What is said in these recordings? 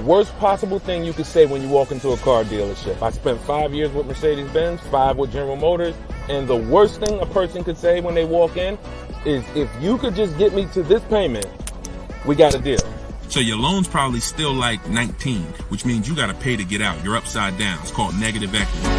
worst possible thing you could say when you walk into a car dealership. I spent 5 years with Mercedes-Benz, 5 with General Motors, and the worst thing a person could say when they walk in is, if you could just get me to this payment, we got a deal. So your loan's probably still like 19, which means you got to pay to get out. You're upside down. It's called negative equity.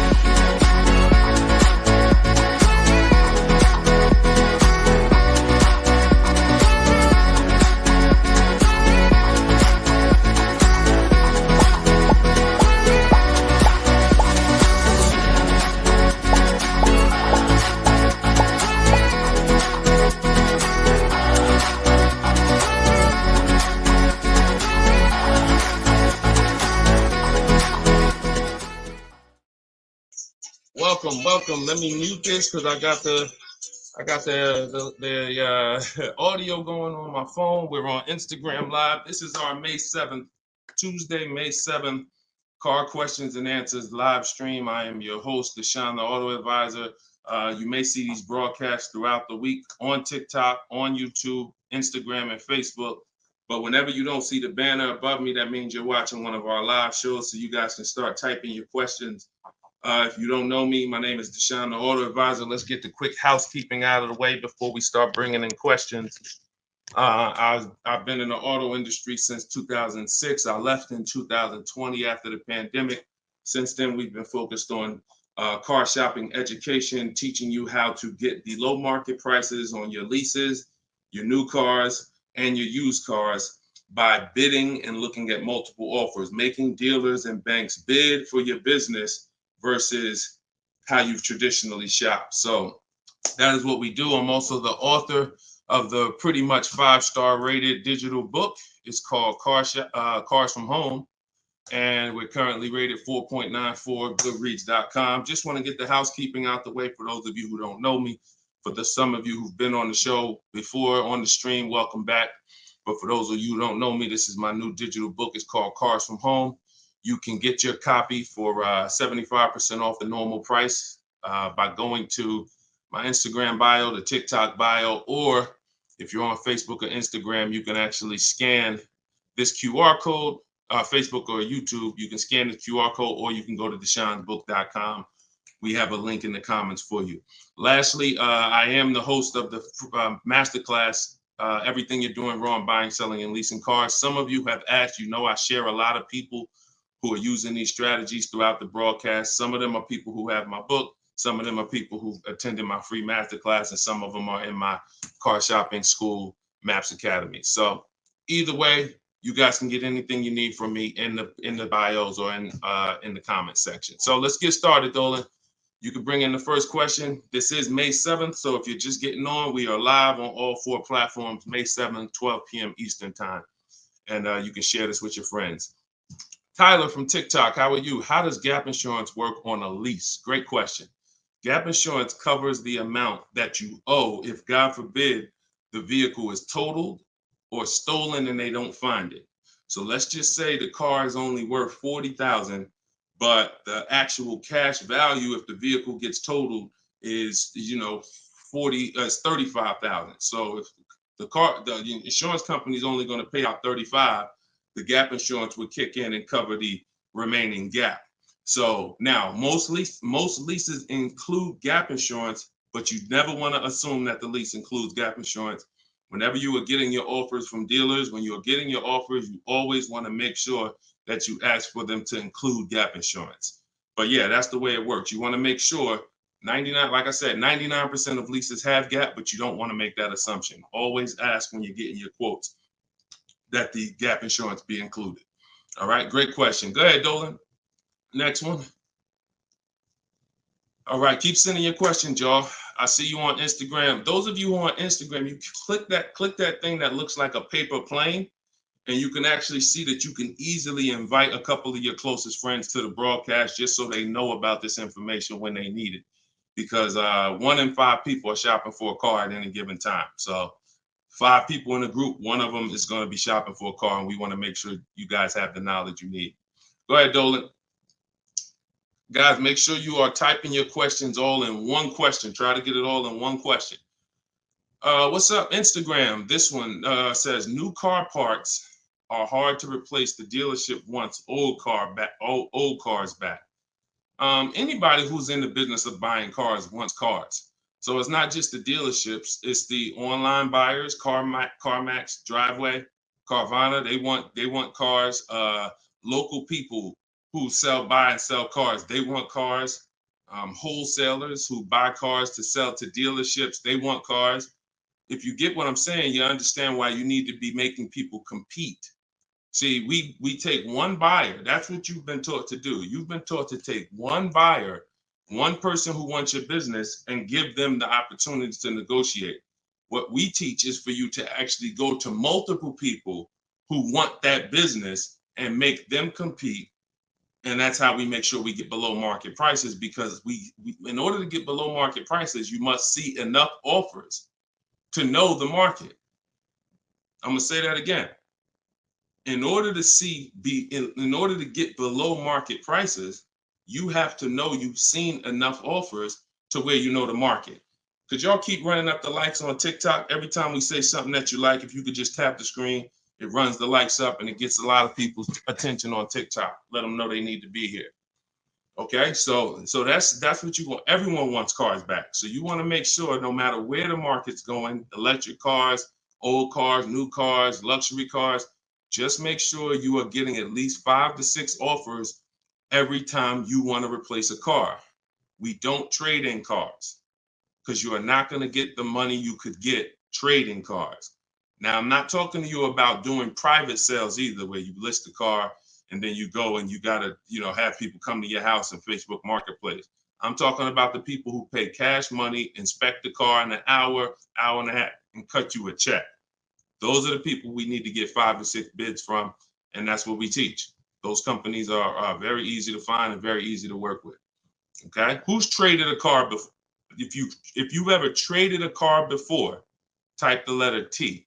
Welcome. Let me mute this because I got the audio going on my phone. We're on Instagram Live. This is our May 7th, Tuesday, May 7th, Car Questions and Answers live stream. I am your host, Deshone the Auto Advisor. You may see these broadcasts throughout the week on TikTok, on YouTube, Instagram, and Facebook. But whenever you don't see the banner above me, that means you're watching one of our live shows, so you guys can start typing your questions. If you don't know me, my name is Deshone the Auto Advisor. Let's get the quick housekeeping out of the way before we start bringing in questions. I've been in the auto industry since 2006. I left in 2020 after the pandemic. Since then, we've been focused on car shopping education, teaching you how to get the low market prices on your leases, your new cars, and your used cars by bidding and looking at multiple offers, making dealers and banks bid for your business versus how you've traditionally shopped. So that is what we do. I'm also the author of the pretty much 5-star rated digital book. It's called Cars from Home, and we're currently rated 4.94, goodreads.com. Just want to get the housekeeping out the way for those of you who don't know me. For some of you who've been on the show before on the stream, welcome back. But for those of you who don't know me, this is my new digital book. It's called Cars from Home. You can get your copy for 75% off the normal price by going to my Instagram bio, the TikTok bio, or if you're on Facebook or Instagram, you can actually scan this QR code, Facebook or YouTube. You can scan the QR code, or you can go to deshonebook.com. We have a link in the comments for you. Lastly, I am the host of the masterclass, Everything You're Doing Wrong, Buying, Selling, and Leasing Cars. Some of you have asked, I share a lot of people who are using these strategies throughout the broadcast. Some of them are people who have my book. Some of them are people who attended my free masterclass, and some of them are in my car shopping school, Maps Academy. So either way, you guys can get anything you need from me in the bios or in the comment section. So let's get started, Dolan. You can bring in the first question. This is May 7th. So if you're just getting on, we are live on all 4 platforms, May 7th, 12 p.m. Eastern time. And you can share this with your friends. Tyler from TikTok, how are you? How does gap insurance work on a lease? Great question. Gap insurance covers the amount that you owe if, God forbid, the vehicle is totaled or stolen and they don't find it. So let's just say the car is only worth $40,000, but the actual cash value if the vehicle gets totaled is, $35,000. So if the insurance company is only going to pay out $35,000, the gap insurance would kick in and cover the remaining gap. So now most leases include gap insurance, but you never want to assume that the lease includes gap insurance. Whenever you are getting your offers from dealers, when you're getting your offers, you always want to make sure that you ask for them to include gap insurance. But yeah, that's the way it works. You want to make sure 99% of leases have gap, but you don't want to make that assumption. Always ask when you're getting your quotes that the gap insurance be included. All right, great question. Go ahead, Dolan. Next one. All right, keep sending your questions, y'all. I see you on Instagram. Those of you who are on Instagram, you click that thing that looks like a paper plane, and you can actually see that you can easily invite a couple of your closest friends to the broadcast just so they know about this information when they need it. Because 1 in 5 people are shopping for a car at any given time. So 5 people in a group, 1 of them is going to be shopping for a car, and we want to make sure you guys have the knowledge you need. Go ahead, Dolan. Guys, make sure you are typing your questions all in one question. Try to get it all in one question. What's up, Instagram? This one says new car parts are hard to replace. The dealership wants old cars back. Anybody who's in the business of buying cars wants cars. So it's not just the dealerships, it's the online buyers, CarMax, Driveway, Carvana. They want cars. Local people who buy and sell cars, they want cars. Wholesalers who buy cars to sell to dealerships, they want cars. If you get what I'm saying, you understand why you need to be making people compete. See, we take one buyer. That's what you've been taught to do. You've been taught to take one buyer, one person who wants your business, and give them the opportunity to negotiate. What we teach is for you to actually go to multiple people who want that business and make them compete. And that's how we make sure we get below market prices, because we in order to get below market prices, you must see enough offers to know the market. I'm gonna say that again. In order to get below market prices, you have to know you've seen enough offers to where you know the market. Could y'all keep running up the likes on TikTok? Every time we say something that you like, if you could just tap the screen, it runs the likes up and it gets a lot of people's attention on TikTok. Let them know they need to be here. Okay, so that's what you want. Everyone wants cars back. So you want to make sure no matter where the market's going, electric cars, old cars, new cars, luxury cars, just make sure you are getting at least 5 to 6 offers every time you want to replace a car. We don't trade in cars because you are not going to get the money you could get trading cars. Now, I'm not talking to you about doing private sales either, where you list the car and then you go and you got to, have people come to your house in Facebook Marketplace. I'm talking about the people who pay cash money, inspect the car in an hour, hour and a half, and cut you a check. Those are the people we need to get 5 or 6 bids from, and that's what we teach. Those companies are very easy to find and very easy to work with. Okay, who's traded a car before? If you've ever traded a car before, type the letter T.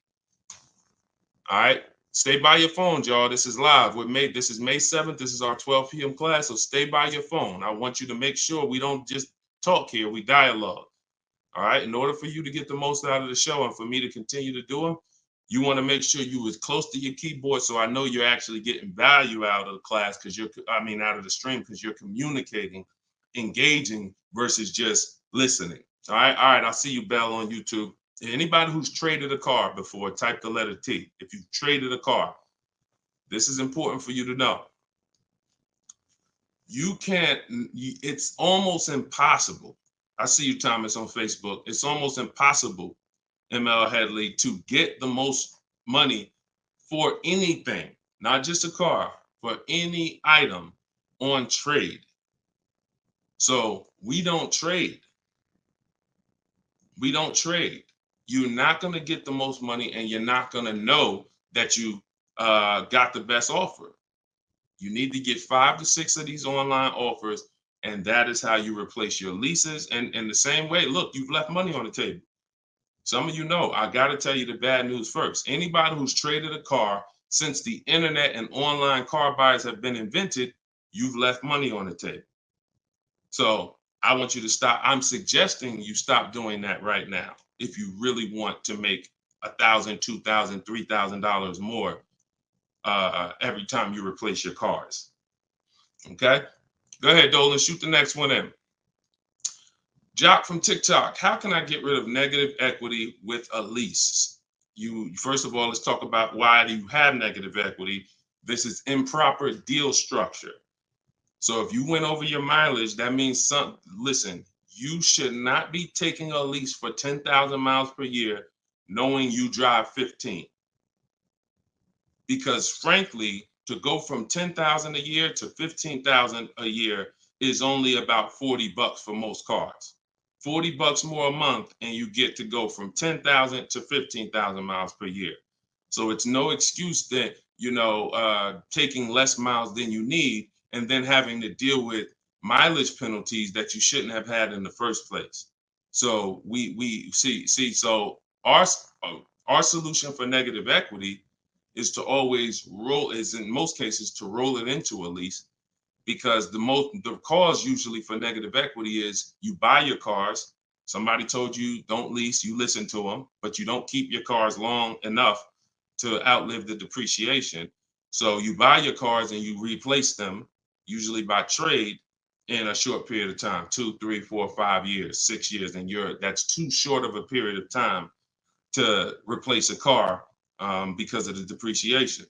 All right, stay by your phone, y'all. This is live. This is May 7th. This is our 12 p.m. class, so stay by your phone. I want you to make sure we don't just talk here, we dialogue. All right, in order for you to get the most out of the show and for me to continue to do them, you want to make sure you as close to your keyboard so I know you're actually getting value out of the class, out of the stream, because you're communicating, engaging versus just listening. All right, I'll see you, Bell, on YouTube. Anybody who's traded a car before, type the letter T. If you've traded a car, this is important for you to know. It's almost impossible. I see you, Thomas, on Facebook. It's almost impossible, ML Headley, to get the most money for anything, not just a car, for any item on trade. So we don't trade. We don't trade. You're not going to get the most money, and you're not going to know that you got the best offer. You need to get 5 to 6 of these online offers, and that is how you replace your leases. And in the same way, look, you've left money on the table. Some of you know, I got to tell you the bad news first. Anybody who's traded a car since the internet and online car buyers have been invented, you've left money on the table. So I want you to stop. I'm suggesting you stop doing that right now if you really want to make $1,000, $2,000, $3,000 more every time you replace your cars. Okay? Go ahead, Dolan. Shoot the next one in. Jock from TikTok. How can I get rid of negative equity with a lease? First of all, let's talk about why do you have negative equity. This is improper deal structure. So if you went over your mileage, that means listen, you should not be taking a lease for 10,000 miles per year knowing you drive 15. Because frankly, to go from 10,000 a year to 15,000 a year is only about $40 for most cars. $40 more a month, and you get to go from 10,000 to 15,000 miles per year. So it's no excuse that, taking less miles than you need and then having to deal with mileage penalties that you shouldn't have had in the first place. So we see. So our solution for negative equity is to always in most cases to roll it into a lease, because the cause usually for negative equity is you buy your cars. Somebody told you don't lease, you listen to them, but you don't keep your cars long enough to outlive the depreciation. So you buy your cars and you replace them, usually by trade, in a short period of time, 2, 3, 4, 5 years, 6 years, and that's too short of a period of time to replace a car because of the depreciation.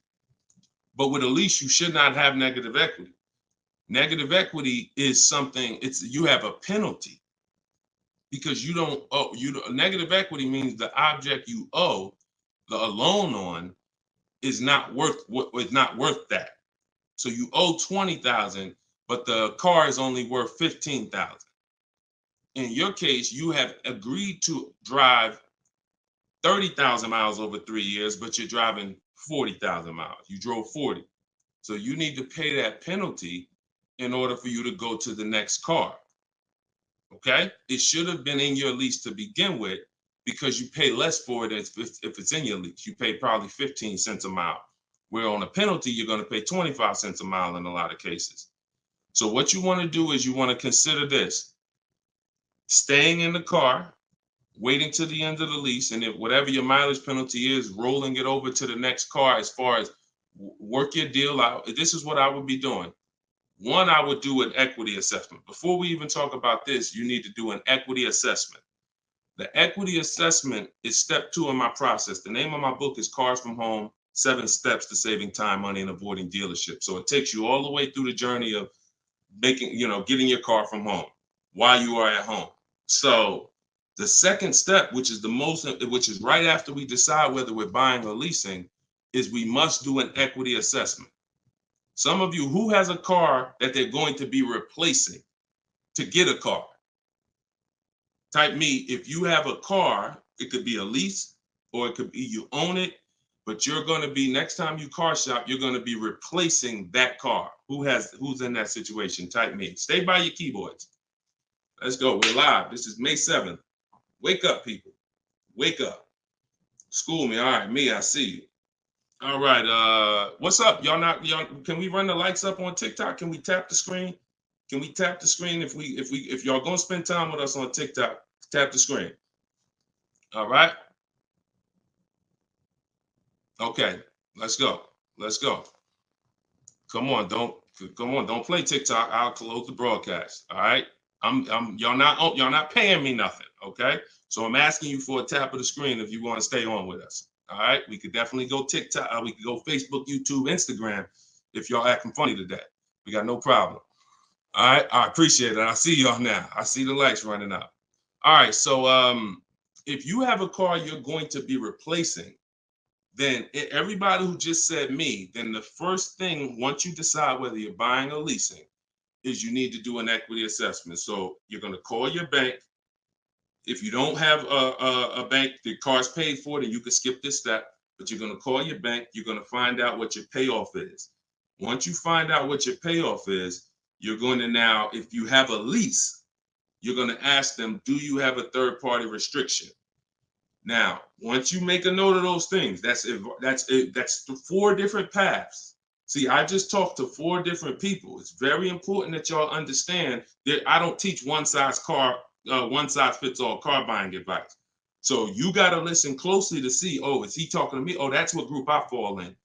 But with a lease, you should not have negative equity. Negative equity is something, you have a penalty because you don't owe. Negative equity means the object you owe a loan on is not worth that. So you owe 20,000, but the car is only worth 15,000. In your case, you have agreed to drive 30,000 miles over 3 years, but you're driving 40,000 miles. You drove 40. So you need to pay that penalty in order for you to go to the next car. Okay? It should have been in your lease to begin with because you pay less for it if it's in your lease. You pay probably 15 cents a mile, where on a penalty, you're going to pay 25 cents a mile in a lot of cases. So what you want to do is you want to consider this: staying in the car, waiting to the end of the lease, and if whatever your mileage penalty is, rolling it over to the next car. As far as work your deal out, this is what I would be doing. One, I would do an equity assessment. Before we even talk about this, you need to do an equity assessment. The equity assessment is step 2 in my process. The name of my book is Cars from Home, 7 Steps to Saving Time, Money, and Avoiding Dealerships. So it takes you all the way through the journey of getting your car from home while you are at home. So the second step, which is right after we decide whether we're buying or leasing, is we must do an equity assessment. Some of you, who has a car that they're going to be replacing to get a car? Type me. If you have a car, it could be a lease or it could be you own it, but you're going to be, next time you car shop, you're going to be replacing that car. Who's in that situation? Type me. Stay by your keyboards. Let's go. We're live. This is May 7th. Wake up, people. Wake up. School me. All right, me, I see you. All right. What's up? Y'all can we run the lights up on TikTok? Can we tap the screen? Can we tap the screen if y'all gonna spend time with us on TikTok? Tap the screen. All right. Okay. Let's go. Let's go. Come on. Don't play TikTok. I'll close the broadcast. All right. Y'all not paying me nothing. Okay. So I'm asking you for a tap of the screen if you want to stay on with us. All right. We could definitely go TikTok. We could go Facebook, YouTube, Instagram if y'all acting funny today. We got no problem. All right, I appreciate it. I see y'all now. I see the lights running up. All right, so if you have a car you're going to be replacing, then everybody who just said me, then the first thing, once you decide whether you're buying or leasing, is you need to do an equity assessment. So you're going to call your bank. If you don't have a bank, the car's paid for, then you can skip this step, but you're going to call your bank. You're going to find out what your payoff is. Once you find out what your payoff is, you're going to now, if you have a lease, you're going to ask them, do you have a third-party restriction? Now, once you make a note of those things, that's 4 different paths. See, I just talked to 4 different people. It's very important that y'all understand that I don't teach one size fits all car buying advice. So you got to listen closely to see, oh, is he talking to me? Oh, that's what group I fall in.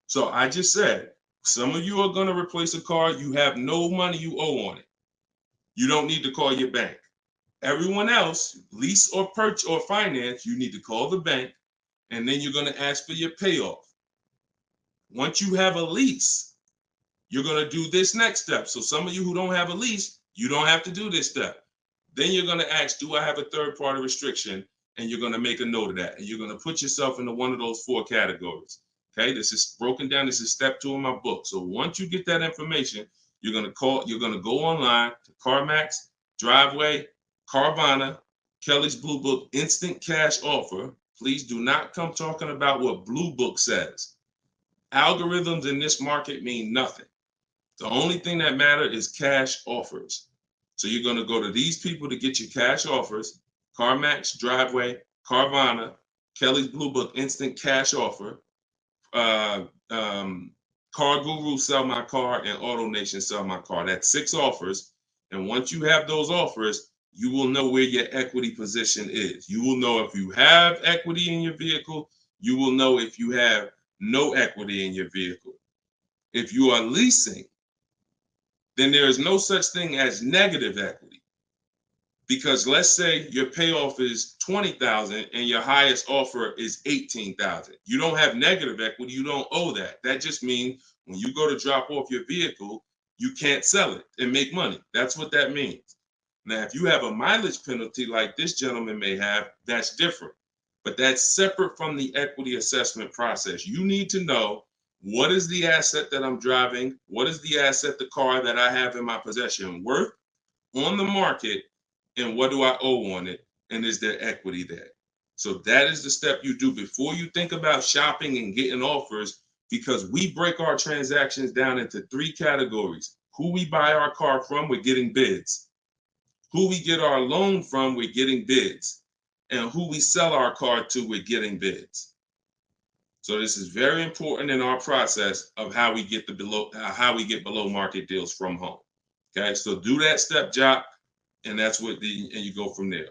So I just said, some of you are going to replace a car. You have no money you owe on it. You don't need to call your bank. Everyone else, lease or purchase or finance, you need to call the bank, and then you're going to ask for your payoff. Once you have a lease, you're going to do this next step. So some of you who don't have a lease, you don't have to do this step. Then you're going to ask, do I have a third-party restriction? And you're going to make a note of that. And you're going to put yourself into one of those 4 categories. Okay, this is broken down. This is step 2 in my book. So once you get that information, you're going to go online to CarMax, Driveway, Carvana, Kelly's Blue Book, Instant Cash Offer. Please do not come talking about what Blue Book says. Algorithms in this market mean nothing. The only thing that matters is cash offers. So you're going to go to these people to get your cash offers: CarMax, Driveway, Carvana, Kelly's Blue Book, Instant Cash Offer, Car Guru, Sell My Car, and Auto Nation, Sell My Car. That's 6 offers. And once you have those offers, you will know where your equity position is. You will know if you have equity in your vehicle. You will know if you have no equity in your vehicle. If you are leasing, then there is no such thing as negative equity. Because let's say your payoff is $20,000 and your highest offer is $18,000. You don't have negative equity, you don't owe that. That just means when you go to drop off your vehicle, you can't sell it and make money. That's what that means. Now, if you have a mileage penalty like this gentleman may have, that's different. But that's separate from the equity assessment process. You need to know, what is the asset that I'm driving? What is the asset, the car that I have in my possession, worth on the market? And what do I owe on it? And is there equity there? So that is the step you do before you think about shopping and getting offers, because we break our transactions down into 3 categories. Who we buy our car from, we're getting bids. Who we get our loan from, we're getting bids. And who we sell our car to, we're getting bids. So this is very important in our process of how we get below market deals from home. Okay, so do that step, Jock, and that's what and you go from there.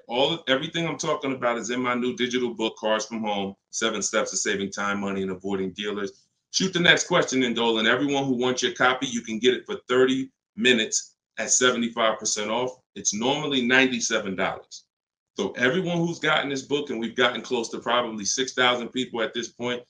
Everything I'm talking about is in my new digital book, Cars from Home: 7 Steps to Saving Time, Money, and Avoiding Dealers. Shoot the next question in, Dolan. Everyone who wants your copy, you can get it for 30 minutes at 75% off. It's normally $97. So everyone who's gotten this book, and we've gotten close to probably 6,000 people at this point,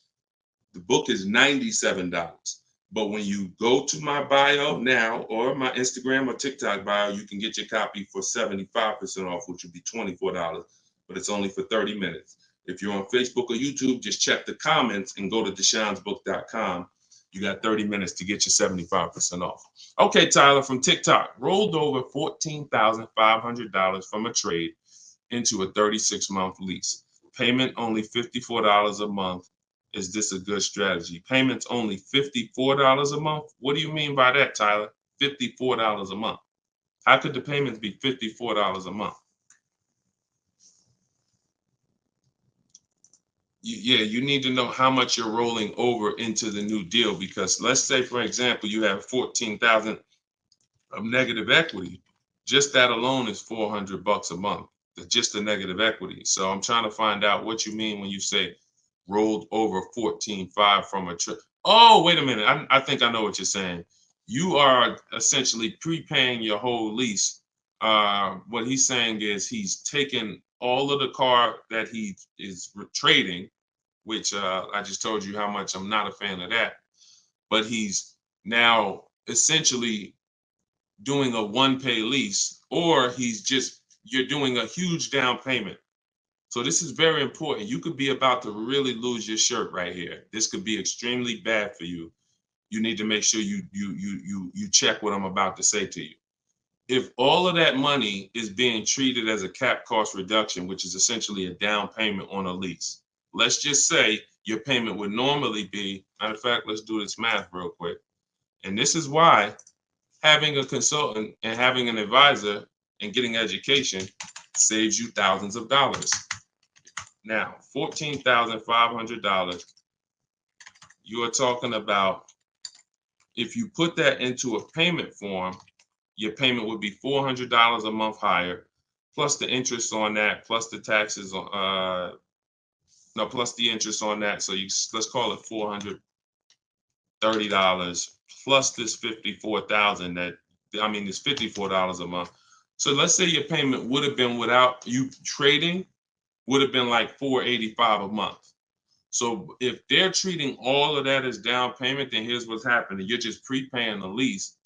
the book is $97. But when you go to my bio now, or my Instagram or TikTok bio, you can get your copy for 75% off, which would be $24, but it's only for 30 minutes. If you're on Facebook or YouTube, just check the comments and go to deshonsbook.com. You got 30 minutes to get your 75% off. Okay, Tyler from TikTok, rolled over $14,500 from a trade into a 36-month lease. Payment only $54 a month. Is this a good strategy? Payments only $54 a month? What do you mean by that, Tyler? $54 a month. How could the payments be $54 a month? You need to know how much you're rolling over into the new deal, because let's say, for example, you have $14,000 of negative equity. Just that alone is $400 a month. Just the negative equity. So I'm trying to find out what you mean when you say rolled over 14.5 from a trip. Oh, wait a minute. I think I know what you're saying. You are essentially prepaying your whole lease. What he's saying is he's taken all of the car that he is trading, which I just told you how much I'm not a fan of that. But he's now essentially doing a one-pay lease, or you're doing a huge down payment. So this is very important. You could be about to really lose your shirt right here. This could be extremely bad for you. You need to make sure you check what I'm about to say to you. If all of that money is being treated as a cap cost reduction, which is essentially a down payment on a lease, let's just say your payment would normally be, matter of fact, let's do this math real quick. And this is why having a consultant and having an advisor and getting education saves you thousands of dollars. Now, $14,500, you are talking about, if you put that into a payment form, your payment would be $400 a month higher, plus the interest on that, plus the taxes, plus the interest on that. So let's call it $430 plus this $54,000 this $54 a month. So let's say your payment would have been, without you trading, would have been like $485 a month. So if they're treating all of that as down payment, then here's what's happening. You're just prepaying the lease.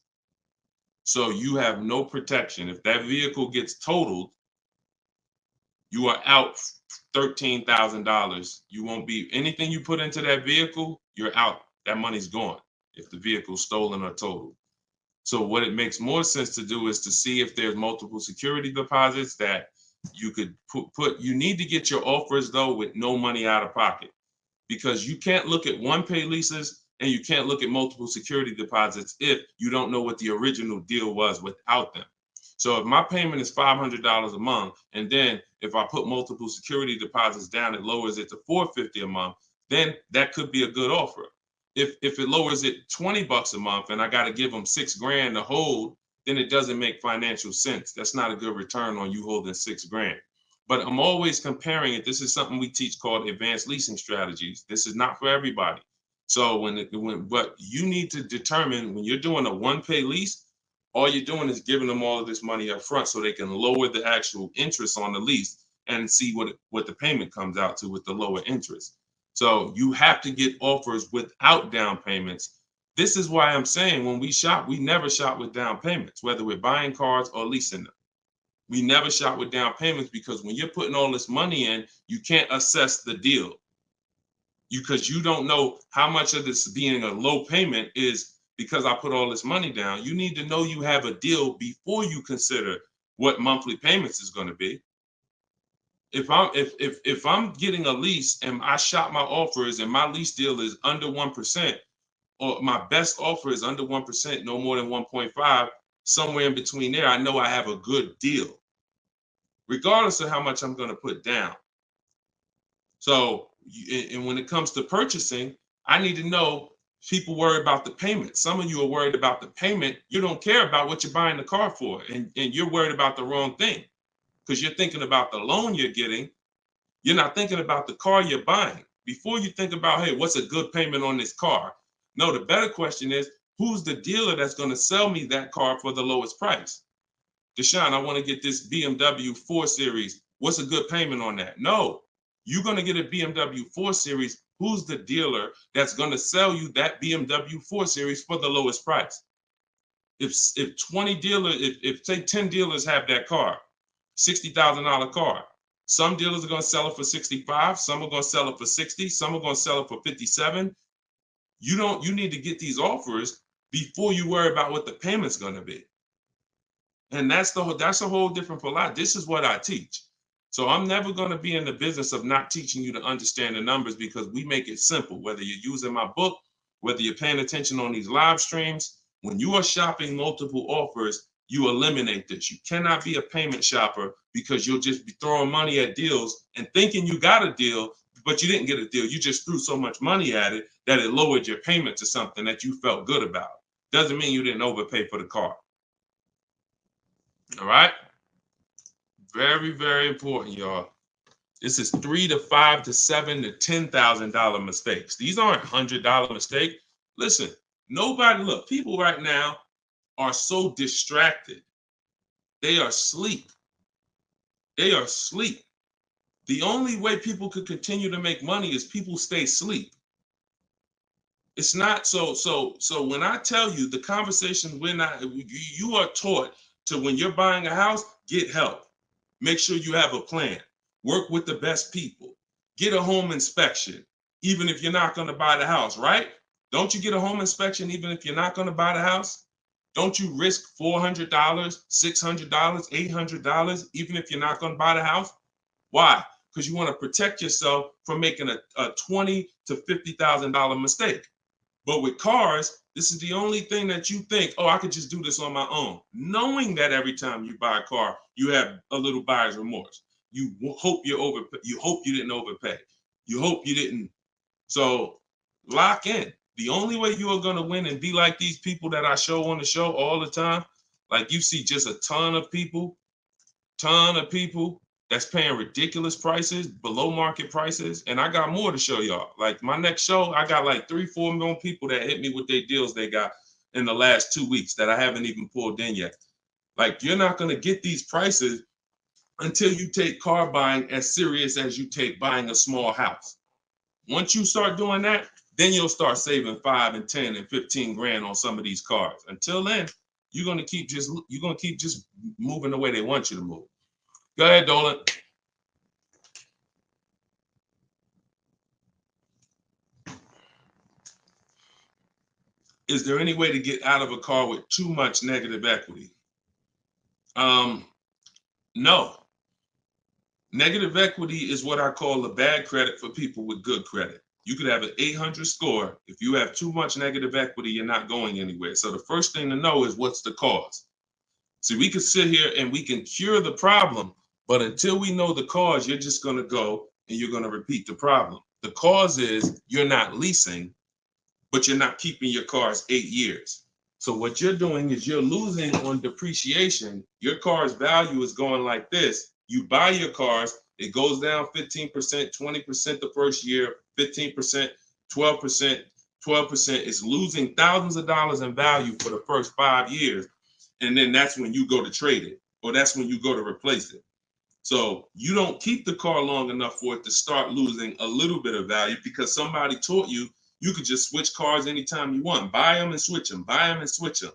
So you have no protection. If that vehicle gets totaled, you are out $13,000. You won't be, anything you put into that vehicle, you're out. That money's gone if the vehicle's stolen or totaled. So what it makes more sense to do is to see if there's multiple security deposits that you could put. You need to get your offers, though, with no money out of pocket, because you can't look at one-pay leases and you can't look at multiple security deposits if you don't know what the original deal was without them. So if my payment is $500 a month, and then if I put multiple security deposits down, it lowers it to $450 a month, then that could be a good offer. If it lowers it $20 a month and I got to give them $6,000 to hold, then it doesn't make financial sense. That's not a good return on you holding $6,000. But I'm always comparing it. This is something we teach called advanced leasing strategies. This is not for everybody. So but you need to determine when you're doing a one-pay lease, all you're doing is giving them all of this money up front so they can lower the actual interest on the lease and see what the payment comes out to with the lower interest. So you have to get offers without down payments. This is why I'm saying when we shop, we never shop with down payments, whether we're buying cars or leasing them. We never shop with down payments because when you're putting all this money in, you can't assess the deal because you don't know how much of this being a low payment is because I put all this money down. You need to know you have a deal before you consider what monthly payments is going to be. If I'm getting a lease and I shop my offers and my lease deal is under 1%, or my best offer is under 1%, no more than 1.5, somewhere in between there, I know I have a good deal, regardless of how much I'm going to put down. So, and when it comes to purchasing, I need to know people worry about the payment. Some of you are worried about the payment. You don't care about what you're buying the car for, and you're worried about the wrong thing because you're thinking about the loan you're getting. You're not thinking about the car you're buying. Before you think about, hey, what's a good payment on this car? No, the better question is, who's the dealer that's going to sell me that car for the lowest price? Deshone, I want to get this BMW 4 Series. What's a good payment on that? No, you're going to get a BMW 4 Series. Who's the dealer that's going to sell you that BMW 4 Series for the lowest price? If 20 dealers, if say 10 dealers have that car, $60,000 car, some dealers are going to sell it for 65, some are going to sell it for 60, some are going to sell it for 57. You need to get these offers before you worry about what the payment's going to be. And that's a whole different philosophy. This is what I teach. So I'm never going to be in the business of not teaching you to understand the numbers because we make it simple. Whether you're using my book, whether you're paying attention on these live streams, when you are shopping multiple offers, you eliminate this. You cannot be a payment shopper because you'll just be throwing money at deals and thinking you got a deal, but you didn't get a deal. You just threw so much money at it that it lowered your payment to something that you felt good about. Doesn't mean you didn't overpay for the car. All right. Very, very important, y'all. This is $3,000 to $5,000 to $7,000 to $10,000 mistakes. These aren't $100 mistakes. Listen, look, people right now are so distracted. They are asleep. They are asleep. The only way people could continue to make money is people stay asleep. It's not so when I tell you the conversation, you are taught to, when you're buying a house, get help. Make sure you have a plan. Work with the best people. Get a home inspection, even if you're not going to buy the house, right? Don't you get a home inspection even if you're not going to buy the house? Don't you risk $400, $600, $800, even if you're not going to buy the house? Why? Because you want to protect yourself from making a $20,000 to $50,000 mistake. But with cars, this is the only thing that you think, oh, I could just do this on my own. Knowing that every time you buy a car, you have a little buyer's remorse. You hope you hope you didn't overpay. You hope you didn't. So lock in. The only way you are going to win and be like these people that I show on the show all the time, like you see just a ton of people that's paying ridiculous prices, below market prices. And I got more to show y'all. Like my next show, I got like 3-4 million people that hit me with their deals they got in the last 2 weeks that I haven't even pulled in yet. Like you're not going to get these prices until you take car buying as serious as you take buying a small house. Once you start doing that, then you'll start saving 5 and 10 and 15 grand on some of these cars. Until then, you're going to keep just moving the way they want you to move. Go ahead, Dolan. Is there any way to get out of a car with too much negative equity? No. Negative equity is what I call a bad credit for people with good credit. You could have an 800 score. If you have too much negative equity, you're not going anywhere. So the first thing to know is what's the cause. See, we could sit here and we can cure the problem, but until we know the cause, you're just going to go and you're going to repeat the problem. The cause is you're not leasing, but you're not keeping your cars 8 years. So what you're doing is you're losing on depreciation. Your car's value is going like this. You buy your cars, it goes down 15%, 20% the first year, 15%, 12%, 12% is losing thousands of dollars in value for the first 5 years. And then that's when you go to trade it, or that's when you go to replace it. So you don't keep the car long enough for it to start losing a little bit of value because somebody taught you you could just switch cars anytime you want. Buy them and switch them, buy them and switch them.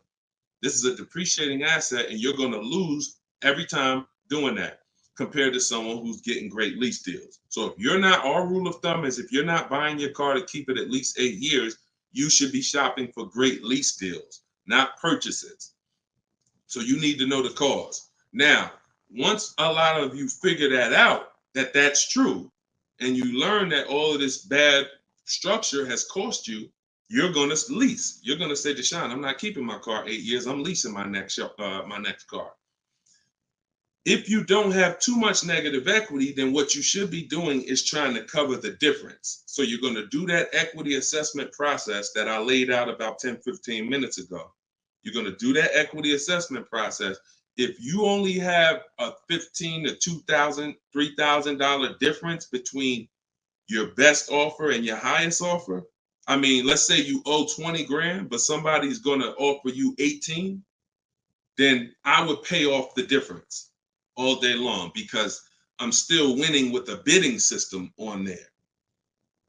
This is a depreciating asset, and you're going to lose every time doing that compared to someone who's getting great lease deals. So if you're not, our rule of thumb is if you're not buying your car to keep it at least 8 years, you should be shopping for great lease deals, not purchases. So you need to know the cause. Now, once a lot of you figure that out, that that's true, and you learn that all of this bad structure has cost you, you're going to lease. You're going to say, Deshone, I'm not keeping my car 8 years. I'm leasing my next car. If you don't have too much negative equity, then what you should be doing is trying to cover the difference. So you're going to do that equity assessment process that I laid out about 10, 15 minutes ago. You're going to do that equity assessment process. If you only have a $1,500 to $2,000, $3,000 difference between your best offer and your highest offer, I mean, let's say you owe 20 grand, but somebody's going to offer you 18, then I would pay off the difference all day long because I'm still winning with a bidding system on there.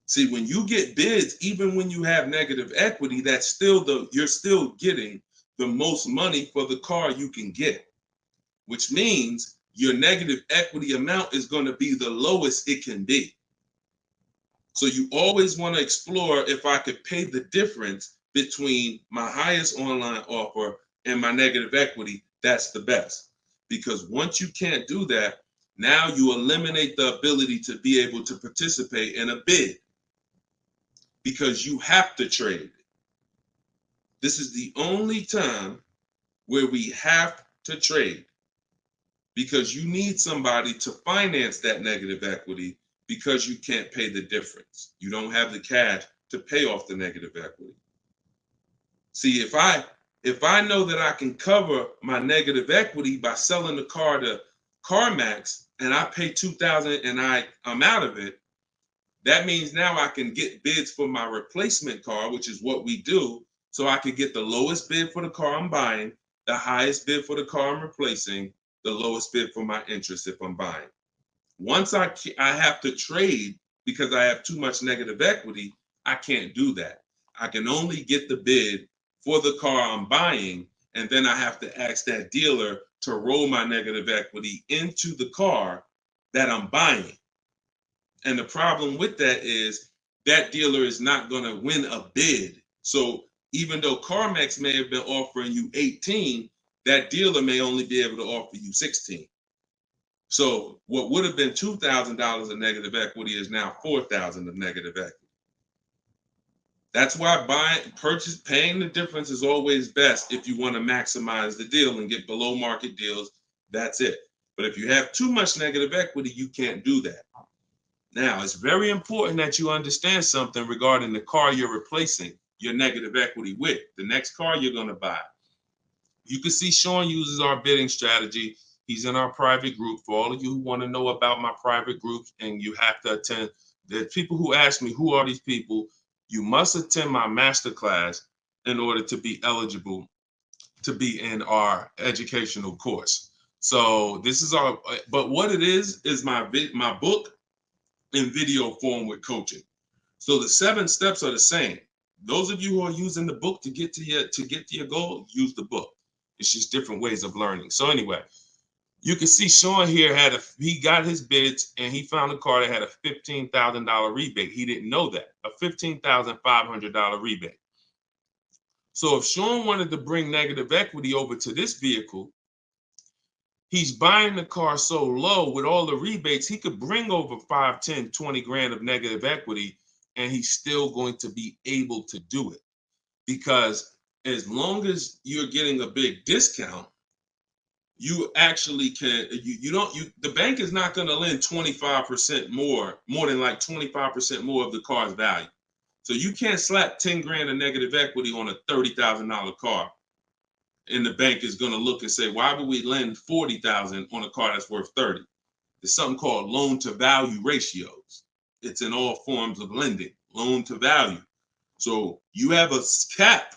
See, when you get bids, even when you have negative equity, that's still you're still getting the most money for the car you can get, which means your negative equity amount is going to be the lowest it can be. So you always want to explore if I could pay the difference between my highest online offer and my negative equity, that's the best. Because once you can't do that, now you eliminate the ability to be able to participate in a bid because you have to trade. This is the only time where we have to trade because you need somebody to finance that negative equity because you can't pay the difference. You don't have the cash to pay off the negative equity. See, if I know that I can cover my negative equity by selling the car to CarMax and I pay $2,000 and I'm out of it, that means now I can get bids for my replacement car, which is what we do. So I could get the lowest bid for the car I'm buying, the highest bid for the car I'm replacing, the lowest bid for my interest if I'm buying. Once I have to trade because I have too much negative equity, I can't do that. I can only get the bid for the car I'm buying, and then I have to ask that dealer to roll my negative equity into the car that I'm buying. And the problem with that is that dealer is not going to win a bid. So even though CarMax may have been offering you 18, that dealer may only be able to offer you 16. So what would have been $2,000 of negative equity is now $4,000 of negative equity. That's why paying the difference is always best if you want to maximize the deal and get below market deals. That's it. But if you have too much negative equity, you can't do that. Now, it's very important that you understand something regarding the car you're replacing your negative equity with, the next car you're going to buy. You can see Sean uses our bidding strategy. He's in our private group. For all of you who want to know about my private groups and you have to attend, there's people who ask me, who are these people? You must attend my masterclass in order to be eligible to be in our educational course. So this is but what it is my book in video form with coaching. So the 7 steps are the same. Those of you who are using the book to get to your goal, use the book. It's just different ways of learning. So anyway, you can see Sean here he got his bids and he found a car that had a $15,000 rebate. He didn't know that, a $15,500 rebate. So if Sean wanted to bring negative equity over to this vehicle, he's buying the car so low with all the rebates, he could bring over 5, 10, 20 grand of negative equity and he's still going to be able to do it. Because as long as you're getting a big discount, you actually can, the bank is not going to lend 25% more than like 25% more of the car's value. So you can't slap 10 grand of negative equity on a $30,000 car. And the bank is going to look and say, why would we lend $40,000 on a car that's worth 30? There's something called loan to value ratios. It's in all forms of lending, loan to value. So you have a cap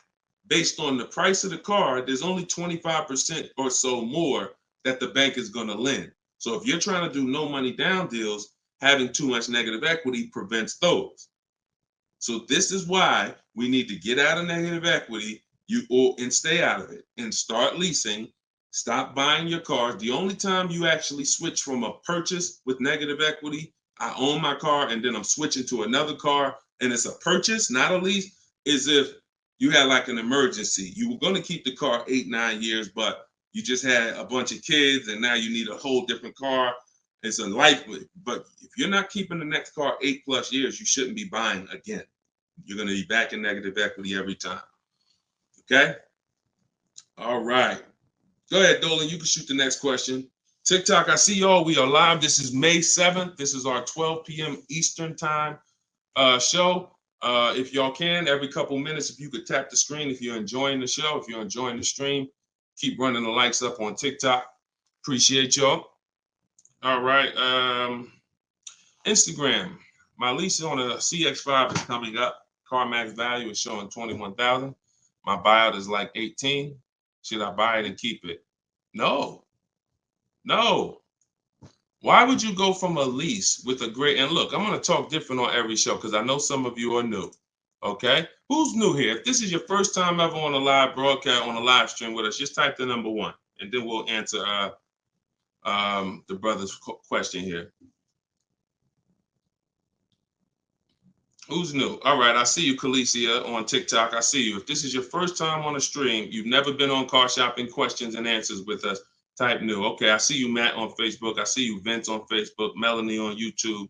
based on the price of the car. There's only 25% or so more that the bank is going to lend. So if you're trying to do no money down deals, having too much negative equity prevents those. So this is why we need to get out of negative equity and stay out of it and start leasing. Stop buying your cars. The only time you actually switch from a purchase with negative equity, I own my car and then I'm switching to another car and it's a purchase, not a lease, is if you had like an emergency. You were going to keep the car 8-9 years, but you just had a bunch of kids and now you need a whole different car. It's a life, but if you're not keeping the next car 8+ years, you shouldn't be buying again. You're going to be back in negative equity every time. Okay? All right. Go ahead, Dolan. You can shoot the next question. TikTok, I see y'all. We are live. This is May 7th. This is our 12 p.m. Eastern time show. If y'all can, every couple minutes, if you could tap the screen, if you're enjoying the show, if you're enjoying the stream, keep running the likes up on TikTok. Appreciate y'all. All right. Instagram. My lease on a CX5 is coming up. Car max value is showing 21,000. My buyout is like 18. Should I buy it and keep it? No. Why would you go from a lease with a great, and look, I'm going to talk different on every show because I know some of you are new. Okay. Who's new here? If this is your first time ever on a live broadcast, on a live stream with us, just type the number 1 and then we'll answer the brother's question here. Who's new? All right, I see you, Khaleesi, on TikTok. I see you. If this is your first time on a stream, you've never been on Car Shopping Questions and Answers with us, type new. Okay, I see you, Matt, on Facebook. I see you, Vince, on Facebook. Melanie on YouTube.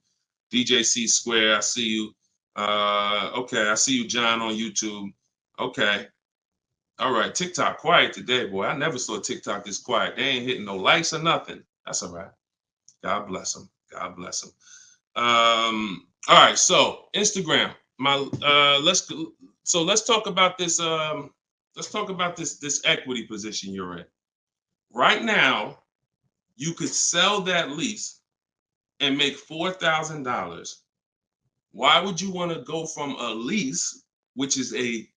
DJC Square, I see you. Okay, I see you, John, on YouTube. Okay. All right, TikTok quiet today, boy. I never saw TikTok this quiet. They ain't hitting no likes or nothing. That's all right. God bless them. God bless them. All right, so Instagram. Let's talk about this. Let's talk about this equity position you're in. Right now, you could sell that lease and make $4,000. Why would you want to go from a lease, which is a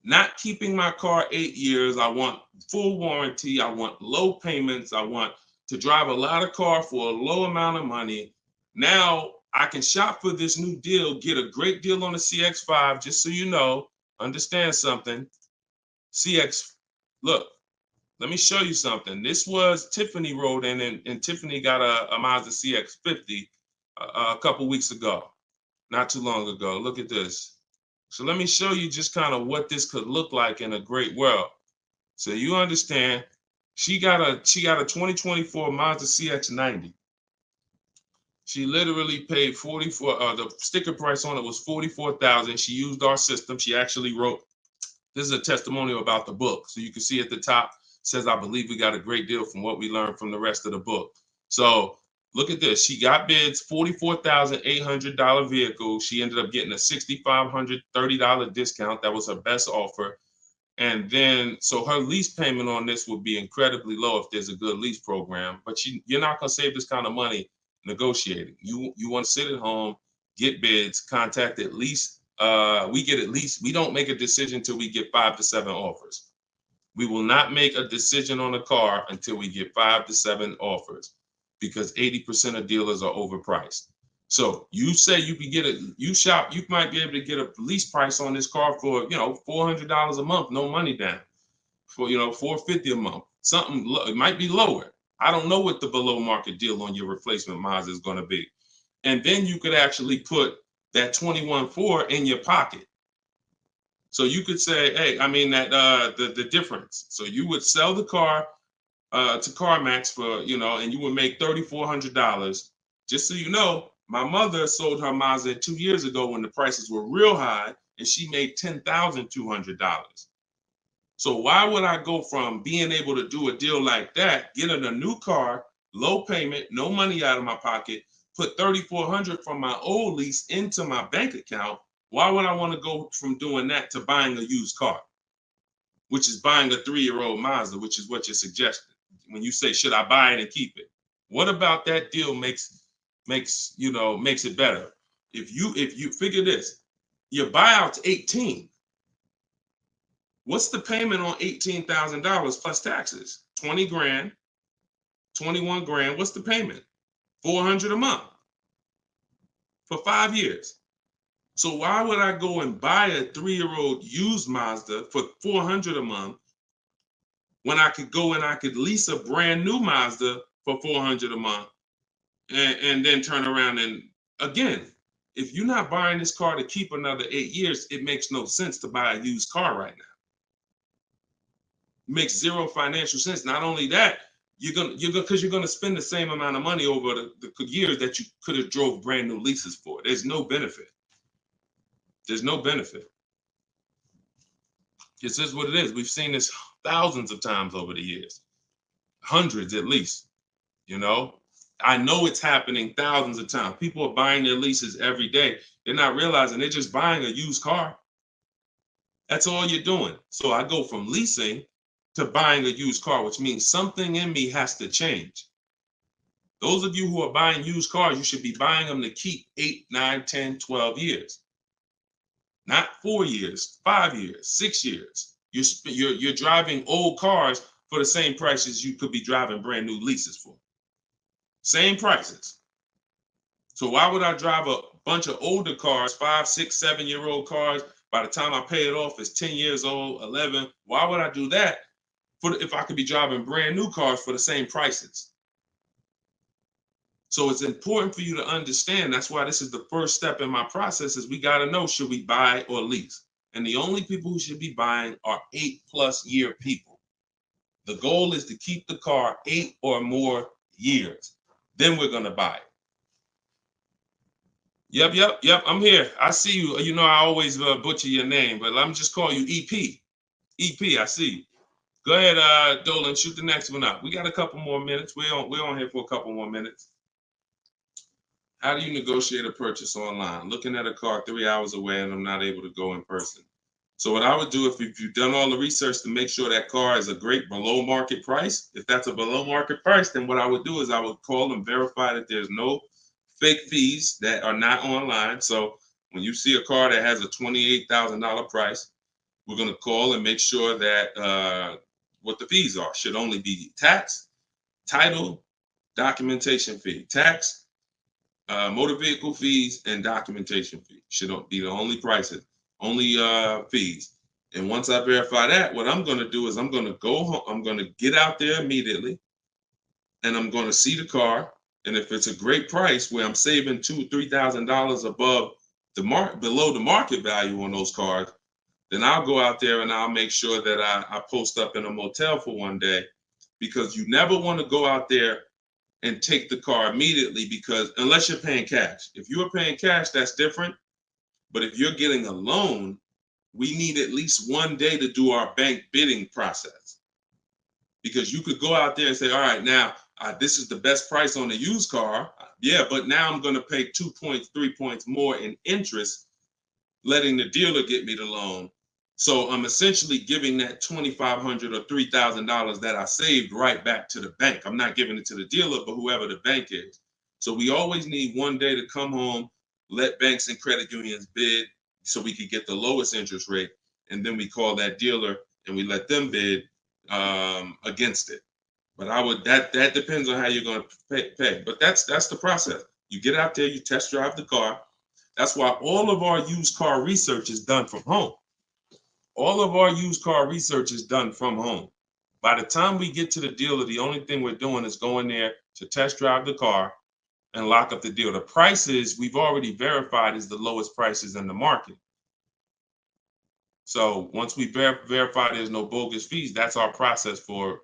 not keeping my car 8 years? I want full warranty. I want low payments. I want to drive a lot of car for a low amount of money. Now I can shop for this new deal, get a great deal on the CX5. Just so you know, understand something. CX, look, let me show you something. This was Tiffany rode in, and Tiffany got a Mazda CX50 a couple weeks ago, not too long ago. Look at this. So let me show you just kind of what this could look like in a great world. So you understand, she got a 2024 Mazda CX90. She literally paid 44. The sticker price on it was 44,000. She used our system. She actually wrote. This is a testimonial about the book. So you can see at the top says, "I believe we got a great deal from what we learned from the rest of the book." So look at this. She got bids, $44,800 vehicle. She ended up getting a $6,530 discount. That was her best offer. And then, so her lease payment on this would be incredibly low if there's a good lease program. But you're not going to save this kind of money negotiating. You want to sit at home, get bids, contact at least. We get at least. We don't make a decision until we get 5 to 7 offers. We will not make a decision on a car until we get 5 to 7 offers, because 80% of dealers are overpriced. So you say you can get you might be able to get a lease price on this car for, $400 a month, no money down, for, $450 a month. Something, it might be lower. I don't know what the below market deal on your replacement Mazda is going to be. And then you could actually put that 21.4 in your pocket. So you could say, hey, the difference. So you would sell the car to CarMax for, and you would make $3,400. Just so you know, my mother sold her Mazda 2 years ago when the prices were real high, and she made $10,200. So why would I go from being able to do a deal like that, getting a new car, low payment, no money out of my pocket, put $3,400 from my old lease into my bank account? Why would I want to go from doing that to buying a used car, which is buying a 3-year-old Mazda, which is what you're suggesting when you say, should I buy it and keep it? What about that deal makes it better? If you figure this, Your buyout's 18. What's the payment on $18,000 plus taxes? 20 grand, 21 grand. What's the payment? 400 a month for 5 years. So why would I go and buy a 3-year-old used Mazda for 400 a month when I could go and I could lease a brand new Mazda for 400 a month and then turn around and again, if you're not buying this car to keep another 8 years, it makes no sense to buy a used car right now. It makes zero financial sense. Not only that, you're gonna spend the same amount of money over the years that you could have drove brand new leases for. There's no benefit. There's no benefit. This is what it is. We've seen this thousands of times over the years, hundreds at least. You know, I know it's happening thousands of times. People are buying their leases every day. They're not realizing they're just buying a used car. That's all you're doing. So I go from leasing to buying a used car, which means something in me has to change. Those of you who are buying used cars, you should be buying them to keep 8, 9, 10, 12 years. Not 4 years, 5 years, 6 years. You're driving old cars for the same prices you could be driving brand new leases for. Same prices. So why would I drive a bunch of older cars, 5, 6, 7-year-old cars? By the time I pay it off, it's 10 years old, 11. Why would I do that if I could be driving brand new cars for the same prices? So it's important for you to understand. That's why this is the first step in my process is we got to know, should we buy or lease? And the only people who should be buying are 8+ year people. The goal is to keep the car 8 or more years. Then we're going to buy it. Yep. I'm here. I see you. You know, I always butcher your name, but let me just call you EP. EP, I see you. Go ahead, Dolan, shoot the next one up. We got a couple more minutes. We're on here for a couple more minutes. How do you negotiate a purchase online? Looking at a car 3 hours away and I'm not able to go in person. So what I would do if you've done all the research to make sure that car is a great below market price, if that's a below market price, then what I would do is I would call and verify that there's no fake fees that are not online. So when you see a car that has a $28,000 price, we're going to call and make sure that what the fees are should only be tax, title, documentation fee. Tax, motor vehicle fees, and documentation fee should be the only prices, only fees. And once I verify that, what I'm going to do is I'm going to go home. I'm going to get out there immediately, and I'm going to see the car. And if it's a great price where I'm saving $2,000-3,000 above below the market value on those cars, then I'll go out there and I'll make sure that I post up in a motel for one day, because you never want to go out there and take the car immediately, because unless you're paying cash. If you are paying cash, that's different. But if you're getting a loan, we need at least one day to do our bank bidding process. Because you could go out there and say, all right, now this is the best price on a used car. Yeah, but now I'm going to pay 2 points, 3 points more in interest, letting the dealer get me the loan. So I'm essentially giving that $2,500 or $3,000 that I saved right back to the bank. I'm not giving it to the dealer, but whoever the bank is. So we always need one day to come home, let banks and credit unions bid so we could get the lowest interest rate. And then we call that dealer and we let them bid against it. But that depends on how you're going to pay. But that's the process. You get out there, you test drive the car. That's why all of our used car research is done from home. All of our used car research is done from home. By the time we get to the dealer, the only thing we're doing is going there to test drive the car and lock up the deal. The prices we've already verified is the lowest prices in the market. So once we verify there's no bogus fees, that's our process for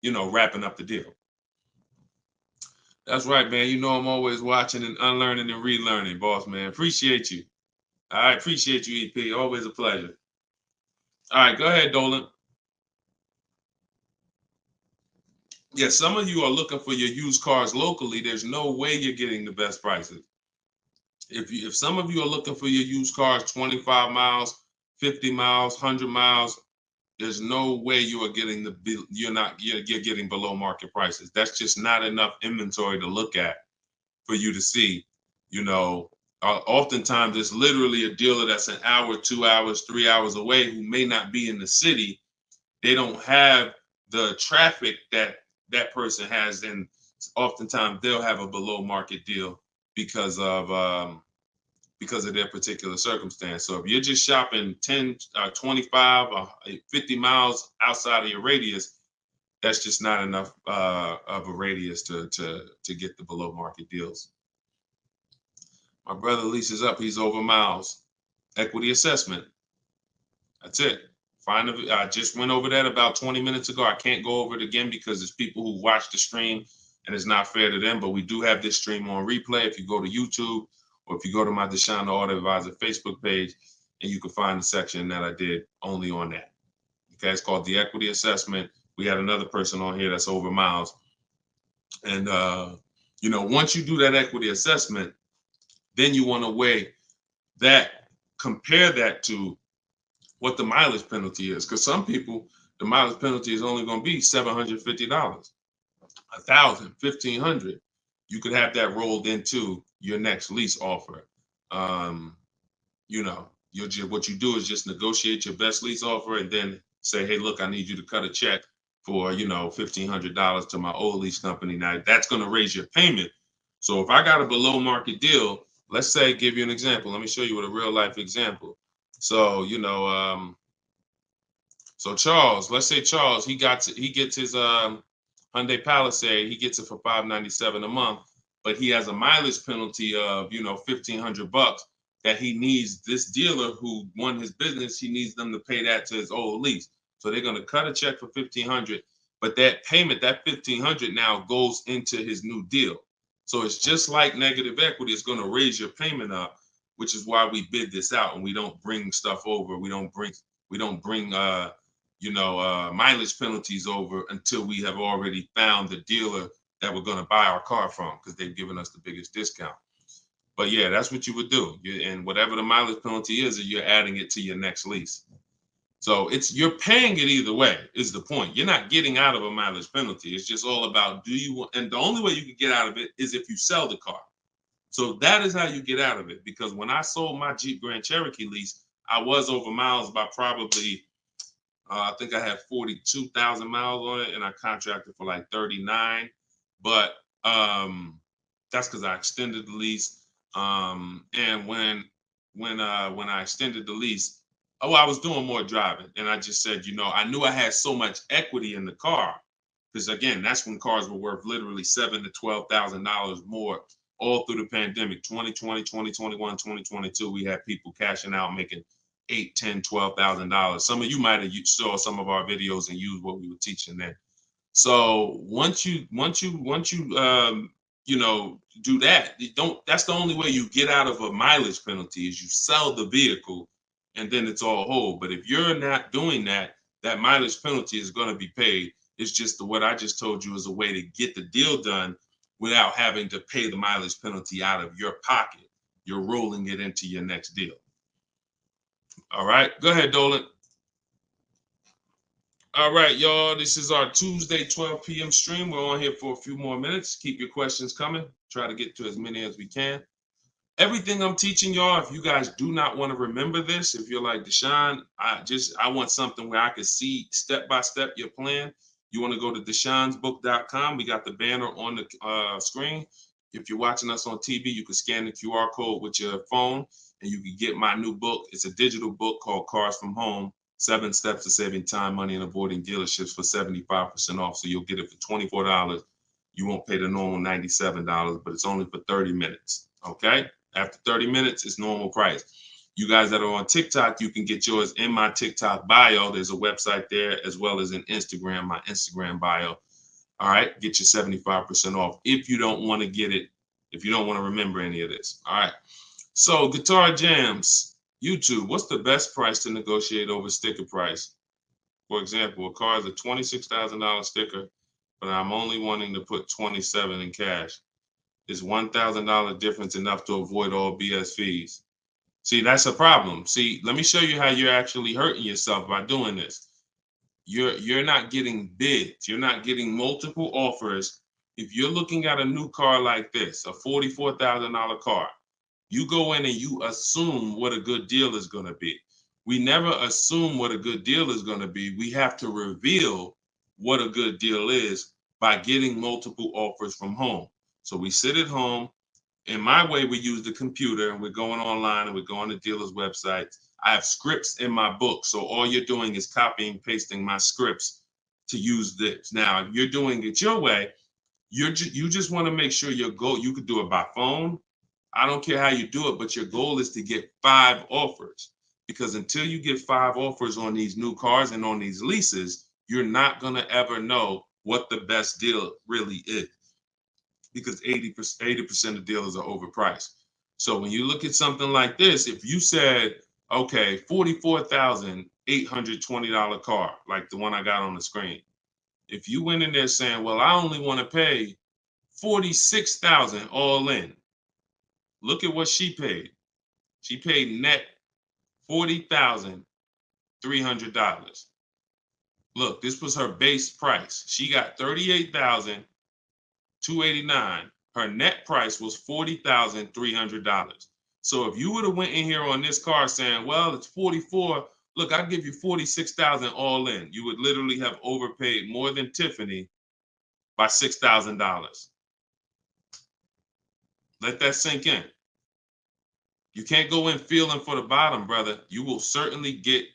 wrapping up the deal. That's right, man. You know I'm always watching and unlearning and relearning, boss man. Appreciate you. I appreciate you, EP. Always a pleasure. All right, go ahead, Dolan. Yeah, some of you are looking for your used cars locally. There's no way you're getting the best prices. If some of you are looking for your used cars 25 miles, 50 miles, 100 miles, there's no way you are getting you're getting below market prices. That's just not enough inventory to look at for you to see, Oftentimes, it's literally a dealer that's an hour, 2 hours, 3 hours away who may not be in the city. They don't have the traffic that that person has, and oftentimes they'll have a below market deal because of their particular circumstance. So if you're just shopping 10, 25, 50 miles outside of your radius, that's just not enough of a radius to get the below market deals. My brother leases up, he's over miles. Equity assessment. That's it. I just went over that about 20 minutes ago. I can't go over it again because there's people who watch the stream and it's not fair to them, but we do have this stream on replay. If you go to YouTube or if you go to my Deshone the Auto Advisor Facebook page, and you can find the section that I did only on that. Okay, it's called the equity assessment. We had another person on here that's over miles. And, once you do that equity assessment, then you want to weigh that, compare that to what the mileage penalty is. Because some people, the mileage penalty is only going to be $750, $1,000, $1,500. You could have that rolled into your next lease offer. What you do is just negotiate your best lease offer and then say, hey, look, I need you to cut a check for, $1,500 to my old lease company. Now that's going to raise your payment. So if I got a below market deal, let's say, give you an example. Let me show you with a real life example. So, so Charles, let's say Charles, he gets his Hyundai Palisade, he gets it for $597 a month, but he has a mileage penalty of, $1,500 that he needs. This dealer who won his business, he needs them to pay that to his old lease. So they're going to cut a check for $1,500, but that payment, that $1,500 now goes into his new deal. So it's just like negative equity. It's going to raise your payment up, which is why we bid this out and we don't bring stuff over. We don't bring mileage penalties over until we have already found the dealer that we're going to buy our car from, because they've given us the biggest discount. But yeah, that's what you would do. And whatever the mileage penalty is, you're adding it to your next lease. So you're paying it either way is the point. You're not getting out of a mileage penalty. It's just all about and the only way you can get out of it is if you sell the car. So that is how you get out of it. Because when I sold my Jeep Grand Cherokee lease, I was over miles by probably, I think I had 42,000 miles on it, and I contracted for like 39. But that's because I extended the lease. And when I extended the lease, I was doing more driving, and I just said, I knew I had so much equity in the car, because again, that's when cars were worth literally $7,000 to $12,000 more all through the pandemic. 2020, 2021, 2022, we had people cashing out, making $8,000, $10,000, $12,000. Some of you might have saw some of our videos and used what we were teaching then. So once you do that, that's the only way you get out of a mileage penalty is you sell the vehicle, and then it's all whole. But if you're not doing that, that mileage penalty is going to be paid. It's just what I just told you is a way to get the deal done without having to pay the mileage penalty out of your pocket. You're rolling it into your next deal. All right, go ahead, Dolan. All right, y'all, this is our Tuesday 12 p.m. stream. We're on here for a few more minutes. Keep your questions coming. Try to get to as many as we can. Everything I'm teaching y'all, if you guys do not want to remember this, if you're like, Deshone, I want something where I can see step-by-step your plan, you want to go to deshonesbook.com. We got the banner on the screen. If you're watching us on TV, you can scan the QR code with your phone, and you can get my new book. It's a digital book called Cars from Home, 7 Steps to Saving Time, Money, and Avoiding Dealerships for 75% off. So you'll get it for $24. You won't pay the normal $97, but it's only for 30 minutes, okay? After 30 minutes, it's normal price. You guys that are on TikTok, you can get yours in my TikTok bio. There's a website there, as well as in Instagram, my Instagram bio. All right, get your 75% off if you don't want to get it, if you don't want to remember any of this. All right, so Guitar Jams, YouTube, what's the best price to negotiate over sticker price? For example, a car is a $26,000 sticker, but I'm only wanting to put $27,000 in cash. Is $1,000 difference enough to avoid all BS fees? See, that's a problem. See, let me show you how you're actually hurting yourself by doing this. You're not getting bids. You're not getting multiple offers. If you're looking at a new car like this, a $44,000 car, You go in and you assume what a good deal is going to be. We never assume what a good deal is going to be. We have to reveal what a good deal is by getting multiple offers from home. So we sit at home. In my way, we use the computer and we're going online and we're going to dealers' websites. I have scripts in my book. So all you're doing is copying, pasting my scripts to use this. Now, if you're doing it your way, you just want to make sure your goal, you could do it by phone. I don't care how you do it, but your goal is to get 5 offers. Because until you get 5 offers on these new cars and on these leases, you're not going to ever know what the best deal really is. Because 80% of dealers are overpriced. So when you look at something like this, if you said, okay, $44,820 car, like the one I got on the screen. If you went in there saying, well, I only want to pay $46,000 all in. Look at what she paid. She paid net $40,300. Look, this was her base price. She got $38,289. Her net price was $40,300. So if you would have went in here on this car saying, well, it's 44, look, I'll give you 46,000 all in. You would literally have overpaid more than Tiffany by $6,000. Let that sink in. You can't go in feeling for the bottom, brother. You will certainly get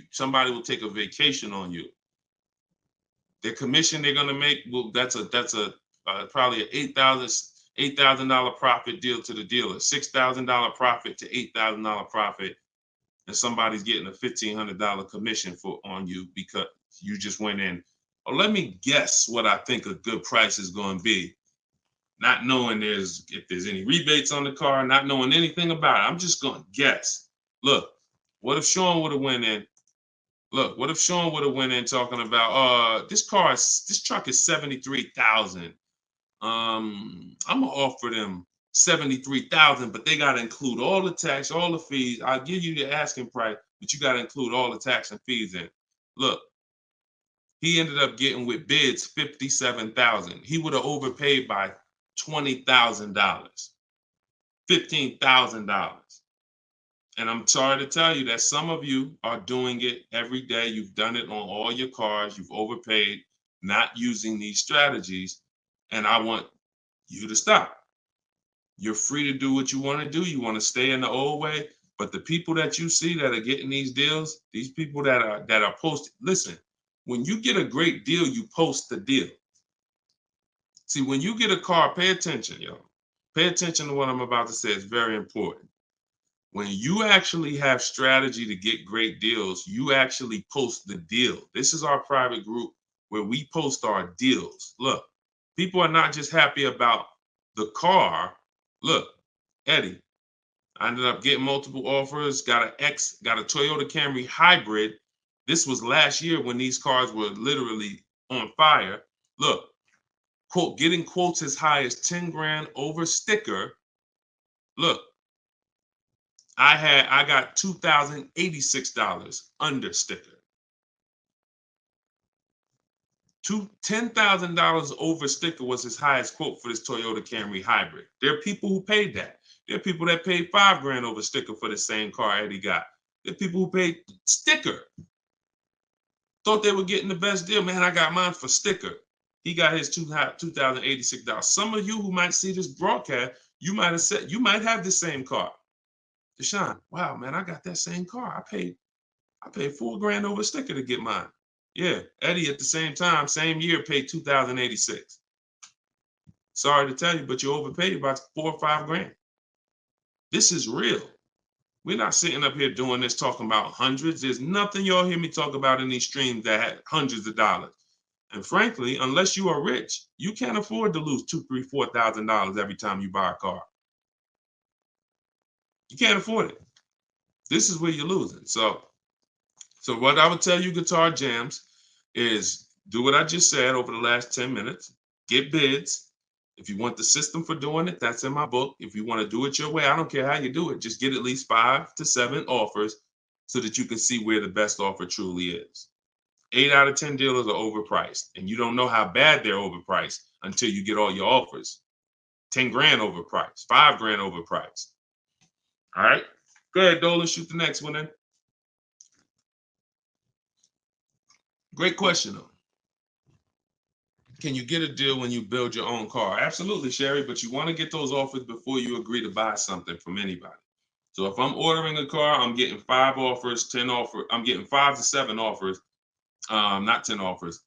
somebody will take a vacation on you. Their commission they're gonna make, well, that's probably an $8,000 profit deal to the dealer, $6,000 profit to $8,000 profit, and somebody's getting a $1,500 commission on you because you just went in. Oh, let me guess what I think a good price is going to be. Not knowing if there's any rebates on the car, not knowing anything about it. I'm just going to guess. Look, what if Sean would have went in? Look, what if Sean would have went in talking about, this truck is $73,000. I'm gonna offer them $73,000, but they gotta include all the tax, all the fees. I'll give you the asking price, but you gotta include all the tax and fees in. Look, he ended up getting with bids $57,000. He would have overpaid by $20,000, $15,000. And I'm sorry to tell you that some of you are doing it every day. You've done it on all your cars. You've overpaid, not using these strategies. And I want you to stop. You're free to do what you want to do. You want to stay in the old way. But the people that you see that are getting these deals, these people that are posting, listen, when you get a great deal, you post the deal. See, when you get a car, pay attention, yo. Pay attention to what I'm about to say. It's very important. When you actually have strategy to get great deals, you actually post the deal. This is our private group where we post our deals. Look, people are not just happy about the car. Look, Eddie, I ended up getting multiple offers, got a Toyota Camry hybrid. This was last year when these cars were literally on fire. Look, quote, getting quotes as high as 10 grand over sticker. Look, I got $2,086 under sticker. $10,000 over sticker was his highest quote for this Toyota Camry hybrid. There are people who paid that. There are people that paid 5 grand over sticker for the same car Eddie got. There are people who paid sticker. Thought they were getting the best deal. Man, I got mine for sticker. He got his $2,086. Some of you who might see this broadcast, you might have said, you might have the same car. Deshone, wow, man, I got that same car. I paid 4 grand over sticker to get mine. Yeah, Eddie at the same time, same year, paid $2,086. Sorry to tell you, but you overpaid by 4 or 5 grand. This is real. We're not sitting up here doing this talking about hundreds. There's nothing y'all hear me talk about in these streams that had hundreds of dollars. And frankly, unless you are rich, you can't afford to lose $2,000, $3,000, $4,000 every time you buy a car. You can't afford it. This is where you're losing. So what I would tell you, Guitar Jams, is do what I just said over the last 10 minutes. Get bids. If you want the system for doing it, that's in my book. If you want to do it your way, I don't care how you do it. Just get at least 5 to 7 offers so that you can see where the best offer truly is. 8 out of 10 dealers are overpriced, and you don't know how bad they're overpriced until you get all your offers. 10 grand overpriced, 5 grand overpriced. All right. Go ahead, Dolan. Shoot the next one in. Great question, though. Can you get a deal when you build your own car? Absolutely, Sherry, but you want to get those offers before you agree to buy something from anybody. So if I'm ordering a car, I'm getting 5 offers, 10 offers. I'm getting 5 to 7 offers, not 10 offers.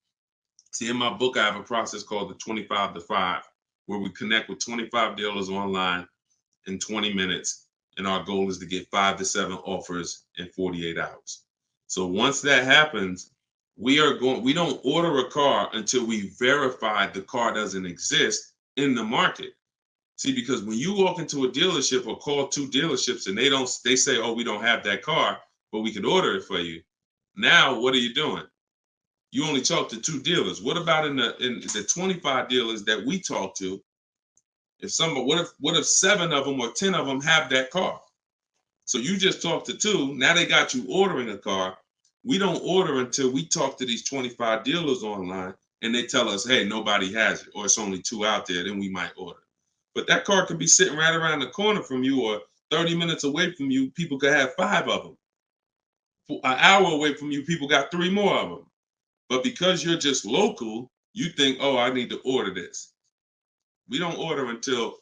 See, in my book, I have a process called the 25 to 5, where we connect with 25 dealers online in 20 minutes. And our goal is to get 5 to 7 offers in 48 hours. So once that happens, we don't order a car until we verify the car doesn't exist in the market. See, because when you walk into a dealership or call 2 dealerships and they say, oh, we don't have that car, but we could order it for you. Now, what are you doing? You only talk to 2 dealers. What about in the 25 dealers that we talk to? What if 7 of them or 10 of them have that car? So you just talked to 2. Now they got you ordering a car. We don't order until we talk to these 25 dealers online and they tell us, hey, nobody has it, or it's only 2 out there, then we might order. But that car could be sitting right around the corner from you, or 30 minutes away from you. People could have 5 of them. An hour away from you, people got 3 more of them. But because you're just local, you think, oh, I need to order this. We don't order until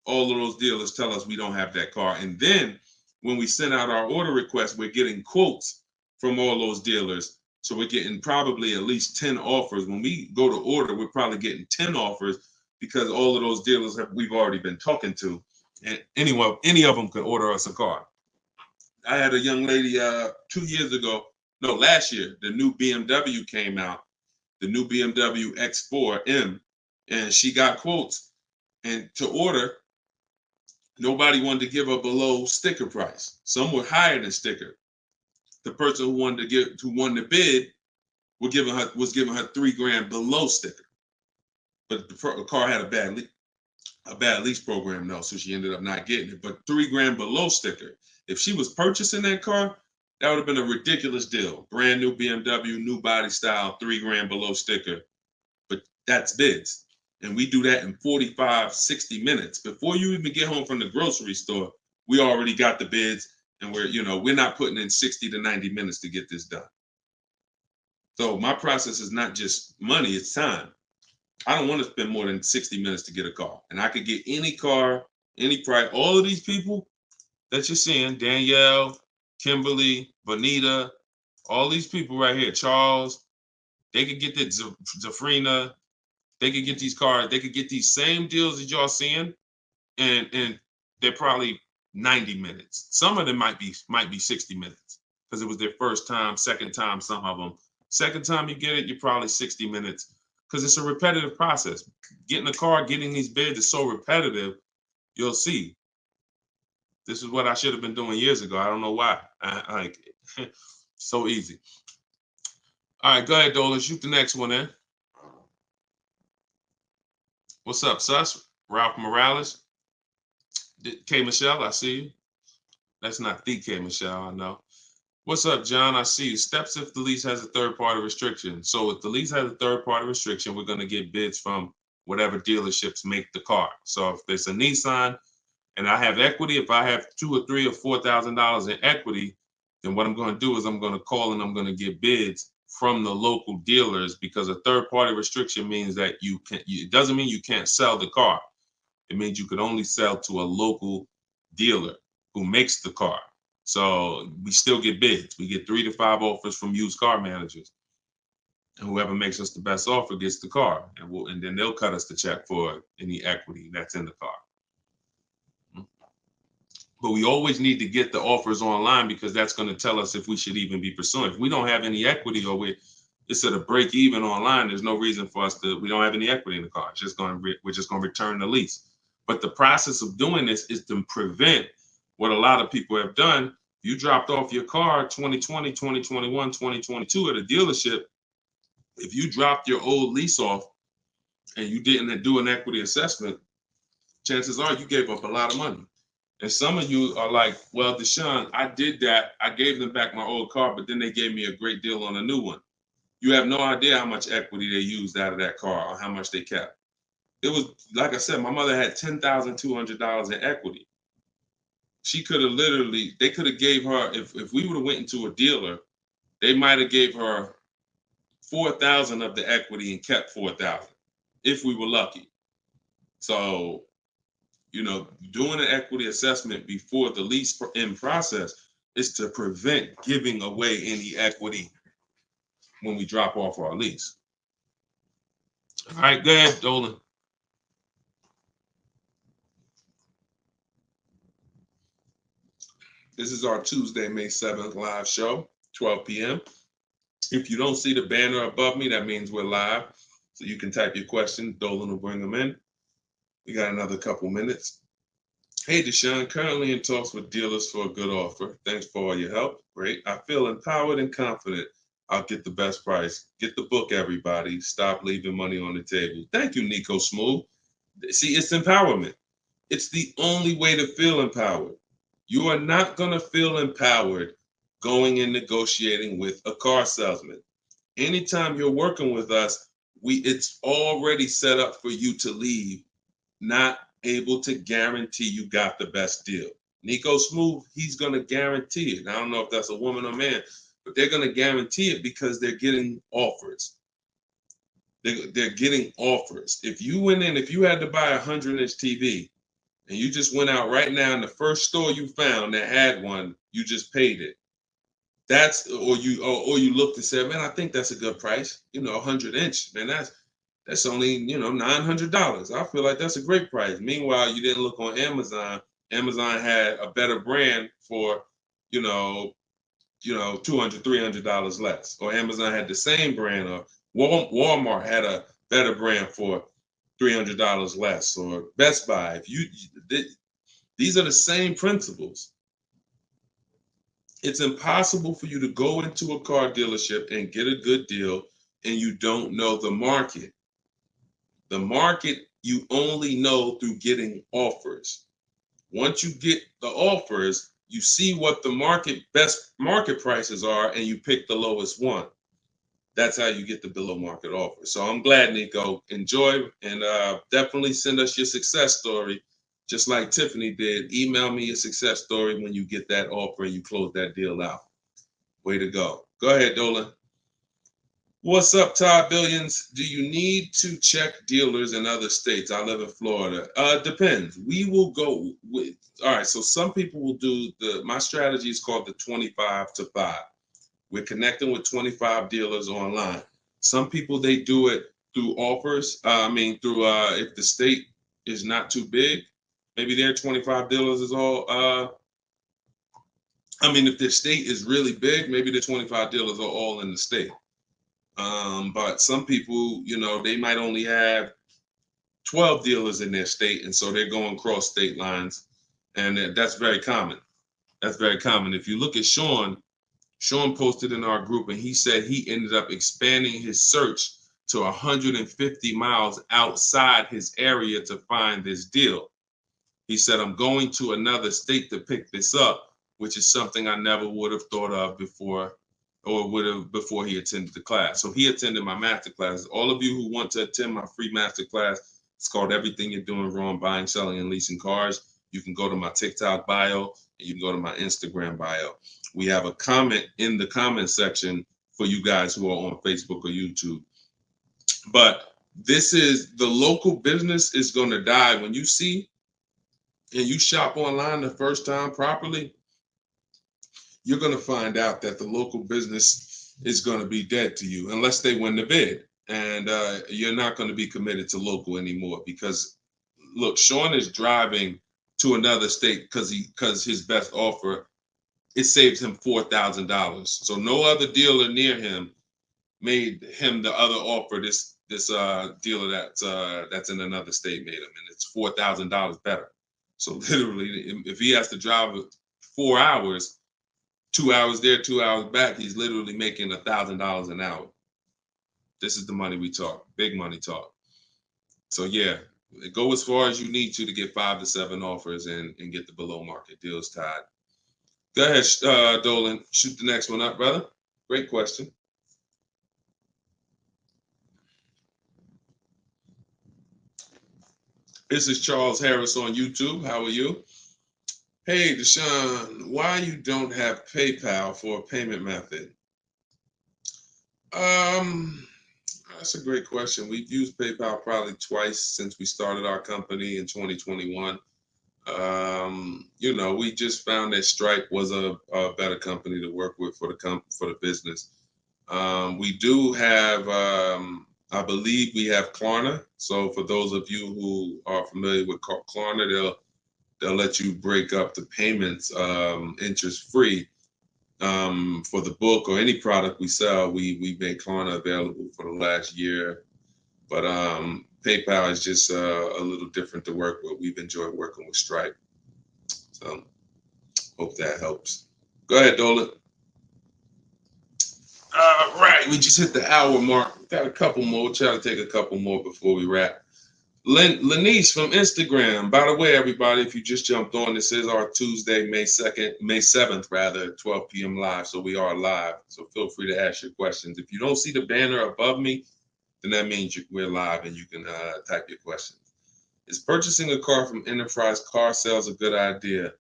all of those dealers tell us we don't have that car. And then when we send out our order request, we're getting quotes from all those dealers. So we're getting probably at least 10 offers. When we go to order, we're probably getting 10 offers because all of those dealers we've already been talking to. And any of them could order us a car. I had a young lady 2 years ago, no, last year, the new BMW came out, the new BMW X4M, and she got quotes. And to order, nobody wanted to give her below sticker price. Some were higher than sticker. The person who won the bid was giving her $3,000 below sticker. But the car had a bad lease program though, so she ended up not getting it. But $3,000 below sticker. If she was purchasing that car, that would have been a ridiculous deal. Brand new BMW, new body style, $3,000 below sticker. But that's bids. And we do that in 45, 60 minutes. Before you even get home from the grocery store, we already got the bids, and we're not putting in 60 to 90 minutes to get this done. So my process is not just money, it's time. I don't want to spend more than 60 minutes to get a car. And I could get any car, any price. All of these people that you're seeing, Danielle, Kimberly, Bonita, all these people right here, Charles, they could get that Zafrina, they could get these cars, they could get these same deals that y'all seeing, and they're probably 90 minutes. Some of them might be 60 minutes because it was their first time, second time, some of them. Second time you get it, you're probably 60 minutes because it's a repetitive process. Getting a car, getting these bids is so repetitive, you'll see. This is what I should have been doing years ago. I don't know why. So easy. All right, go ahead, Dola. Shoot the next one in. What's up, Sus? Ralph Morales. K. Michelle, I see you. That's not the K. Michelle, I know. What's up, John? I see you. Steps if the lease has a third-party restriction. So if the lease has a third-party restriction, we're going to get bids from whatever dealerships make the car. So if there's a Nissan and I have equity, if I have $2,000 or $3,000 or $4,000 in equity, then what I'm going to do is I'm going to call and I'm going to get bids from the local dealers, because a third-party restriction means that it doesn't mean you can't sell the car. It means you could only sell to a local dealer who makes the car. So we still get bids. We get 3 to 5 offers from used car managers. And whoever makes us the best offer gets the car. And then they'll cut us the check for any equity that's in the car. But we always need to get the offers online, because that's going to tell us if we should even be pursuing. If we don't have any equity, or it's at a break even online, there's no reason for us we don't have any equity in the car. We're just going to return the lease. But the process of doing this is to prevent what a lot of people have done. You dropped off your car 2020, 2021, 2022 at a dealership. If you dropped your old lease off and you didn't do an equity assessment, chances are you gave up a lot of money. And some of you are like, well, Deshone, I did that. I gave them back my old car, but then they gave me a great deal on a new one. You have no idea how much equity they used out of that car or how much they kept. It was, like I said, my mother had $10,200 in equity. She could have literally, they could have gave her, if we would have went into a dealer, they might have gave her 4,000 of the equity and kept 4,000 if we were lucky. So, doing an equity assessment before the lease in process is to prevent giving away any equity when we drop off our lease. All right, go ahead, Dolan. This is our Tuesday, May 7th live show, 12 p.m. If you don't see the banner above me, that means we're live. So you can type your question. Dolan will bring them in. We got another couple minutes. Hey, Deshone, currently in talks with dealers for a good offer. Thanks for all your help. Great. I feel empowered and confident I'll get the best price. Get the book, everybody. Stop leaving money on the table. Thank you, Nico Smooth. See, it's empowerment. It's the only way to feel empowered. You are not going to feel empowered going and negotiating with a car salesman. Anytime you're working with us, it's already set up for you to leave not able to guarantee you got the best deal. Nico Smooth, he's going to guarantee it. I don't know if that's a woman or man, but they're going to guarantee it because they're getting offers. They're getting offers. If you went in, if you had to buy a 100-inch TV and you just went out right now in the first store you found that had one, you just paid it. Or you looked and said, man, I think that's a good price. 100-inch, man, that's only, $900. I feel like that's a great price. Meanwhile, you didn't look on Amazon. Amazon had a better brand for, $200, $300 less. Or Amazon had the same brand, or Walmart had a better brand for $300 less, or Best Buy. These are the same principles. It's impossible for you to go into a car dealership and get a good deal and you don't know the market. The market you only know through getting offers. Once you get the offers, you see what the best market prices are and you pick the lowest one. That's how you get the below market offer. So I'm glad, Nico. Enjoy, and definitely send us your success story. Just like Tiffany did, email me your success story when you get that offer and you close that deal out. Way to go. Go ahead, Dolan. What's up, Todd Billions? Do you need to check dealers in other states? I live in Florida. Depends. We will go with, all right, so some people will do my strategy is called the 25 to 5. We're connecting with 25 dealers online. Some people, they do it through offers. If the state is not too big, maybe their 25 dealers is all, if their state is really big, maybe the 25 dealers are all in the state. But some people, they might only have 12 dealers in their state, and so they're going cross state lines, and that's very common. That's very common. If you look at Sean posted in our group, and he said he ended up expanding his search to 150 miles outside his area to find this deal. He said, I'm going to another state to pick this up, which is something I never would have thought of before, or would have before he attended the class. So he attended my master class. All of you who want to attend my free master class, it's called Everything You're Doing Wrong, Buying, Selling, and Leasing Cars. You can go to my TikTok bio, and you can go to my Instagram bio. We have a comment in the comment section for you guys who are on Facebook or YouTube. But this is, the local business is going to die. When you see and you shop online the first time properly, you're going to find out that the local business is going to be dead to you unless they win the bid. And you're not going to be committed to local anymore, because look, Sean is driving to another state because his best offer, it saves him $4,000. So no other dealer near him made him the other offer. This dealer that's in another state made him, and it's $4,000 better. So literally, if he has to drive 4 hours, 2 hours there, 2 hours back, he's literally making $1,000 an hour. This is the money we talk, big money talk. So yeah, go as far as you need to get 5 to 7 offers and get the below market deals tied. Go ahead, Dolan, shoot the next one up, brother. Great question. This is Charles Harris on YouTube. How are you? Hey, Deshone, why you don't have PayPal for a payment method? Um, that's a great question. We've used PayPal probably twice since we started our company in 2021. We just found that Stripe was a better company to work with for the business. We do have, I believe we have Klarna. So for those of you who are familiar with Klarna, they'll let you break up the payments interest free. For the book or any product we sell, we make Klarna available for the last year. But PayPal is just a little different to work with. We've enjoyed working with Stripe. So hope that helps. Go ahead, Dolan. Right, we just hit the hour mark. Got a couple more. We'll try to take a couple more before we wrap. Lenice from Instagram. By the way, everybody, if you just jumped on, this is our Tuesday, May 2nd, May 7th, rather, 12 p.m. live. So we are live. So feel free to ask your questions. If you don't see the banner above me, then that means we're live and you can type your questions. Is purchasing a car from Enterprise Car Sales a good idea?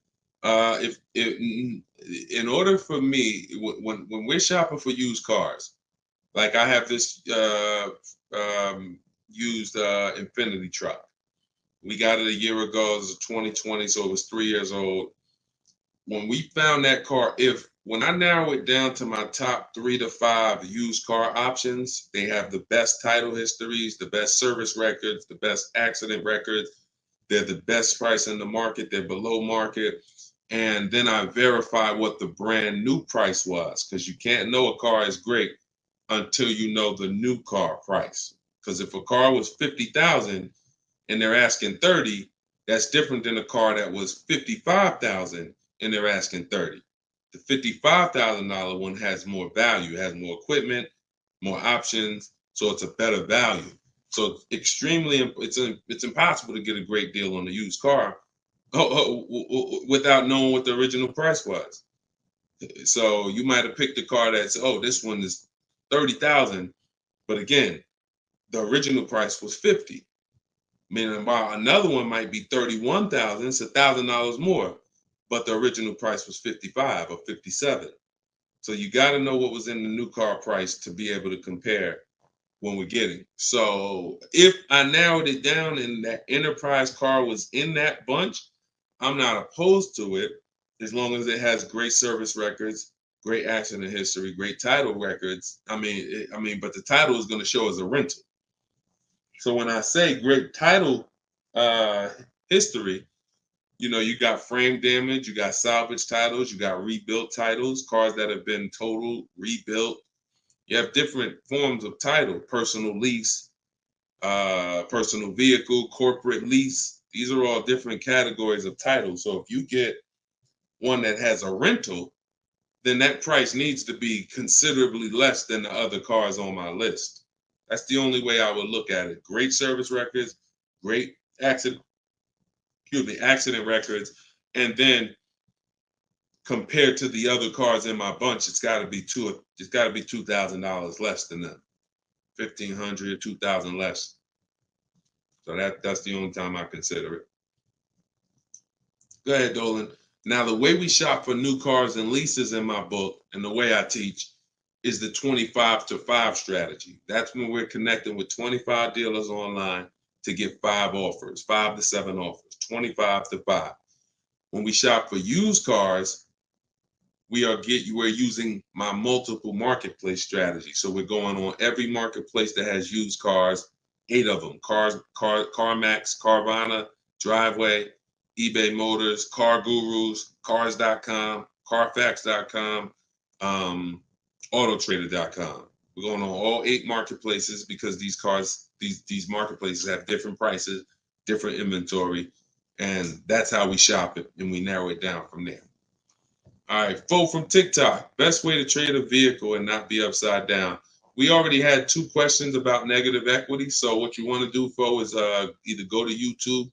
If in order for me, when we're shopping for used cars, like I have this used Infinity truck. We got it a year ago. It was 2020, so it was 3 years old. When we found that car, when I narrow it down to my top 3 to 5 used car options, they have the best title histories, the best service records, the best accident records. They're the best price in the market. They're below market. And then I verify what the brand new price was, because you can't know a car is great until you know the new car price. Because if a car was 50,000 and they're asking 30, that's different than a car that was 55,000 and they're asking 30. The $55,000 one has more value, has more equipment, more options, so it's a better value. So it's impossible to get a great deal on a used car without knowing what the original price was. So you might have picked a car that's, this one is 30,000, but again, the original price was 50. Meaning, while another one might be 31,000, it's $1,000 more, but the original price was 55 or 57. So you got to know what was in the new car price to be able to compare when we're getting. So if I narrowed it down and that Enterprise car was in that bunch, I'm not opposed to it as long as it has great service records, great accident history, great title records. But the title is going to show as a rental. So when I say great title history, you got frame damage, you got salvage titles, you got rebuilt titles, cars that have been totaled, rebuilt. You have different forms of title: personal lease, personal vehicle, corporate lease. These are all different categories of title. So if you get one that has a rental, then that price needs to be considerably less than the other cars on my list. That's the only way I would look at it. Great service records, great accident records, and then compared to the other cars in my bunch, it's got to be $2,000 less than them. 1,500, 2,000 less. So that's the only time I consider it. Go ahead, Dolan. Now, the way we shop for new cars and leases in my book, and the way I teach, is the 25 to 5 strategy. That's when we're connecting with 25 dealers online to get 5 offers, 5 to 7 offers, 25 to 5. When we shop for used cars, we're using my multiple marketplace strategy. So we're going on every marketplace that has used cars, 8 of them: CarMax, Carvana, Driveway, eBay Motors, Car Gurus, Cars.com, Carfax.com, Autotrader.com. We're going on all 8 marketplaces because these marketplaces have different prices, different inventory, and that's how we shop it, and we narrow it down from there. All right, Fo from TikTok. Best way to trade a vehicle and not be upside down. We already had 2 questions about negative equity. So what you want to do, Fo, is either go to YouTube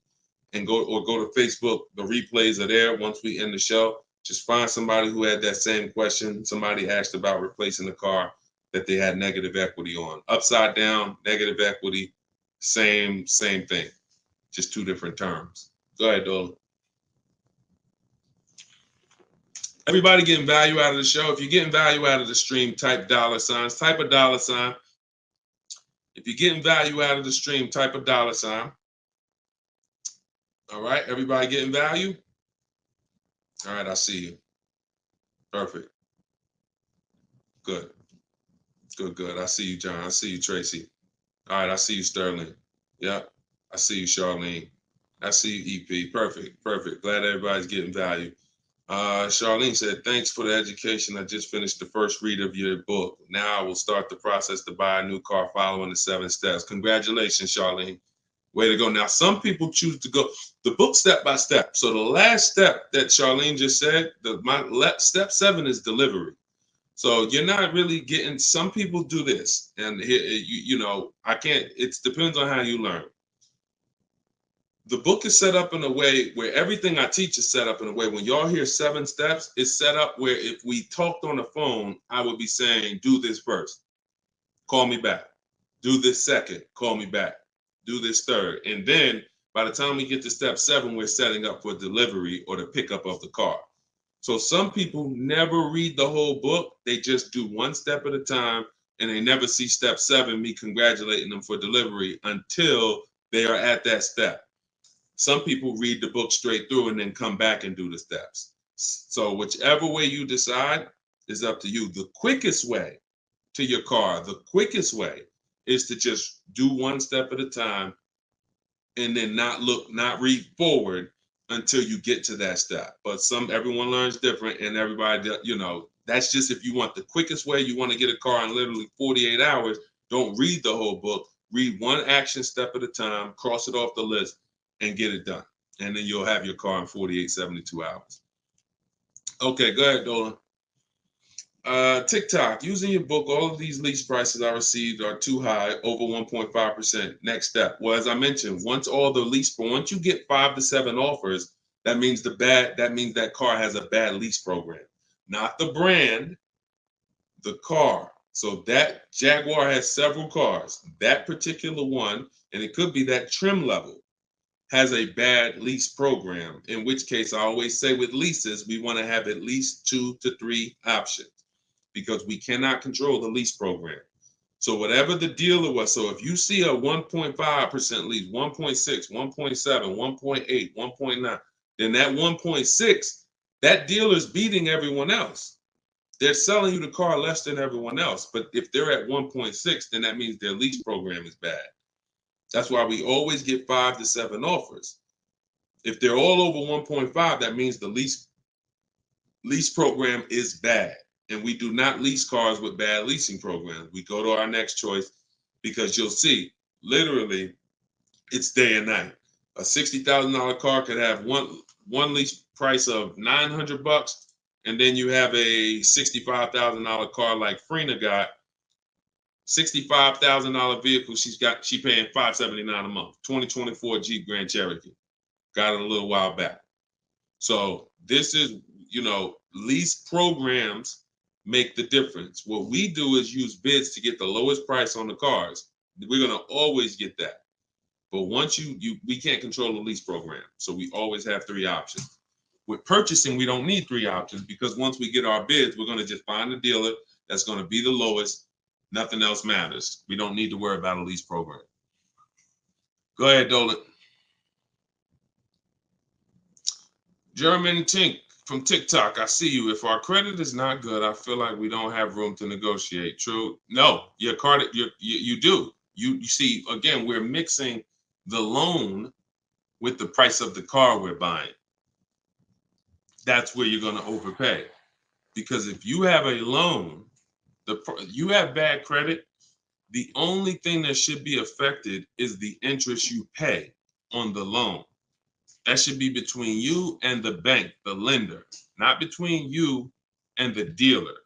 and go to Facebook. The replays are there once we end the show. Just find somebody who had that same question. Somebody asked about replacing a car that they had negative equity on. Upside down, negative equity, same thing. Just 2 different terms. Go ahead, Dolan. Everybody getting value out of the show. If you're getting value out of the stream, type $signs, type a $sign. If you're getting value out of the stream, type a $sign. All right, everybody getting value? All right, I see you. Perfect. Good. Good. I see you, John. I see you, Tracy. All right, I see you, Sterling. Yep. I see you, Charlene. I see you, EP. Perfect. Glad everybody's getting value. Charlene said, thanks for the education. I just finished the first read of your book. Now I will start the process to buy a new car following the 7 steps. Congratulations, Charlene. Way to go. Now, some people choose to go the book step by step. So the last step that Charlene just said, step 7 is delivery. So you're not really getting, some people do this. And I can't, it depends on how you learn. The book is set up in a way where everything I teach is set up in a way, when y'all hear 7 steps, it's set up where if we talked on the phone, I would be saying, do this first, call me back. Do this second, call me back. Do this third. And then by the time we get to step 7, we're setting up for delivery or the pickup of the car. So some people never read the whole book. They just do 1 step at a time, and they never see step 7, me congratulating them for delivery, until they are at that step. Some people read the book straight through and then come back and do the steps. So whichever way you decide is up to you. The quickest way to your car, the quickest way is to just do 1 step at a time and then not read forward until you get to that step. But everyone learns different, and everybody, that's just if you want the quickest way, you want to get a car in literally 48 hours, don't read the whole book. Read 1 action step at a time, cross it off the list, and get it done. And then you'll have your car in 48, 72 hours. Okay, go ahead, Dolan. TikTok, using your book, all of these lease prices I received are too high, over 1.5%. Next step. Well, as I mentioned, once you get 5 to 7 offers, that means that car has a bad lease program. Not the brand, the car. So that Jaguar has several cars. That particular one, and it could be that trim level, has a bad lease program, in which case I always say with leases, we want to have at least 2 to 3 options, because we cannot control the lease program. So whatever the dealer was, so if you see a 1.5% lease, 1.6, 1.7, 1.8, 1.9, then that 1.6, that dealer's beating everyone else. They're selling you the car less than everyone else. But if they're at 1.6, then that means their lease program is bad. That's why we always get 5 to 7 offers. If they're all over 1.5, that means the lease program is bad. And we do not lease cars with bad leasing programs. We go to our next choice, because you'll see, literally, it's day and night. A $60,000 car could have one lease price of $900, and then you have a $65,000 car like Frena got. $65,000 vehicle, she paying $579 a month. 2024 Jeep Grand Cherokee. Got it a little while back. So this is, lease programs make the difference. What we do is use bids to get the lowest price on the cars. We're gonna always get that. But once we can't control the lease program. So we always have 3 options. With purchasing, we don't need 3 options, because once we get our bids, we're gonna just find a dealer that's gonna be the lowest. Nothing else matters. We don't need to worry about a lease program. Go ahead, Dolan. German Tink from TikTok, I see you. If our credit is not good, I feel like we don't have room to negotiate. True? No, your credit, you do. You see, again, we're mixing the loan with the price of the car we're buying. That's where you're going to overpay. Because if you have a loan, you have bad credit, the only thing that should be affected is the interest you pay on the loan. That should be between you and the bank, the lender, not between you and the dealer.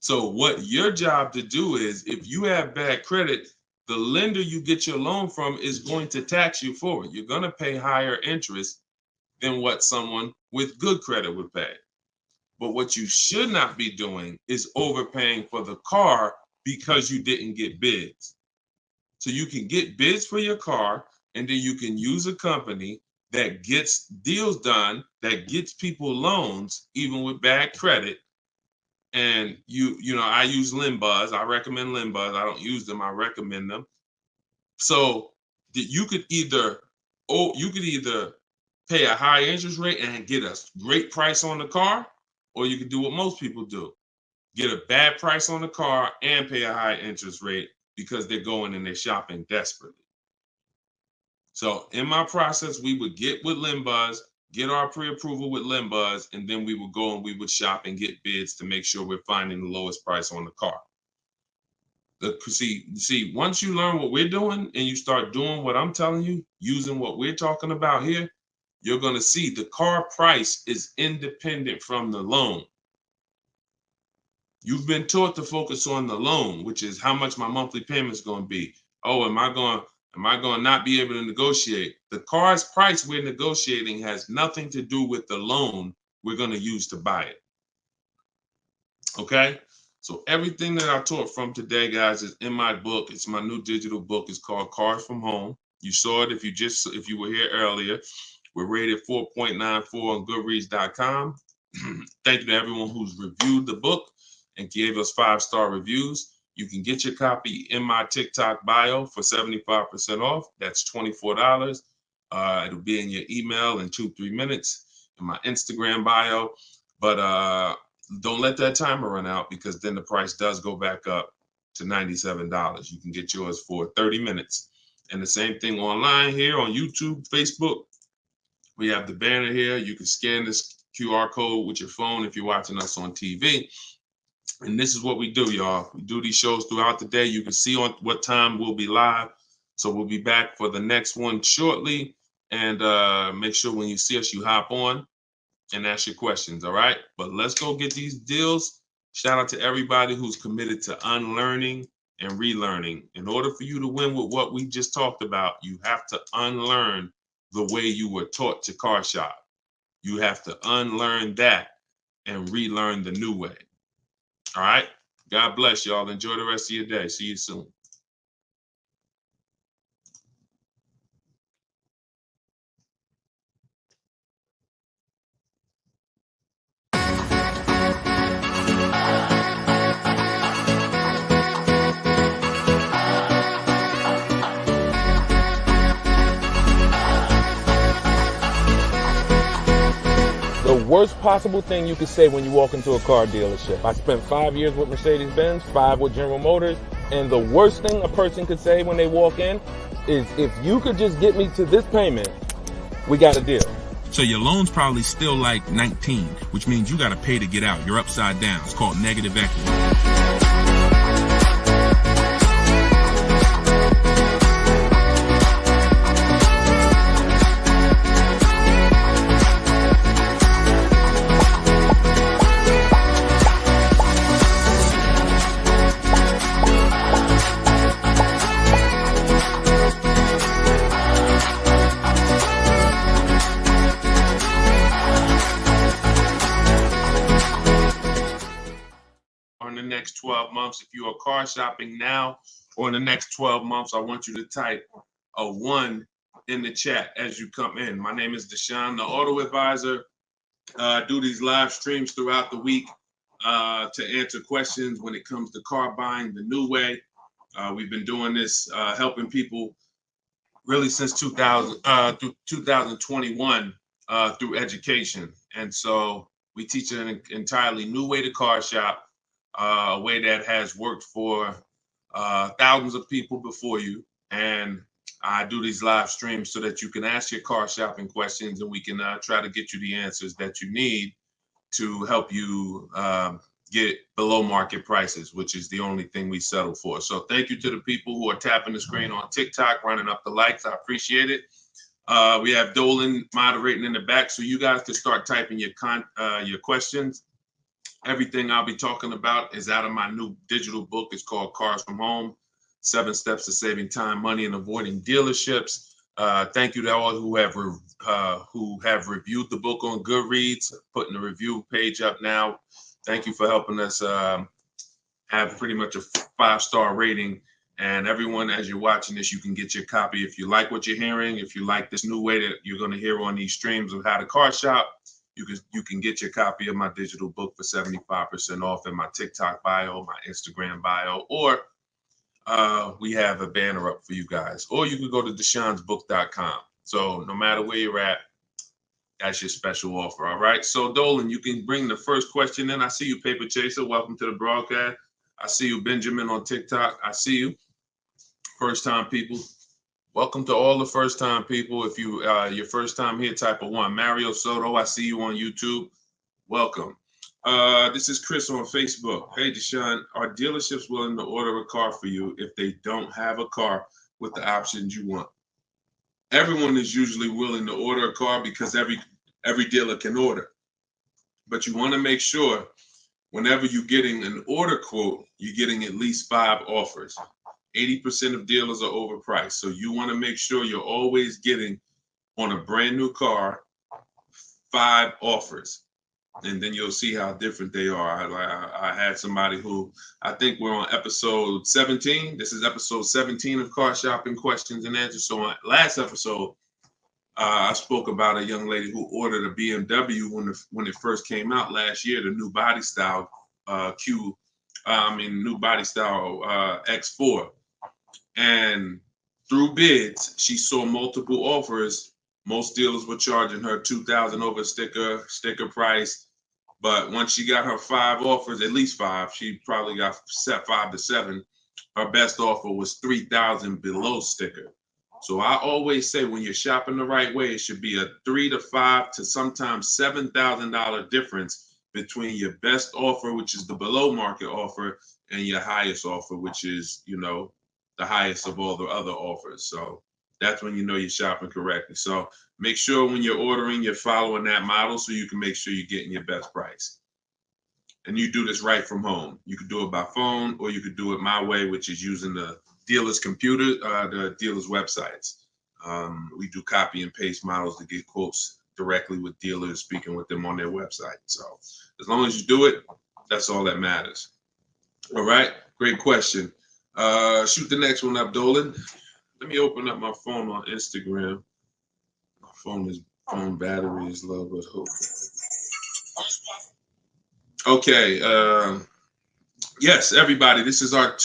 So what your job to do is, if you have bad credit, the lender you get your loan from is going to tax you for it. You're going to pay higher interest than what someone with good credit would pay. But what you should not be doing is overpaying for the car because you didn't get bids. So you can get bids for your car, and then you can use a company that gets deals done, that gets people loans, even with bad credit. And you know, I use Limbuzz. I recommend Limbuzz. I don't use them. I recommend them. So you could either, pay a high interest rate and get a great price on the car, or you could do what most people do: get a bad price on the car and pay a high interest rate because they're going and they're shopping desperately. So in my process, we would get with Limbuzz, get our pre-approval with Limbuzz, and then we would go and we would shop and get bids to make sure we're finding the lowest price on the car. See, once you learn what we're doing and you start doing what I'm telling you, using what we're talking about here, you're going to see the car price is independent from the loan. You've been taught to focus on the loan, which is how much my monthly payment is going to be. Oh, am I going to not be able to negotiate? The car's price we're negotiating has nothing to do with the loan we're going to use to buy it. Okay? So everything that I taught from today, guys, is in my book. It's my new digital book. It's called Cars from Home. You saw it if you were here earlier. We're rated 4.94 on Goodreads.com. Thank you to everyone who's reviewed the book and gave us 5-star reviews. You can get your copy in my TikTok bio for 75% off. That's $24. It'll be in your email in 2-3 minutes, in my Instagram bio. But don't let that timer run out, because then the price does go back up to $97. You can get yours for 30 minutes. And the same thing online here on YouTube, Facebook. We have the banner here. You can scan this QR code with your phone if you're watching us on TV. And this is what we do, y'all. We do these shows throughout the day. You can see on what time we'll be live. So we'll be back for the next one shortly. And make sure when you see us, you hop on and ask your questions, all right? But let's go get these deals. Shout out to everybody who's committed to unlearning and relearning. In order for you to win with what we just talked about, you have to unlearn the way you were taught to car shop. You have to unlearn that and relearn the new way. All right? God bless y'all. Enjoy the rest of your day. See you soon. The worst possible thing you could say when you walk into a car dealership. I spent 5 years with Mercedes-Benz, 5 with General Motors, and the worst thing a person could say when they walk in is, if you could just get me to this payment, we got a deal. So your loan's probably still like 19, which means you got to pay to get out. You're upside down. It's called negative equity. In the next 12 months, if you are car shopping now, or in the next 12 months, I want you to type a 1 in the chat as you come in. My name is Deshone the Auto Advisor. I do these live streams throughout the week to answer questions when it comes to car buying the new way. We've been doing this, helping people really since 2021 through education. And so we teach an entirely new way to car shop, a way that has worked for thousands of people before you. And I do these live streams so that you can ask your car shopping questions, and we can try to get you the answers that you need to help you get below market prices, which is the only thing we settle for. So thank you to the people who are tapping the screen on TikTok, running up the likes. I appreciate it. We have Dolan moderating in the back, so you guys can start typing your questions. Everything I'll be talking about is out of my new digital book. It's called Cars from Home, 7 Steps to Saving Time, Money, and Avoiding Dealerships. Thank you to all who have reviewed the book on Goodreads, putting the review page up now. Thank you for helping us have pretty much a 5-star rating And everyone, as you're watching this, you can get your copy. If you like what you're hearing, if you like this new way that you're going to hear on these streams of how to car shop, you can get your copy of my digital book for 75% off in my TikTok bio, my Instagram bio, or we have a banner up for you guys. Or you can go to deshonsbook.com. So no matter where you're at, that's your special offer. All right. So Dolan, you can bring the first question in. I see you, Paper Chaser. Welcome to the broadcast. I see you, Benjamin, on TikTok. I see you. First time people. Welcome to all the first time people. If you your first time here, type of 1. Mario Soto, I see you on YouTube. Welcome. This is Chris on Facebook. Hey, Deshone, are dealerships willing to order a car for you if they don't have a car with the options you want? Everyone is usually willing to order a car because every dealer can order. But you want to make sure whenever you're getting an order quote, you're getting at least 5 offers. 80% of dealers are overpriced. So you want to make sure you're always getting on a brand new car 5 offers. And then you'll see how different they are. I had somebody who, I think we're on episode 17. This is episode 17 of Car Shopping Questions and Answers. So on last episode, I spoke about a young lady who ordered a BMW when it first came out last year, the new body style new body style X4. And through bids, she saw multiple offers. Most dealers were charging her $2,000 over sticker price. But once she got her 5 offers, at least 5, she probably got set 5 to 7. Her best offer was $3,000 below sticker. So I always say when you're shopping the right way, it should be a $3,000 to $5,000 to sometimes $7,000 difference between your best offer, which is the below market offer, and your highest offer, which is, the highest of all the other offers. So that's when you know you're shopping correctly. So make sure when you're ordering, you're following that model so you can make sure you're getting your best price. And you do this right from home. You could do it by phone, or you could do it my way, which is using the dealer's computer, the dealer's websites. We do copy and paste models to get quotes directly with dealers, speaking with them on their website. So as long as you do it, that's all that matters. All right, great question. Shoot the next one up, Dolan. Let me open up my phone on Instagram. My phone battery is low, but hope. Okay. Yes, everybody. This is our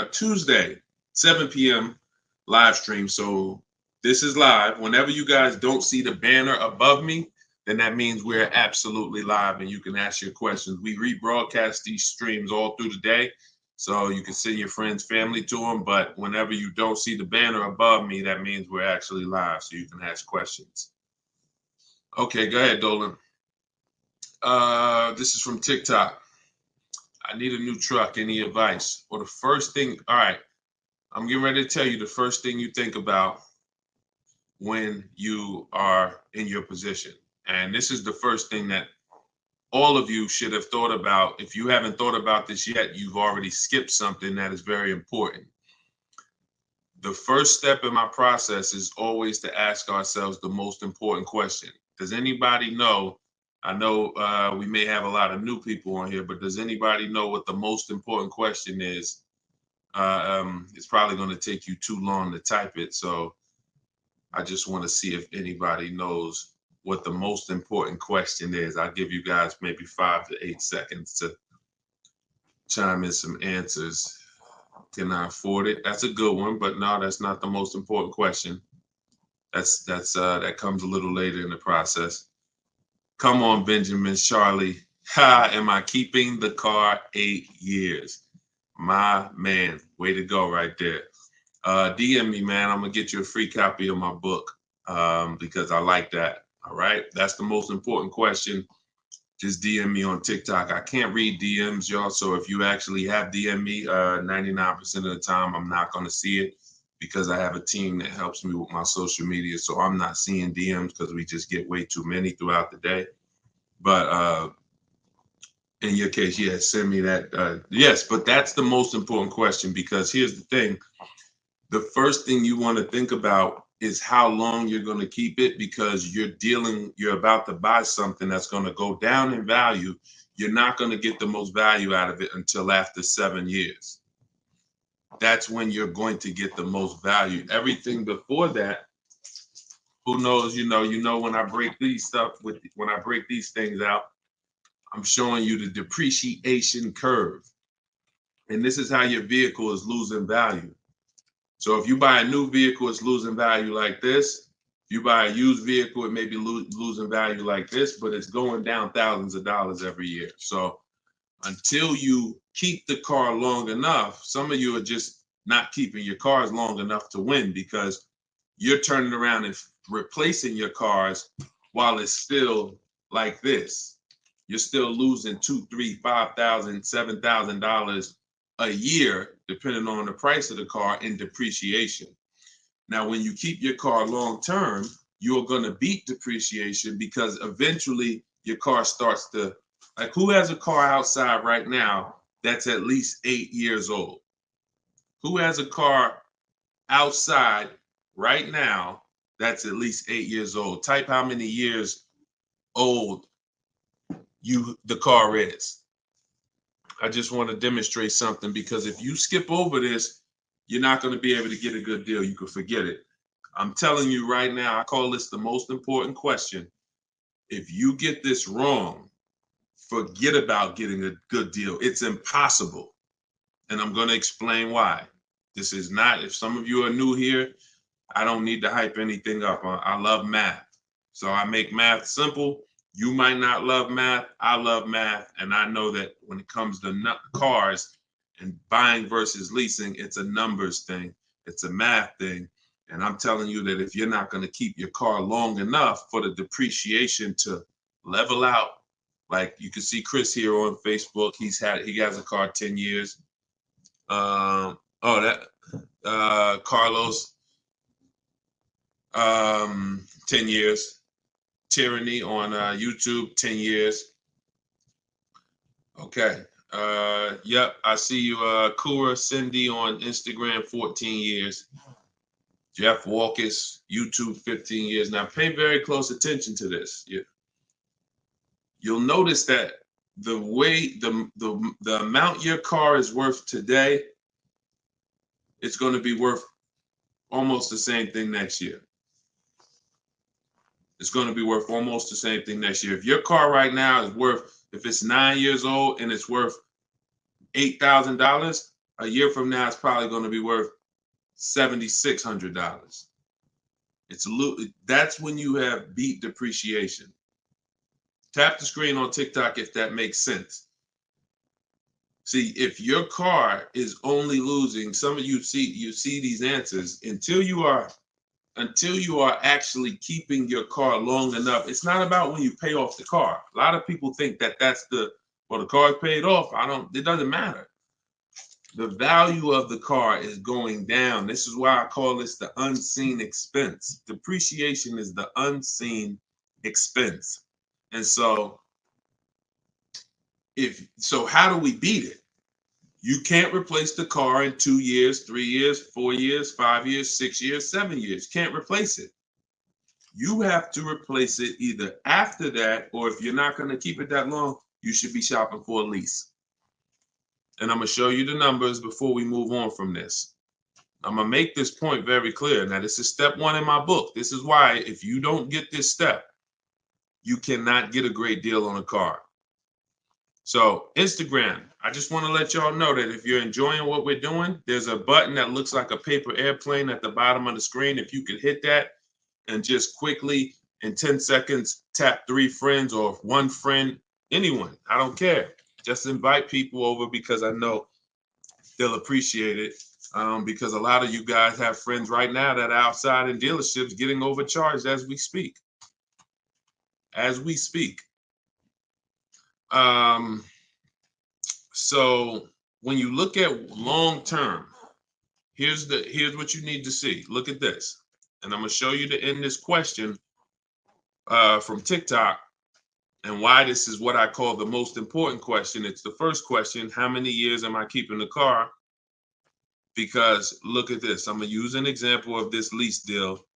Tuesday 7 p.m. live stream. So this is live. Whenever you guys don't see the banner above me, then that means we're absolutely live, and you can ask your questions. We rebroadcast these streams all through the day, so you can send your friends, family to them. But whenever you don't see the banner above me, that means we're actually live, so you can ask questions. Okay, go ahead, Dolan. This is from TikTok. I need a new truck. Any advice? Or the first thing, all right, I'm getting ready to tell you the first thing you think about when you are in your position. And this is the first thing that all of you should have thought about. If you haven't thought about this yet, you've already skipped something that is very important. The first step in my process is always to ask ourselves the most important question. Does anybody know? I know we may have a lot of new people on here, but does anybody know what the most important question is? It's probably going to take you too long to type it. So I just want to see if anybody knows what the most important question is. I'll give you guys maybe 5 to 8 seconds to chime in some answers. Can I afford it? That's a good one, but no, that's not the most important question. That comes a little later in the process. Come on, Benjamin, Charlie. Am I keeping the car 8 years? My man, way to go right there. DM me, man. I'm gonna get you a free copy of my book because I like that. All right, that's the most important question. Just DM me on TikTok. I can't read DMs, y'all. So if you actually have DM me, 99% of the time, I'm not gonna see it because I have a team that helps me with my social media. So I'm not seeing DMs because we just get way too many throughout the day. But in your case, yes, send me that. Yes, but that's the most important question because here's the thing. The first thing you want to think about is how long you're going to keep it because you're about to buy something that's going to go down in value. You're not going to get the most value out of it until after 7 years. that's when you're going to get the most value. Everything before that, who knows, when I break these things out, I'm showing you the depreciation curve. And this is how your vehicle is losing value. So if you buy a new vehicle, it's losing value like this. If you buy a used vehicle, it may be losing value like this, but it's going down thousands of dollars every year. So until you keep the car long enough, some of you are just not keeping your cars long enough to win, because you're turning around and replacing your cars while it's still like this. You're still losing $2,000, $3,000, $5,000, $7,000 a year, depending on the price of the car, in depreciation. Now, when you keep your car long term, you're going to beat depreciation, because eventually your car starts to, like, who has a car outside right now that's at least 8 years old? Who has a car outside right now that's at least 8 years old? Type how many years old the car is. I just want to demonstrate something, because if you skip over this, you're not going to be able to get a good deal. You can forget it. I'm telling you right now, I call this the most important question. If you get this wrong, forget about getting a good deal. It's impossible. And I'm going to explain why. This is not, if some of you are new here, I don't need to hype anything up. I love math. So I make math simple. You might not love math. I love math. And I know that when it comes to cars and buying versus leasing, it's a numbers thing. It's a math thing. And I'm telling you that if you're not going to keep your car long enough for the depreciation to level out, like you can see Chris here on Facebook, he has a car 10 years. Carlos, 10 years. Tyranny on YouTube, 10 years. Okay. Yep, I see you. Kura Cindy on Instagram, 14 years. Jeff Walkus, YouTube, 15 years. Now pay very close attention to this. You'll notice that the way the amount your car is worth today, it's going to be worth almost the same thing next year. It's going to be worth almost the same thing next year. If your car right now is worth, if it's 9 years old and it's worth $8,000, a year from now it's probably going to be worth $7,600. That's when you have beat depreciation. Tap the screen on TikTok if that makes sense. See, if your car is only losing, some of you see these answers, until you are actually keeping your car long enough. It's not about when you pay off the car. A lot of people think that that's the car's paid off. It doesn't matter. The value of the car is going down. This is why I call this the unseen expense. Depreciation is the unseen expense. And so how do we beat it? You can't replace the car in 2 years, 3 years, 4 years, 5 years, 6 years, 7 years. Can't replace it. You have to replace it either after that, or if you're not going to keep it that long, you should be shopping for a lease. And I'm going to show you the numbers before we move on from this. I'm going to make this point very clear. Now, this is step 1 in my book. This is why if you don't get this step, you cannot get a great deal on a car. So Instagram, I just want to let y'all know that if you're enjoying what we're doing, there's a button that looks like a paper airplane at the bottom of the screen. If you could hit that and just quickly in 10 seconds, tap 3 friends or 1 friend, anyone, I don't care. Just invite people over, because I know they'll appreciate it. Because a lot of you guys have friends right now that are outside in dealerships getting overcharged as we speak. So when you look at long term, here's what you need to see. Look at this. And I'm going to show you to end this question from TikTok, and why this is what I call the most important question. It's the first question: how many years am I keeping the car? Because look at this. I'm going to use an example of this lease deal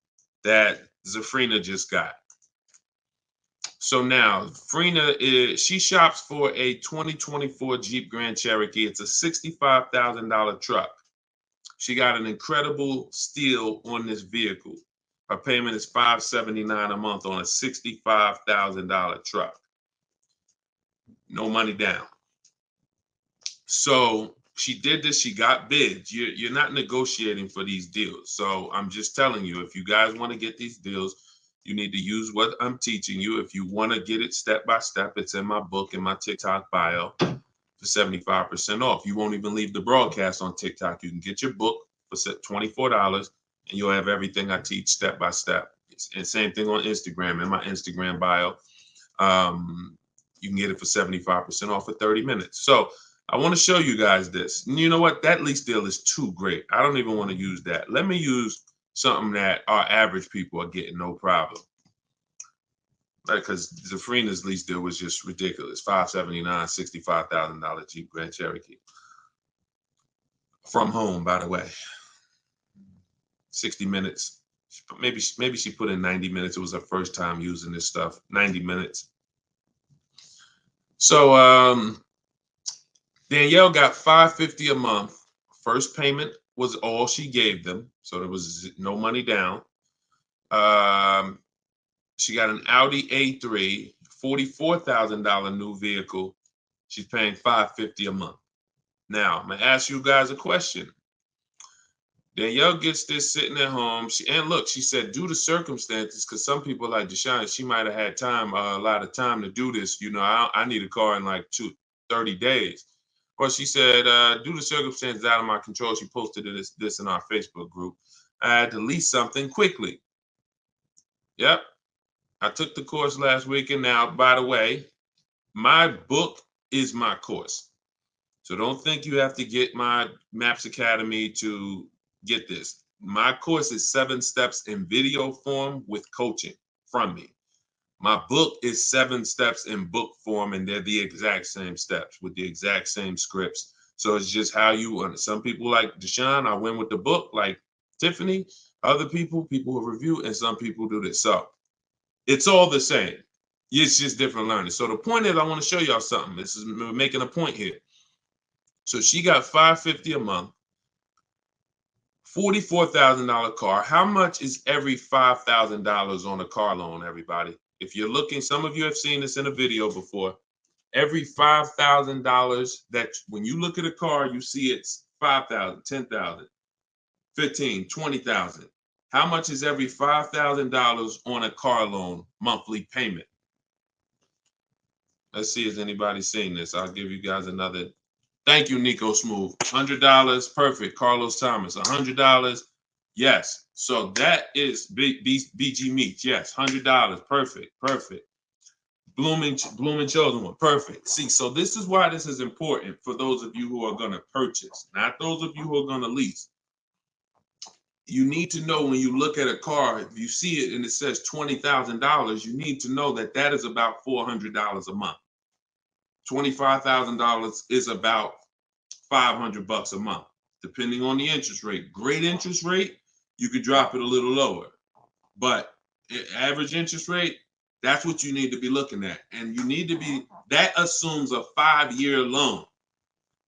that Zafrina just got. So now Frina she shops for a 2024 Jeep Grand Cherokee. It's a $65,000 truck. She got an incredible steal on this vehicle. Her payment is $579 a month on a $65,000 truck. No money down. So she did this. She got bids. You're not negotiating for these deals. So I'm just telling you, if you guys want to get these deals, you need to use what I'm teaching you. If you want to get it step by step, it's in my book, in my TikTok bio for 75% off. You won't even leave the broadcast on TikTok. You can get your book for $24 and you'll have everything I teach step by step. And same thing on Instagram, in my Instagram bio. You can get it for 75% off for 30 minutes. So I want to show you guys this. And you know what? That lease deal is too great. I don't even want to use that. Let me use something that our average people are getting no problem. Because Zafrina's lease deal was just ridiculous. $579, $65,000 Jeep Grand Cherokee. From home, by the way. 60 minutes. Maybe she put in 90 minutes. It was her first time using this stuff. 90 minutes. So Danielle got $550 a month. First payment was all she gave them. So there was no money down. She got an Audi A3, $44,000 new vehicle. She's paying $550 a month. Now, I'm going to ask you guys a question. Danielle gets this sitting at home. And look, she said, due to circumstances, because some people like Deshone, she might have had time, a lot of time to do this. You know, I need a car in like 30 days. But she said, due to circumstances out of my control, she posted this in our Facebook group. I had to lease something quickly. Yep. I took the course last week. And now, by the way, my book is my course. So don't think you have to get my Maps Academy to get this. My course is 7 steps in video form with coaching from me. My book is 7 steps in book form, and they're the exact same steps with the exact same scripts. So it's just how you, some people like Deshone, I win with the book, like Tiffany, other people who review, and some people do this. So it's all the same. It's just different learning. So the point is, I want to show y'all something. We're making a point here. So she got $550 a month, $44,000 car. How much is every $5,000 on a car loan, everybody? If you're looking, some of you have seen this in a video before. Every $5,000 that when you look at a car, you see it's $5,000, $10,000, $15,000, $20,000. How much is every $5,000 on a car loan monthly payment? Let's see if anybody's seen this. I'll give you guys another. Thank you, Nico Smooth. $100, perfect. Carlos Thomas, $100. Yes. So that is BG Meats. Yes, $100. Perfect. Perfect. Blooming Chosen One. Perfect. See, so this is why this is important for those of you who are going to purchase, not those of you who are going to lease. You need to know when you look at a car, if you see it and it says $20,000, you need to know that that is about $400 a month. $25,000 is about $500 a month, depending on the interest rate. Great interest rate, you could drop it a little lower. But average interest rate, that's what you need to be looking at. And you need to be, that assumes a 5-year loan.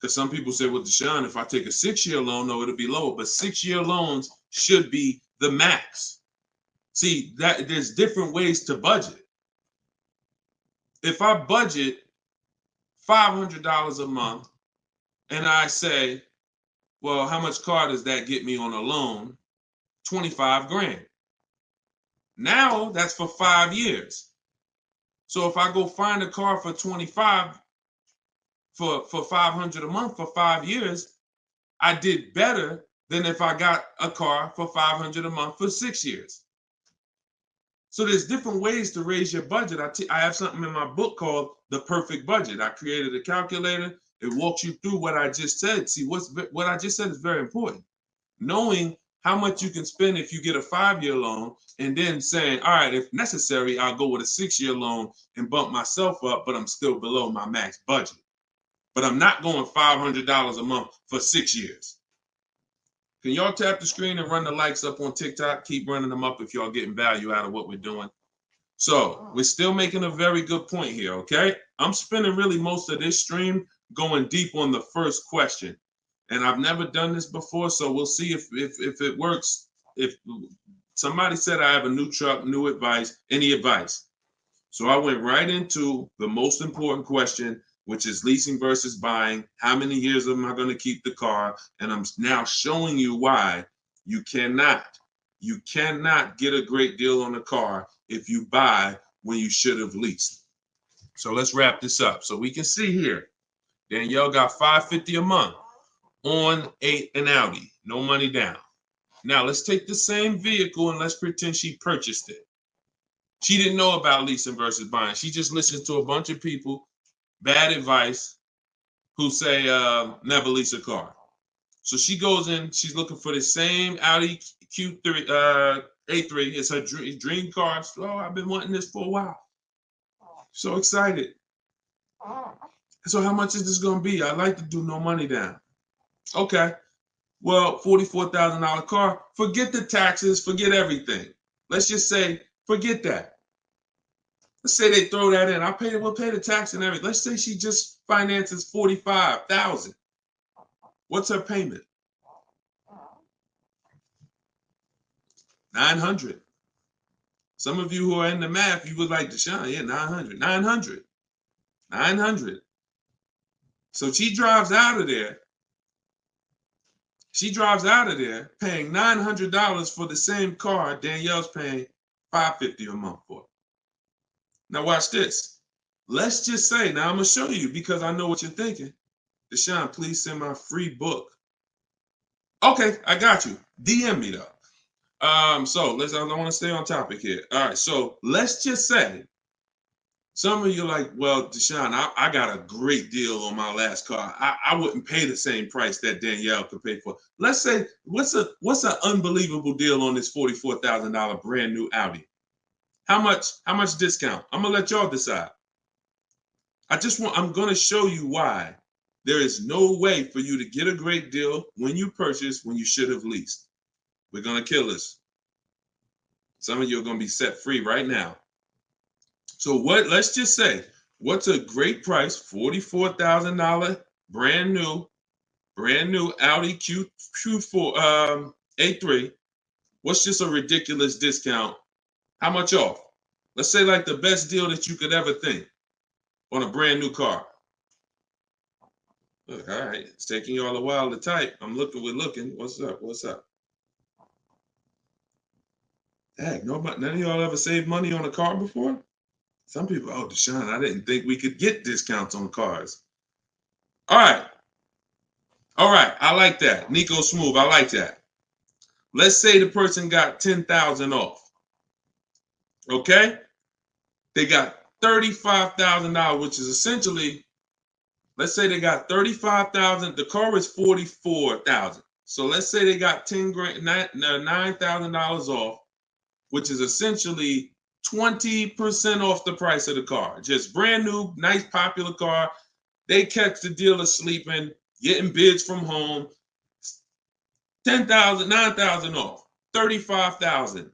Because some people say, well, Deshone, if I take a 6-year loan, no, it'll be lower. But 6-year loans should be the max. See, there's different ways to budget. If I budget $500 a month and I say, well, how much car does that get me on a loan? 25 grand. Now that's for 5 years. So if I go find a car for 25 for $500 a month for 5 years, I did better than if I got a car for $500 a month for 6 years. So there's different ways to raise your budget. I have something in my book called The Perfect Budget. I created a calculator. It walks you through what I just said. See, what I just said is very important. Knowing how much you can spend if you get a 5-year loan, and then saying, all right, if necessary, I'll go with a 6-year loan and bump myself up, but I'm still below my max budget. But I'm not going $500 a month for 6 years. Can y'all tap the screen and run the likes up on TikTok? Keep running them up if y'all getting value out of what we're doing. So we're still making a very good point here, okay? I'm spending really most of this stream going deep on the first question. And I've never done this before, so we'll see if it works. If somebody said I have a new truck, new advice, any advice? So I went right into the most important question, which is leasing versus buying. How many years am I going to keep the car? And I'm now showing you why you cannot get a great deal on a car if you buy when you should have leased. So let's wrap this up. So we can see here, Danielle got $550 a month on an Audi, no money down. Now let's take the same vehicle and let's pretend she purchased it. She didn't know about leasing versus buying. She just listened to a bunch of people, bad advice, who say never lease a car. So she goes in, she's looking for the same Audi Q3, A3. It's her dream car. So, I've been wanting this for a while. So excited. So how much is this going to be? I'd like to do no money down. Okay. Well, $44,000 car. Forget the taxes. Forget everything. Let's just say, forget that. Let's say they throw that in. We'll pay the tax and everything. Let's say she just finances $45,000. What's her payment? $900. Some of you who are in the math, you would like Deshone, yeah, $900. So she drives out of there. She drives out of there paying $900 for the same car Danielle's paying $550 a month for. Now watch this. Let's just say, now I'm going to show you because I know what you're thinking. Deshone, please send my free book. Okay, I got you. DM me though. I want to stay on topic here. All right, so let's just say some of you are like, well, Deshone, I got a great deal on my last car. I wouldn't pay the same price that Danielle could pay for. Let's say, what's an unbelievable deal on this $44,000 brand new Audi? How much discount? I'm gonna let y'all decide. I'm gonna show you why there is no way for you to get a great deal when you purchase when you should have leased. We're gonna kill this. Some of you are gonna be set free right now. So let's just say, what's a great price? $44,000 brand new Audi Q4 A3. What's just a ridiculous discount? How much off? Let's say like the best deal that you could ever think on a brand new car. Look, all right, it's taking y'all a while to type. We're looking. What's up? Heck, none of y'all ever saved money on a car before? Some people, oh, Deshone, I didn't think we could get discounts on cars. All right, I like that. Nico Smooth, I like that. Let's say the person got $10,000 off. Okay? They got $35,000, which is essentially, let's say they got $35,000. The car is $44,000. So let's say they got $9,000 off, which is essentially 20% off the price of the car. Just brand new, nice, popular car. They catch the dealer sleeping, getting bids from home. $10,000, $9,000 off, $35,000.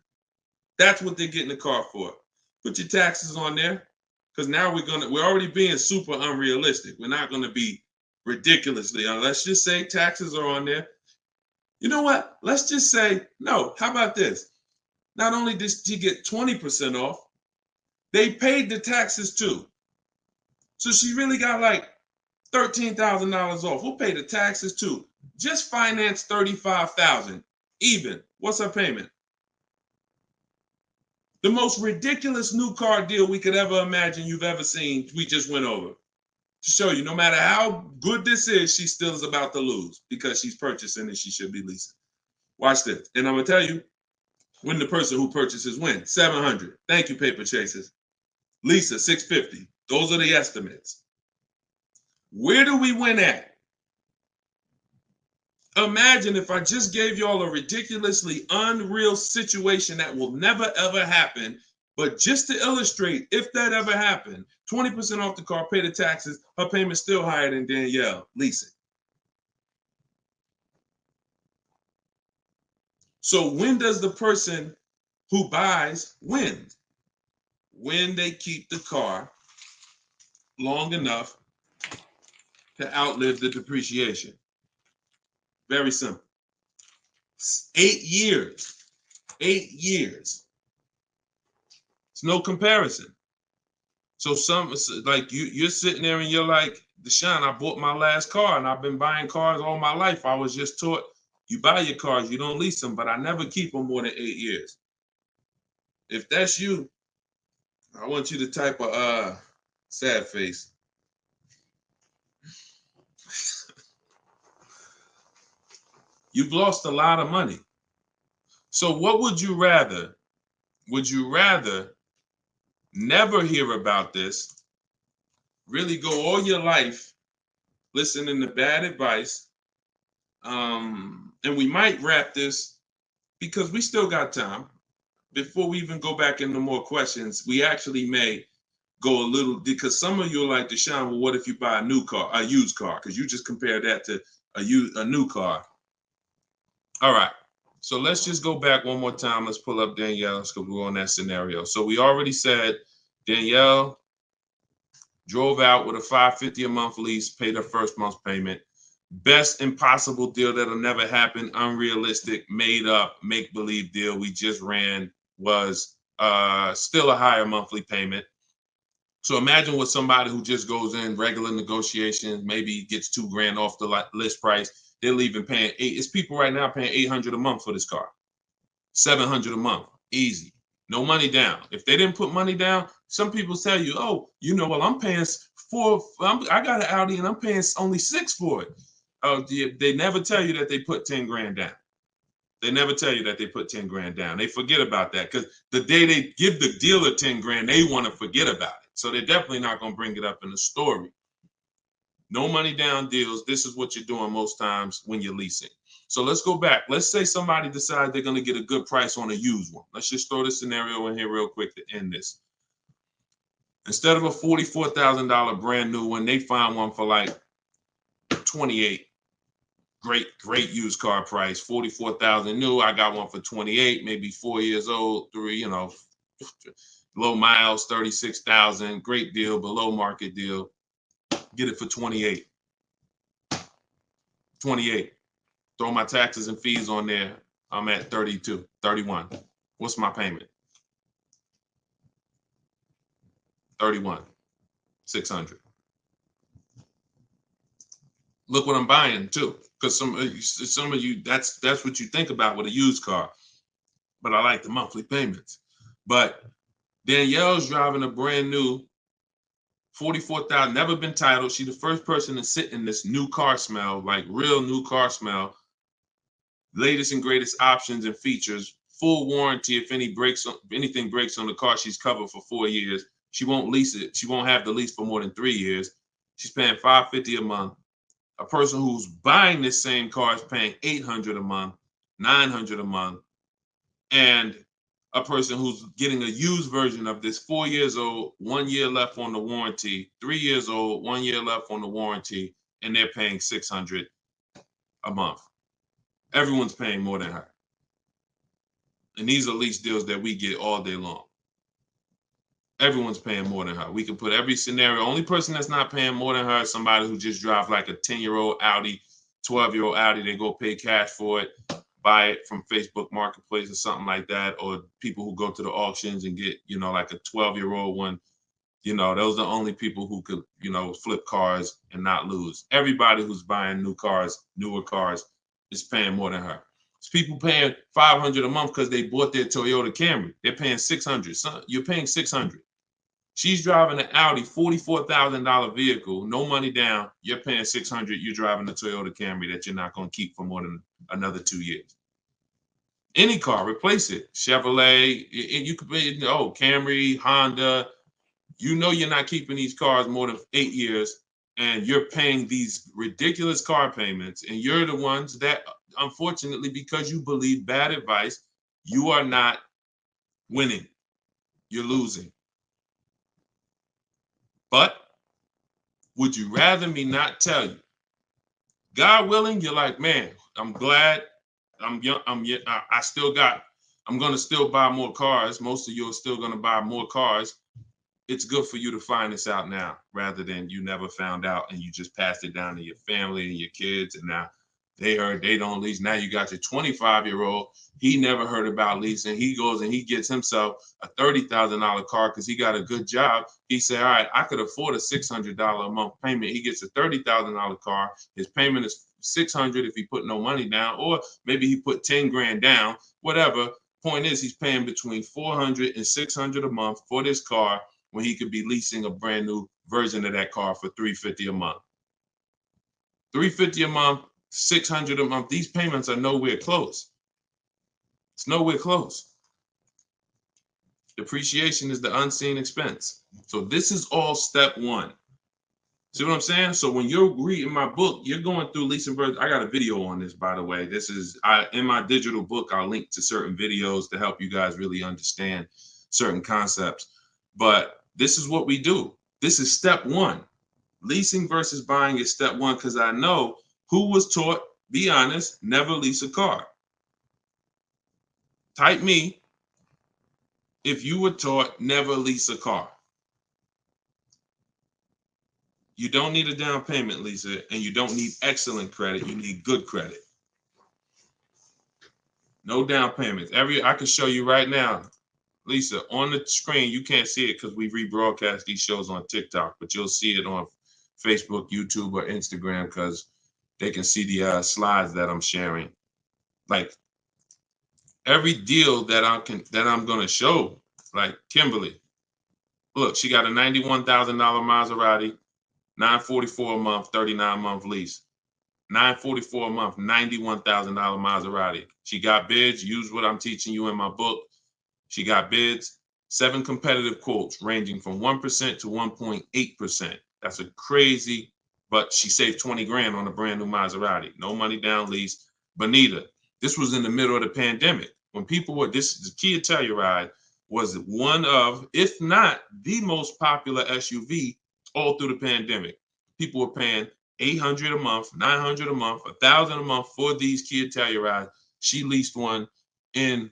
That's what they're getting the car for. Put your taxes on there, because now we're already being super unrealistic. We're not gonna be ridiculously. Let's just say taxes are on there. You know what? Let's just say no. How about this? Not only did she get 20% off, they paid the taxes too. So she really got like $13,000 off. We'll pay the taxes too. Just finance $35,000 even. What's her payment? The most ridiculous new car deal we could ever imagine you've ever seen, we just went over. To show you, no matter how good this is, she still is about to lose because she's purchasing and she should be leasing. Watch this. And I'm going to tell you, when the person who purchases wins, $700. Thank you, paper chasers. Lisa, $650. Those are the estimates. Where do we win at? Imagine if I just gave y'all a ridiculously unreal situation that will never ever happen, but just to illustrate, if that ever happened, 20% off the car, pay the taxes, her payment's still higher than Danielle leasing. So when does the person who buys win? When they keep the car long enough to outlive the depreciation. Very simple. 8 years. 8 years. It's no comparison. So like you're sitting there and you're like, Deshone, I bought my last car and I've been buying cars all my life. I was just taught you buy your cars, you don't lease them, but I never keep them more than 8 years. If that's you, I want you to type a sad face. You've lost a lot of money. So what would you rather? Would you rather never hear about this, really go all your life listening to bad advice? And we might wrap this because we still got time. Before we even go back into more questions, we actually may go a little, because some of you are like, Deshone, well, what if you buy a new car, a used car? Because you just compared that to a new car. All right. So let's just go back one more time. Let's pull up Danielle's because we're on that scenario. So we already said Danielle drove out with a $550 a month lease, paid her first month's payment. Best impossible deal that'll never happen, unrealistic, made up, make-believe deal we just ran was still a higher monthly payment. So imagine with somebody who just goes in regular negotiations, maybe gets $2,000 off the list price. They're leaving paying it's people right now paying $800 a month for this car, $700 a month, easy, no money down. If they didn't put money down, some people tell you, oh, well, I'm paying I got an Audi and I'm paying only $6,000 for it. They never tell you that they put 10 grand down. They never tell you that they put 10 grand down. They forget about that because the day they give the dealer 10 grand, they want to forget about it. So they're definitely not going to bring it up in the story. No money down deals. This is what you're doing most times when you're leasing. So let's go back. Let's say somebody decides they're going to get a good price on a used one. Let's just throw this scenario in here real quick to end this. Instead of a $44,000 brand new one, they find one for like 28. Great used car price, 44,000 new. I got one for 28, maybe 4 years old, low miles, 36,000. Great deal, below market deal. Get it for 28. 28. Throw my taxes and fees on there. I'm at 32, 31. What's my payment? 31, 600. Look what I'm buying too, because some of you that's what you think about with a used car. But I like the monthly payments. But Danielle's driving a brand new 44,000, never been titled. She's the first person to sit in this new car smell, like real new car smell. Latest and greatest options and features, full warranty. If anything breaks on the car, she's covered for 4 years. She won't lease it. She won't have the lease for more than 3 years. She's paying $550 a month. A person who's buying this same car is paying $800 a month, $900 a month, and a person who's getting a used version of this, 4 years old, 1 year left on the warranty, 3 years old, 1 year left on the warranty, and they're paying $600 a month. Everyone's paying more than her. And these are lease deals that we get all day long. Everyone's paying more than her. We can put every scenario. Only person that's not paying more than her is somebody who just drives like a 10-year-old Audi, 12-year-old Audi. They go pay cash for it, buy it from Facebook Marketplace or something like that, or people who go to the auctions and get, like a 12-year-old one. Those are the only people who could, flip cars and not lose. Everybody who's buying new cars, newer cars, is paying more than her. It's people paying $500 a month because they bought their Toyota Camry. They're paying $600. So you're paying $600. She's driving an Audi, $44,000 vehicle, no money down. You're paying $600. You're driving a Toyota Camry that you're not going to keep for more than another 2 years. Any car, replace it. Chevrolet, you could pay, Camry, Honda. You're not keeping these cars more than 8 years, and you're paying these ridiculous car payments, and you're the ones that, unfortunately, because you believe bad advice, you are not winning. You're losing. But would you rather me not tell you? God willing, you're like, man, I'm glad I'm young. I'm going to still buy more cars. Most of you are still going to buy more cars. It's good for you to find this out now rather than you never found out and you just passed it down to your family and your kids. And now They heard they don't lease. Now you got your 25-year-old. He never heard about leasing. He goes and he gets himself a $30,000 car because he got a good job. He said, all right, I could afford a $600 a month payment. He gets a $30,000 car. His payment is $600 if he put no money down, or maybe he put 10 grand down, whatever. Point is, he's paying between $400 and $600 a month for this car when he could be leasing a brand new version of that car for $350 a month. $350 a month, $600 a month. These payments are nowhere close. It's nowhere close. Depreciation is the unseen expense. So this is all step one. See what I'm saying? So when you're reading my book, you're going through leasing version. I got a video on this, by the way. This is in my digital book. I'll link to certain videos to help you guys really understand certain concepts. But this is what we do. This is step one. Leasing versus buying is step one, because I know who was taught, be honest, never lease a car. Type me if you were taught never lease a car. You don't need a down payment, Lisa, and you don't need excellent credit. You need good credit. No down payments. I can show you right now, Lisa, on the screen. You can't see it because we rebroadcast these shows on TikTok, but you'll see it on Facebook, YouTube, or Instagram because they can see the slides that I'm sharing. Like every deal that I'm gonna show, like Kimberly. Look, she got a $91,000 Maserati, $944 a month, 39-month lease. $944 a month, $91,000 Maserati. She got bids. Use what I'm teaching you in my book. She got bids. 7 competitive quotes ranging from 1% to 1.8%. That's a crazy, but she saved 20 grand on a brand new Maserati. No money down lease. Bonita, this was in the middle of the pandemic. When people were, the Kia Telluride was one of, if not the most popular SUV all through the pandemic. People were paying $800 a month, $900 a month, $1,000 a month for these Kia Tellurides. She leased one in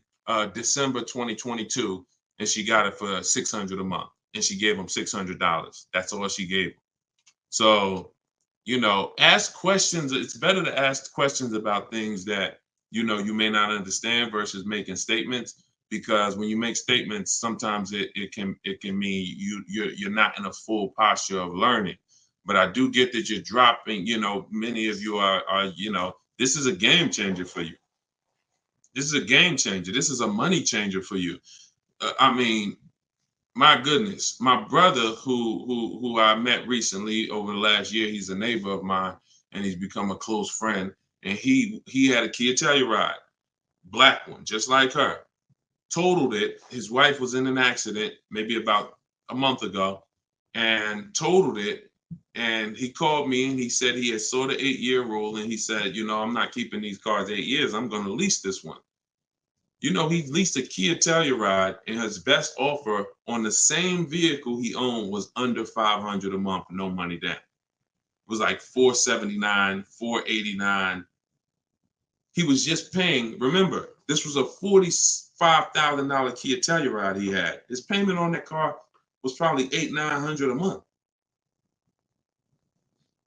December 2022, and she got it for $600 a month, and she gave them $600. That's all she gave them. So, ask questions. It's better to ask questions about things that you may not understand versus making statements. Because when you make statements, sometimes it can mean you're not in a full posture of learning. But I do get that you're dropping. Many of you are this is a game changer for you. This is a game changer. This is a money changer for you. I mean, my goodness, my brother who I met recently over the last year, he's a neighbor of mine, and he's become a close friend. And he had a Kia Telluride, black one, just like her. Totaled it. His wife was in an accident maybe about a month ago and totaled it. And he called me and he said he had saw the 8-year rule, and he said, I'm not keeping these cars 8 years. I'm going to lease this one. He leased a Kia Telluride, and his best offer on the same vehicle he owned was under $500 a month, no money down. It was like $479, $489. He was just paying. Remember, this was a $45,000 Kia Telluride he had. His payment on that car was probably $800-900 a month.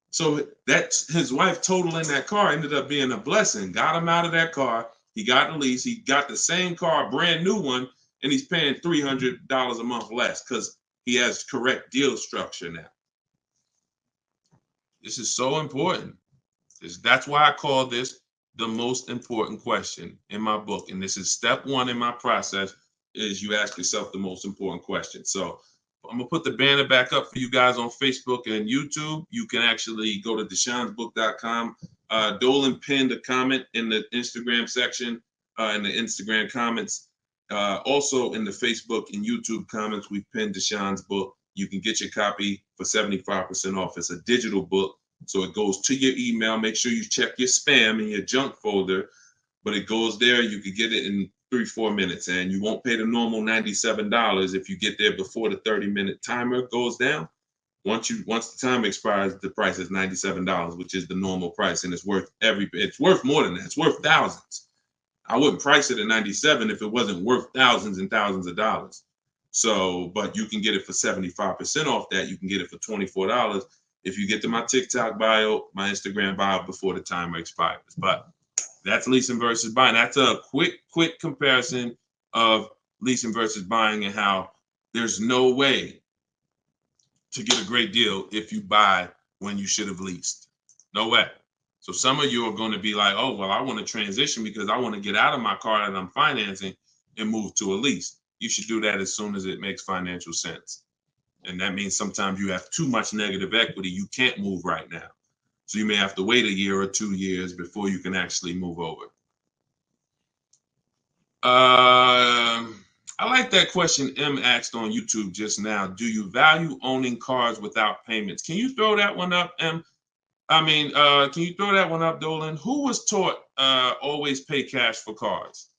So that's his wife totaling that car ended up being a blessing. Got him out of that car. He got the lease. He got the same car, brand new one, and he's paying $300 a month less because he has correct deal structure now. This is so important. That's why I call this the most important question in my book. And this is step one in my process, is you ask yourself the most important question. So I'm gonna put the banner back up for you guys on Facebook and YouTube. You can actually go to deshonsbook.com. Dolan pinned a comment in the Instagram section, in the Instagram comments. Also in the Facebook and YouTube comments, we've pinned Deshon's book. You can get your copy for 75% off. It's a digital book, so it goes to your email. Make sure you check your spam and your junk folder, but it goes there. You can get it in 3-4 minutes, and you won't pay the normal $97 if you get there before the 30-minute timer goes down. Once the time expires, the price is $97, which is the normal price, and it's worth more than that. It's worth thousands. I wouldn't price it at $97 if it wasn't worth thousands and thousands of dollars. So, but you can get it for 75% off that. You can get it for $24 if you get to my TikTok bio, my Instagram bio before the timer expires. But that's leasing versus buying. That's a quick comparison of leasing versus buying and how there's no way to get a great deal if you buy when you should have leased. No way. So some of you are going to be like, oh, well, I want to transition because I want to get out of my car that I'm financing and move to a lease. You should do that as soon as it makes financial sense. And that means sometimes you have too much negative equity. You can't move right now. So you may have to wait a year or 2 years before you can actually move over. I like that question M asked on YouTube just now. Do you value owning cars without payments? Can you throw that one up, M? Can you throw that one up, Dolan? Who was taught always pay cash for cars?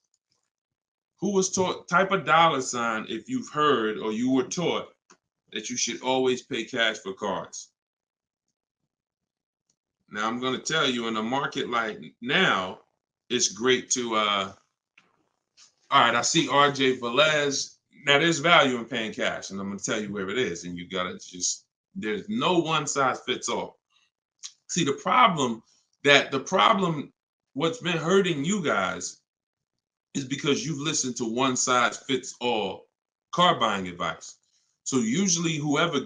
Who was taught, type a $sign if you've heard or you were taught that you should always pay cash for cars. Now, I'm going to tell you, in a market like now, it's great to, all right, I see RJ Velez. Now, there's value in paying cash, and I'm going to tell you where it is, and you got to just, there's no one size fits all. See, the problem, what's been hurting you guys is because you've listened to one size fits all car buying advice. So usually whoever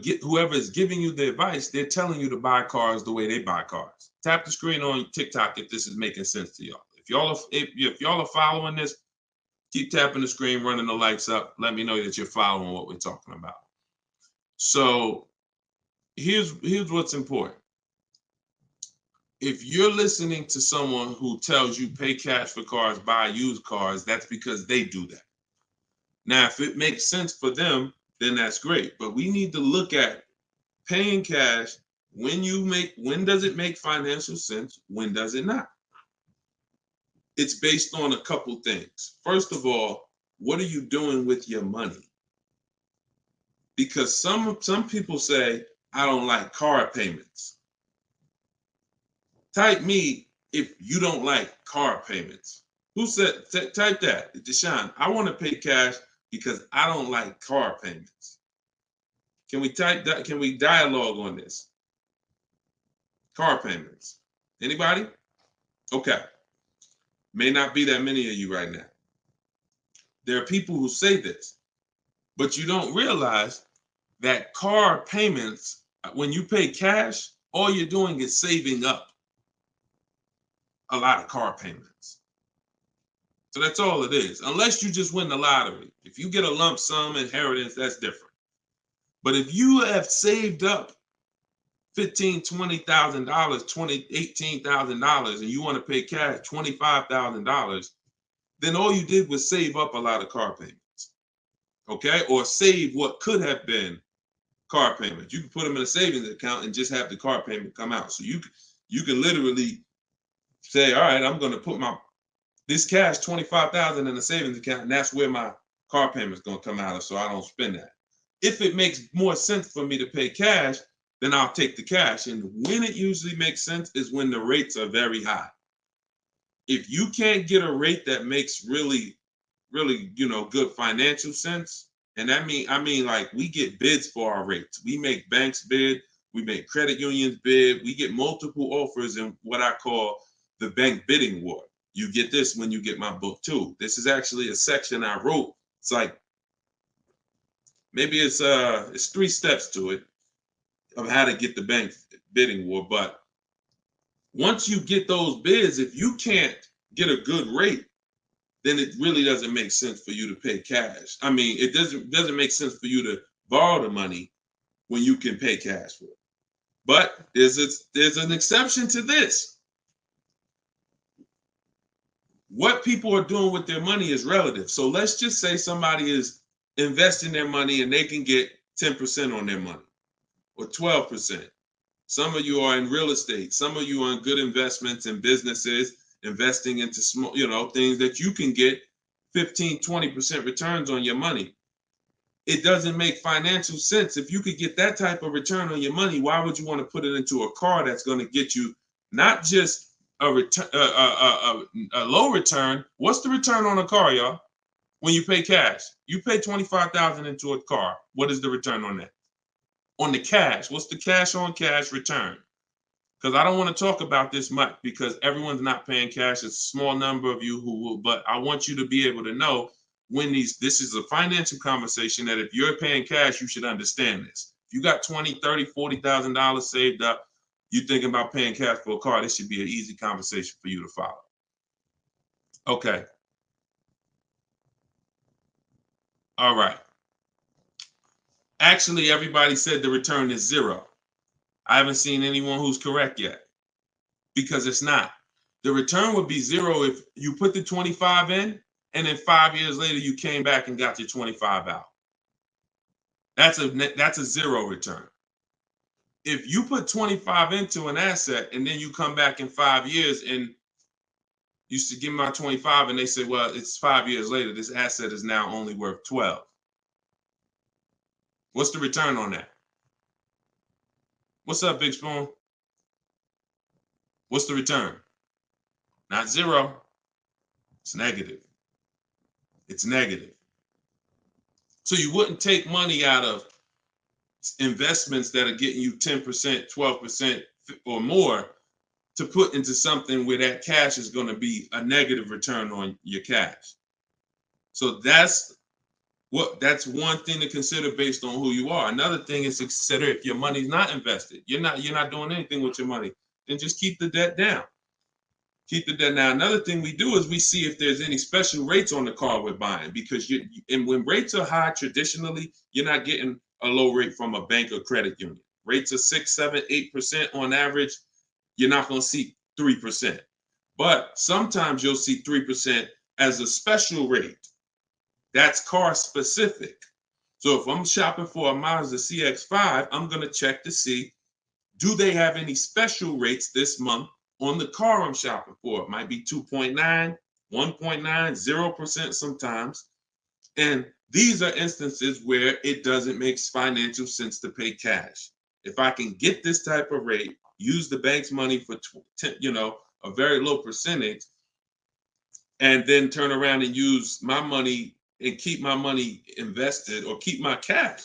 is giving you the advice, they're telling you to buy cars the way they buy cars. Tap the screen on TikTok if this is making sense to y'all. If y'all are following this, keep tapping the screen, running the lights up. Let me know that you're following what we're talking about. So here's what's important. If you're listening to someone who tells you pay cash for cars, buy used cars, that's because they do that. Now, if it makes sense for them, then that's great. But we need to look at paying cash. When does it make financial sense? When does it not? It's based on a couple things. First of all, what are you doing with your money? Because some people say, I don't like car payments. Type me if you don't like car payments. Who said, type that, Deshone, I want to pay cash because I don't like car payments. Can we type that? Can we dialogue on this? Car payments. Anybody? Okay. May not be that many of you right now. There are people who say this, but you don't realize that car payments, when you pay cash, all you're doing is saving up a lot of car payments. So that's all it is, unless you just win the lottery. If you get a lump sum inheritance, that's different. But if you have saved up $15,000, $20,000, $18,000, and you want to pay cash $25,000, then all you did was save up a lot of car payments, okay? Or save what could have been car payments. You can put them in a savings account and just have the car payment come out. So you can literally say, all right, I'm going to put this cash, $25,000 in a savings account, and that's where my car payment is going to come out of, so I don't spend that. If it makes more sense for me to pay cash, then I'll take the cash. And when it usually makes sense is when the rates are very high. If you can't get a rate that makes really, really, good financial sense, and I mean like we get bids for our rates. We make banks bid, we make credit unions bid, we get multiple offers in what I call the bank bidding war. You get this when you get my book too. This is actually a section I wrote. It's like, maybe it's 3 steps to it of how to get the bank bidding war. But once you get those bids, if you can't get a good rate, then it really doesn't make sense for you to pay cash. I mean, it doesn't make sense for you to borrow the money when you can pay cash for it. But there's an exception to this. What people are doing with their money is relative. So let's just say somebody is investing their money and they can get 10% on their money or 12%. Some of you are in real estate. Some of you are in good investments and businesses, investing into small, things that you can get 15, 20% returns on your money. It doesn't make financial sense. If you could get that type of return on your money, why would you want to put it into a car that's going to get you not just a low return? What's the return on a car, y'all? When you pay cash, you pay $25,000 into a car. What is the return on that? on the cash. What's the cash on cash return? Because I don't want to talk about this much because everyone's not paying cash. It's a small number of you who will, but I want you to be able to know when this is a financial conversation that if you're paying cash, you should understand this. If you got $20,000, $30,000, $40,000 saved up, you're thinking about paying cash for a car, this should be an easy conversation for you to follow. Okay. All right. Actually, everybody said the return is 0. I haven't seen anyone who's correct yet because it's not. The return would be 0 if you put the 25 in and then 5 years later you came back and got your 25 out. That's a 0 return. If you put 25 into an asset and then you come back in 5 years and you should give me my 25 and they say, well, it's 5 years later, this asset is now only worth 12. What's the return on that? What's up, Big Spoon? What's the return? Not 0. It's negative. It's negative. So you wouldn't take money out of investments that are getting you 10%, 12% or more to put into something where that cash is going to be a negative return on your cash. So that's one thing to consider based on who you are. Another thing is to consider if your money's not invested, you're not doing anything with your money, then just keep the debt down. Keep the debt down. Another thing we do is we see if there's any special rates on the car we're buying, because and when rates are high, traditionally, you're not getting a low rate from a bank or credit union. Rates are 6, 7, 8% on average. You're not going to see 3%. But sometimes you'll see 3% as a special rate. That's car specific. So if I'm shopping for a Mazda CX-5, I'm going to check to see, do they have any special rates this month on the car I'm shopping for? It might be 2.9, 1.9, 0% sometimes. And these are instances where it doesn't make financial sense to pay cash. If I can get this type of rate, use the bank's money for a very low percentage, and then turn around and use my money and keep my money invested or keep my cash.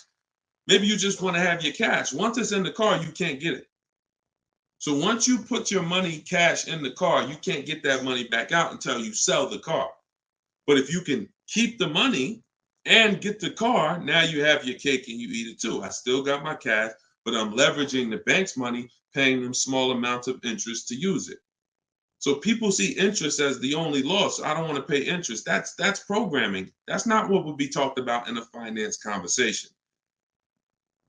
Maybe you just want to have your cash. Once it's in the car, you can't get it. So once you put your money cash in the car, you can't get that money back out until you sell the car. But if you can keep the money and get the car, now you have your cake and you eat it too. I still got my cash, but I'm leveraging the bank's money, paying them small amounts of interest to use it. So people see interest as the only loss. I don't want to pay interest. That's programming. That's not what would be talked about in a finance conversation.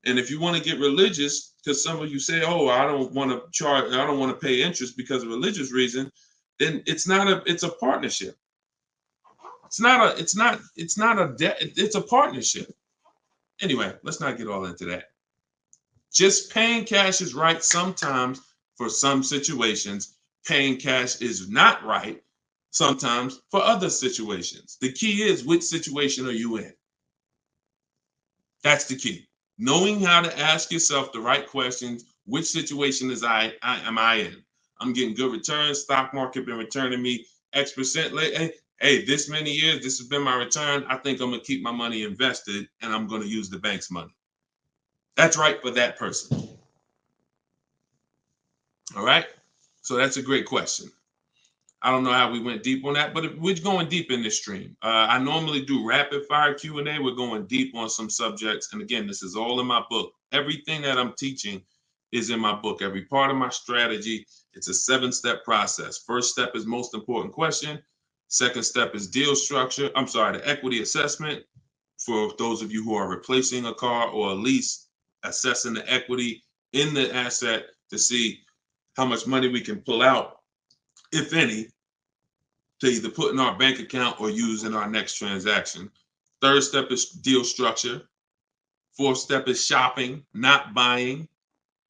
And if you want to get religious, because some of you say, "Oh, I don't want to pay interest because of religious reason," then it's a partnership. It's not a debt. It's a partnership. Anyway, let's not get all into that. Just paying cash is right sometimes for some situations. Paying cash is not right sometimes for other situations. The key is, which situation are you in? That's the key. Knowing how to ask yourself the right questions. Which situation am I in? I'm getting good returns. Stock market been returning me X% late. Hey, this many years, this has been my return. I think I'm going to keep my money invested and I'm going to use the bank's money. That's right for that person. All right. So that's a great question. I don't know how we went deep on that, but we're going deep in this stream. I normally do rapid fire Q&A. We're going deep on some subjects. And again, this is all in my book. Everything that I'm teaching is in my book. Every part of my strategy, it's a 7-step process. First step is most important question. Second step is deal structure. The equity assessment. For those of you who are replacing a car or a lease, assessing the equity in the asset to see how much money we can pull out, if any, to either put in our bank account or use in our next transaction. Third step is deal structure. Fourth step is shopping, not buying.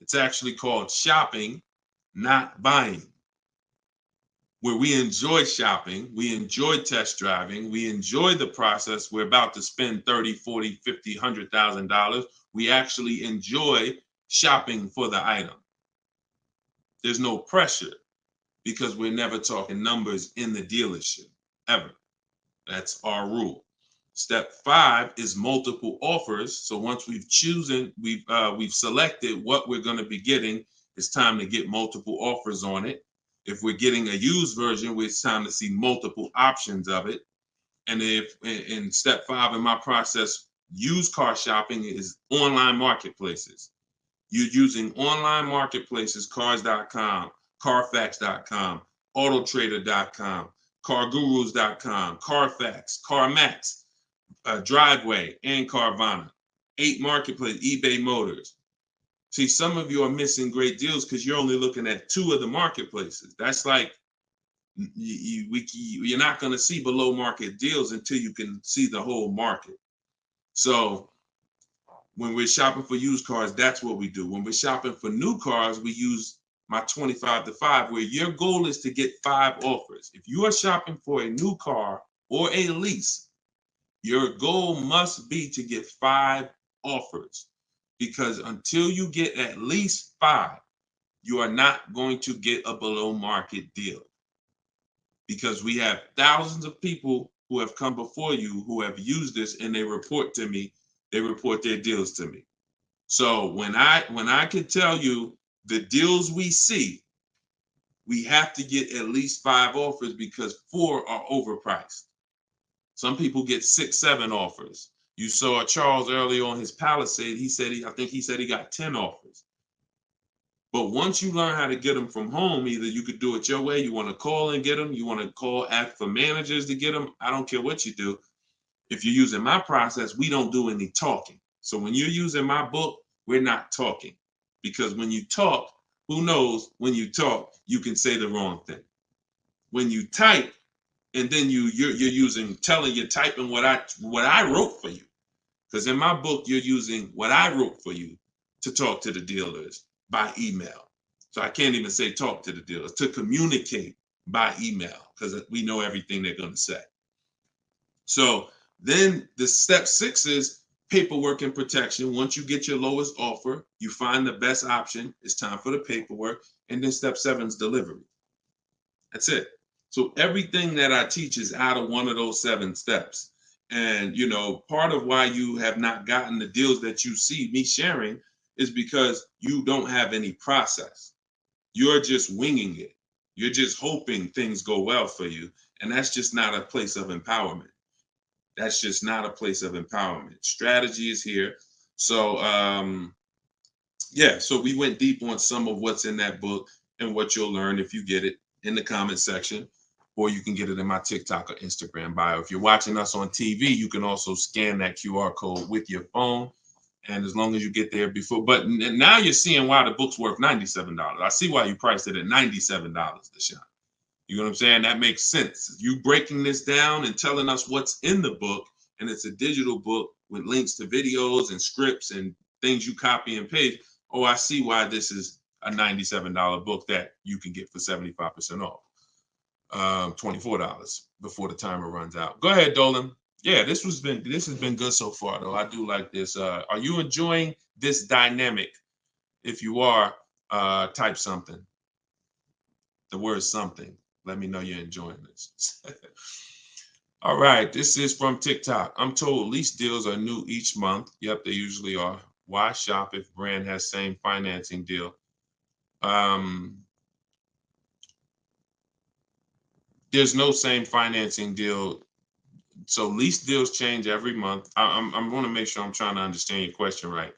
It's actually called shopping, not buying, where we enjoy shopping, we enjoy test driving, we enjoy the process. We're about to spend $30,000, $40,000, $50,000, $100,000. We actually enjoy shopping for the item. There's no pressure because we're never talking numbers in the dealership, ever. That's our rule. Step 5 is multiple offers. So once we've selected what we're going to be getting, it's time to get multiple offers on it. If we're getting a used version, it's time to see multiple options of it. And if in step 5 in my process, used car shopping is online marketplaces. You're using online marketplaces, cars.com, carfax.com, autotrader.com, cargurus.com, Carfax, CarMax, Driveway, and Carvana. 8 marketplaces, eBay Motors. See, some of you are missing great deals because you're only looking at 2 of the marketplaces. That's like you're not going to see below market deals until you can see the whole market. So when we're shopping for used cars, that's what we do. When we're shopping for new cars, we use my 25 to 5, where your goal is to get 5 offers. If you are shopping for a new car or a lease, your goal must be to get 5 offers, because until you get at least 5, you are not going to get a below market deal. Because we have thousands of people who have come before you who have used this, and they report to me, they report their deals to me. So when I can tell you the deals we see, we have to get at least 5 offers, because 4 are overpriced. Some people get 6, 7 offers. You saw Charles earlier on his Palisade. I think he said he got 10 offers. But once you learn how to get them from home, either you could do it your way, you want to call and get them, you want to call, ask for managers to get them. I don't care what you do. If you're using my process, we don't do any talking. So when you're using my book, we're not talking. Because when you talk, who knows, when you talk, you can say the wrong thing. When you type, and then you're typing what I wrote for you. Because in my book, you're using what I wrote for you to talk to the dealers by email. So I can't even say talk to the dealers, to communicate by email, because we know everything they're going to say. So then the step 6 is paperwork and protection. Once you get your lowest offer, you find the best option. It's time for the paperwork. And then step 7 is delivery. That's it. So everything that I teach is out of one of those 7 steps. And, part of why you have not gotten the deals that you see me sharing is because you don't have any process. You're just winging it. You're just hoping things go well for you. And that's just not a place of empowerment. That's just not a place of empowerment. Strategy is here. So, so we went deep on some of what's in that book and what you'll learn if you get it in the comment section, or you can get it in my TikTok or Instagram bio. If you're watching us on TV, you can also scan that QR code with your phone. And as long as you get there before, but now you're seeing why the book's worth $97. I see why you priced it at $97, Deshone. You know what I'm saying? That makes sense. You breaking this down and telling us what's in the book, and it's a digital book with links to videos and scripts and things you copy and paste. Oh, I see why this is a $97 book that you can get for 75% off. $24 before the timer runs out. Go ahead, Dolan. Yeah, this has been good so far, though. I do like this. Are you enjoying this dynamic? If you are, type something. The word something. Let me know you're enjoying this. All right, this is from TikTok. I'm told lease deals are new each month. Yep, they usually are. Why shop if brand has same financing deal? There's no same financing deal. So lease deals change every month. I'm going to make sure I'm trying to understand your question right.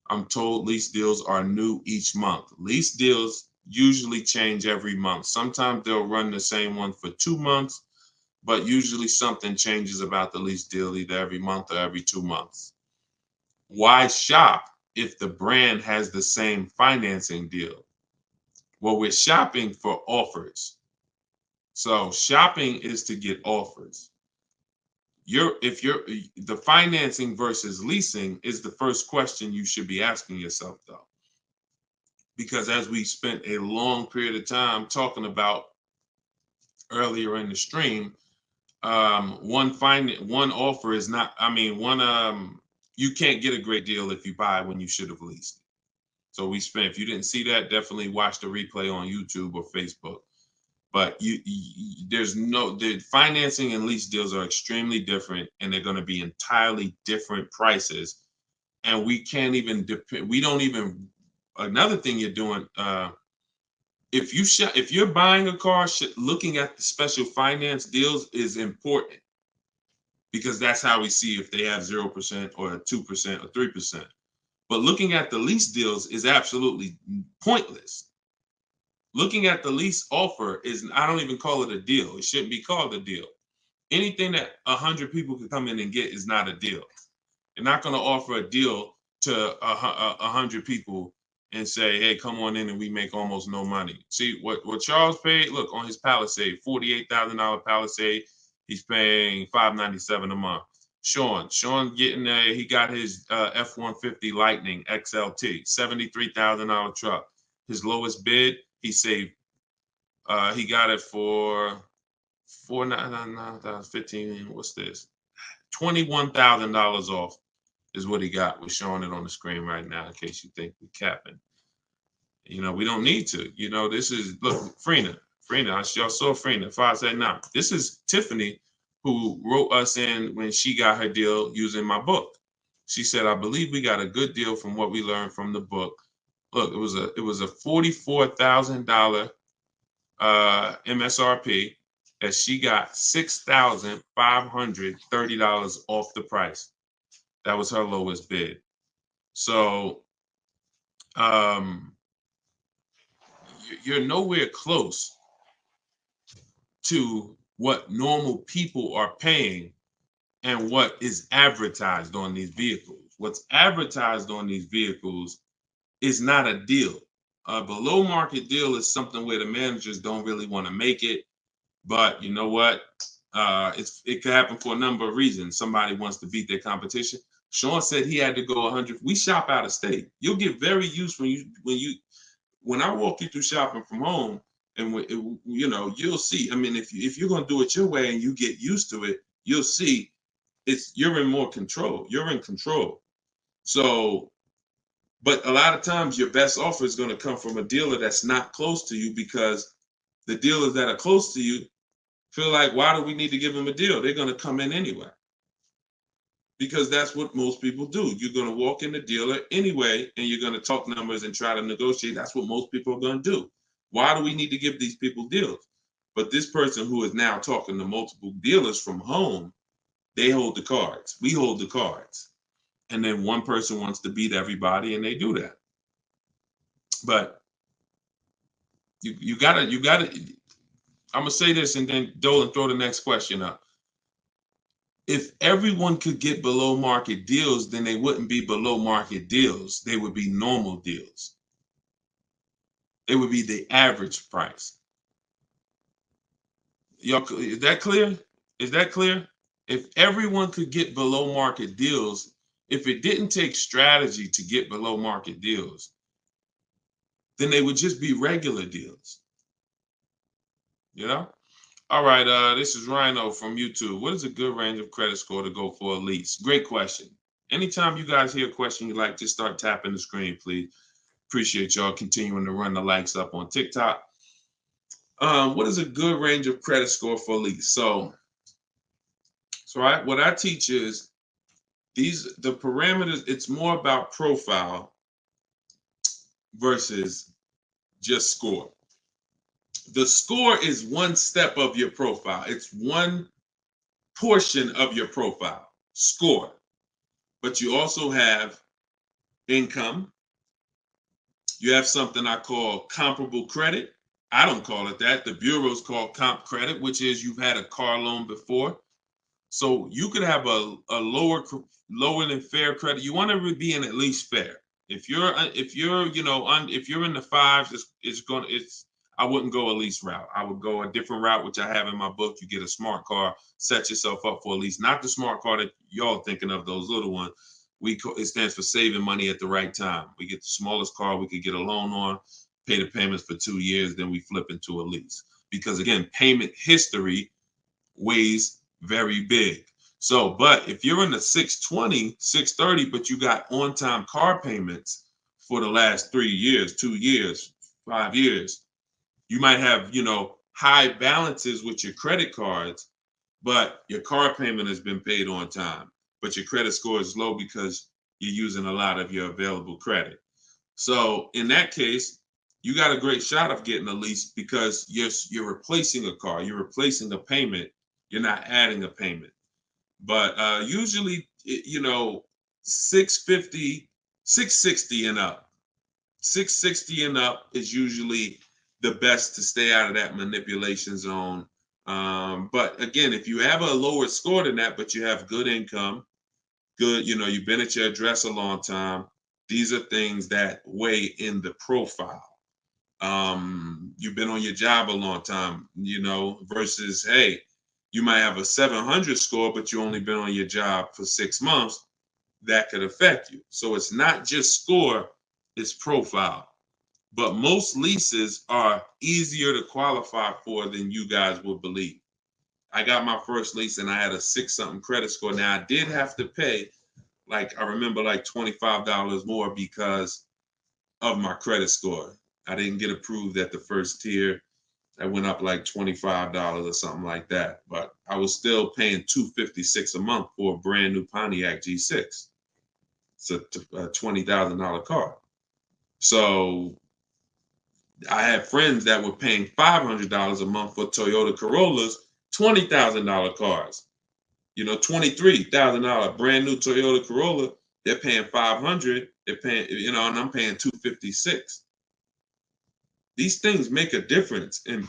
I'm told lease deals are new each month. Lease deals usually change every month. Sometimes they'll run the same one for 2 months, but usually something changes about the lease deal either every month or every 2 months. Why shop if the brand has the same financing deal? Well, we're shopping for offers. So shopping is to get offers. The financing versus leasing is the first question you should be asking yourself, though. Because as we spent a long period of time talking about earlier in the stream, one offer is not, you can't get a great deal if you buy when you should have leased. So if you didn't see that, definitely watch the replay on YouTube or Facebook. But the financing and lease deals are extremely different, and they're going to be entirely different prices. And we can't even we don't even. Another thing you're doing, if you're buying a car, looking at the special finance deals is important, because that's how we see if they have 0% or 2% or 3%. But looking at the lease deals is absolutely pointless. Looking at the lease offer is, I don't even call it a deal. It shouldn't be called a deal. Anything that 100 people can come in and get is not a deal. You're not going to offer a deal to 100 people and say, hey, come on in and we make almost no money. See what Charles paid? Look, on his Palisade, $48,000 Palisade, he's paying $597 a month. Sean getting he got his F-150 Lightning XLT, $73,000 truck. His lowest bid, he saved, he got it for $4,999, what's this? $21,000 off is what he got. We're showing it on the screen right now in case you think we're capping. We don't need to. This is, look, Frina, y'all saw Frina, 579. This is Tiffany, who wrote us in when she got her deal using my book. She said, I believe we got a good deal from what we learned from the book. Look, it was a $44,000 MSRP that she got $6,530 off the price. That was her lowest bid. So you're nowhere close to what normal people are paying and what is advertised on these vehicles. What's advertised on these vehicles is not a deal. A below market deal is something where the managers don't really want to make it. But you know what? It could happen for a number of reasons. Somebody wants to beat their competition. Sean said he had to go 100. We shop out of state. You'll get very used when I walk you through shopping from home, and you'll see. I mean, if you're gonna do it your way and you get used to it, you'll see you're in more control. You're in control. So, but a lot of times your best offer is going to come from a dealer that's not close to you, because the dealers that are close to you feel like, why do we need to give them a deal? They're going to come in anyway. Because that's what most people do. You're going to walk in the dealer anyway, and you're going to talk numbers and try to negotiate. That's what most people are going to do. Why do we need to give these people deals? But this person who is now talking to multiple dealers from home, they hold the cards. We hold the cards. And then one person wants to beat everybody, and they do that. But you gotta, I'm going to say this, and then Dolan, throw the next question up. If everyone could get below market deals, then they wouldn't be below market deals. They would be normal deals. It would be the average price. Y'all, is that clear? Is that clear? If everyone could get below market deals, if it didn't take strategy to get below market deals, then they would just be regular deals. All right, this is Rhino from YouTube. What is a good range of credit score to go for a lease? Great question. Anytime you guys hear a question you like, just start tapping the screen, please. Appreciate y'all continuing to run the likes up on TikTok. What is a good range of credit score for a lease? So what I teach is the parameters. It's more about profile versus just score. The score is one step of your profile. It's one portion of your profile, score. But you also have income. You have something I call comparable credit. I don't call it that. The bureaus call comp credit, which is you've had a car loan before. So you could have a lower than fair credit. You want to be in at least fair. If you're in the fives, I wouldn't go a lease route. I would go a different route, which I have in my book. You get a smart car, set yourself up for a lease. Not the smart car that y'all thinking of, those little ones. It stands for saving money at the right time. We get the smallest car we could get a loan on, pay the payments for 2 years, then we flip into a lease. Because again, payment history weighs very big. So, but if you're in the 620, 630, but you got on-time car payments for the last 3 years, 2 years, 5 years, you might have, high balances with your credit cards, but your car payment has been paid on time, but your credit score is low because you're using a lot of your available credit. So in that case, you got a great shot of getting a lease because you're replacing a car, you're replacing a payment, you're not adding a payment. But usually, 650, 660 and up. 660 and up is usually the best to stay out of that manipulation zone. But again, if you have a lower score than that, but you have good income, good, you've been at your address a long time, these are things that weigh in the profile. You've been on your job a long time, versus, hey, you might have a 700 score, but you only been on your job for 6 months. That could affect you. So it's not just score, it's profile. But most leases are easier to qualify for than you guys would believe. I got my first lease and I had a 6-something credit score. Now I did have to pay, I remember $25 more because of my credit score. I didn't get approved at the first tier. I went up $25 or something like that. But I was still paying $256 a month for a brand new Pontiac G6. It's a $20,000 car. So I had friends that were paying $500 a month for Toyota Corollas, $20,000 cars. $23,000 brand new Toyota Corolla. They're paying $500. They're paying, and I'm paying $256. These things make a difference in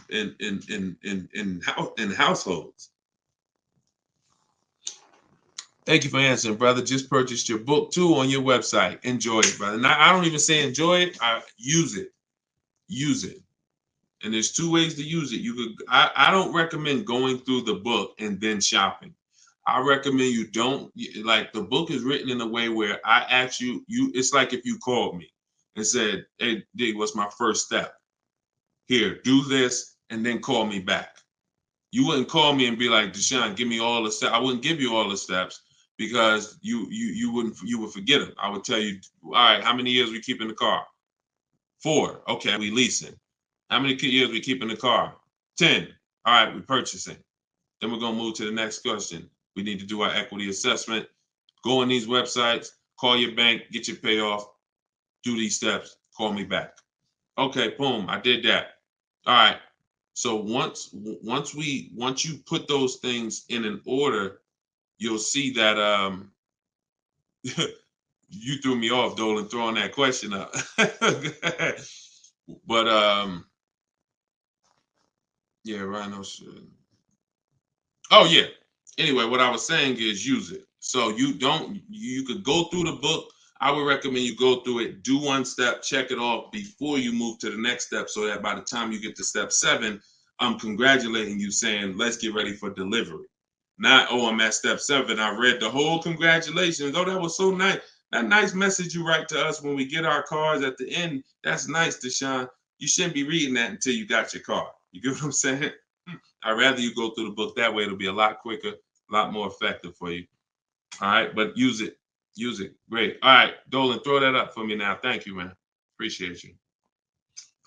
households. Thank you for answering, brother. Just purchased your book too on your website. Enjoy it, brother. Now, I don't even say enjoy it. I use it. Use it. And there's 2 ways to use it. I don't recommend going through the book and then shopping. I recommend you don't, the book is written in a way where I ask you, it's like if you called me and said, hey, D, what's my first step? Here, do this, and then call me back. You wouldn't call me and be like, Deshone, give me all the steps. I wouldn't give you all the steps because you would forget them. I would tell you, all right, how many years we keep in the car? 4. Okay, we leasing. How many years we keep in the car? 10. All right, we purchasing. Then we're gonna move to the next question. We need to do our equity assessment. Go on these websites, call your bank, get your payoff, do these steps, call me back. Okay, boom, I did that. All right. So once you put those things in an order, you'll see that you threw me off, Dolan, throwing that question up. But yeah, Rhino should. Oh yeah. Anyway, what I was saying is use it. So you could go through the book. I would recommend you go through it, do 1 step, check it off before you move to the next step, so that by the time you get to step 7, I'm congratulating you, saying, let's get ready for delivery. Not, oh, I'm at step 7. I read the whole congratulations. Oh, that was so nice. That nice message you write to us when we get our cars at the end. That's nice, Deshone. You shouldn't be reading that until you got your car. You get what I'm saying? I'd rather you go through the book that way. It'll be a lot quicker, a lot more effective for you. All right, but use it. Use it. Great. All right, Dolan, throw that up for me now. Thank you, man. Appreciate you.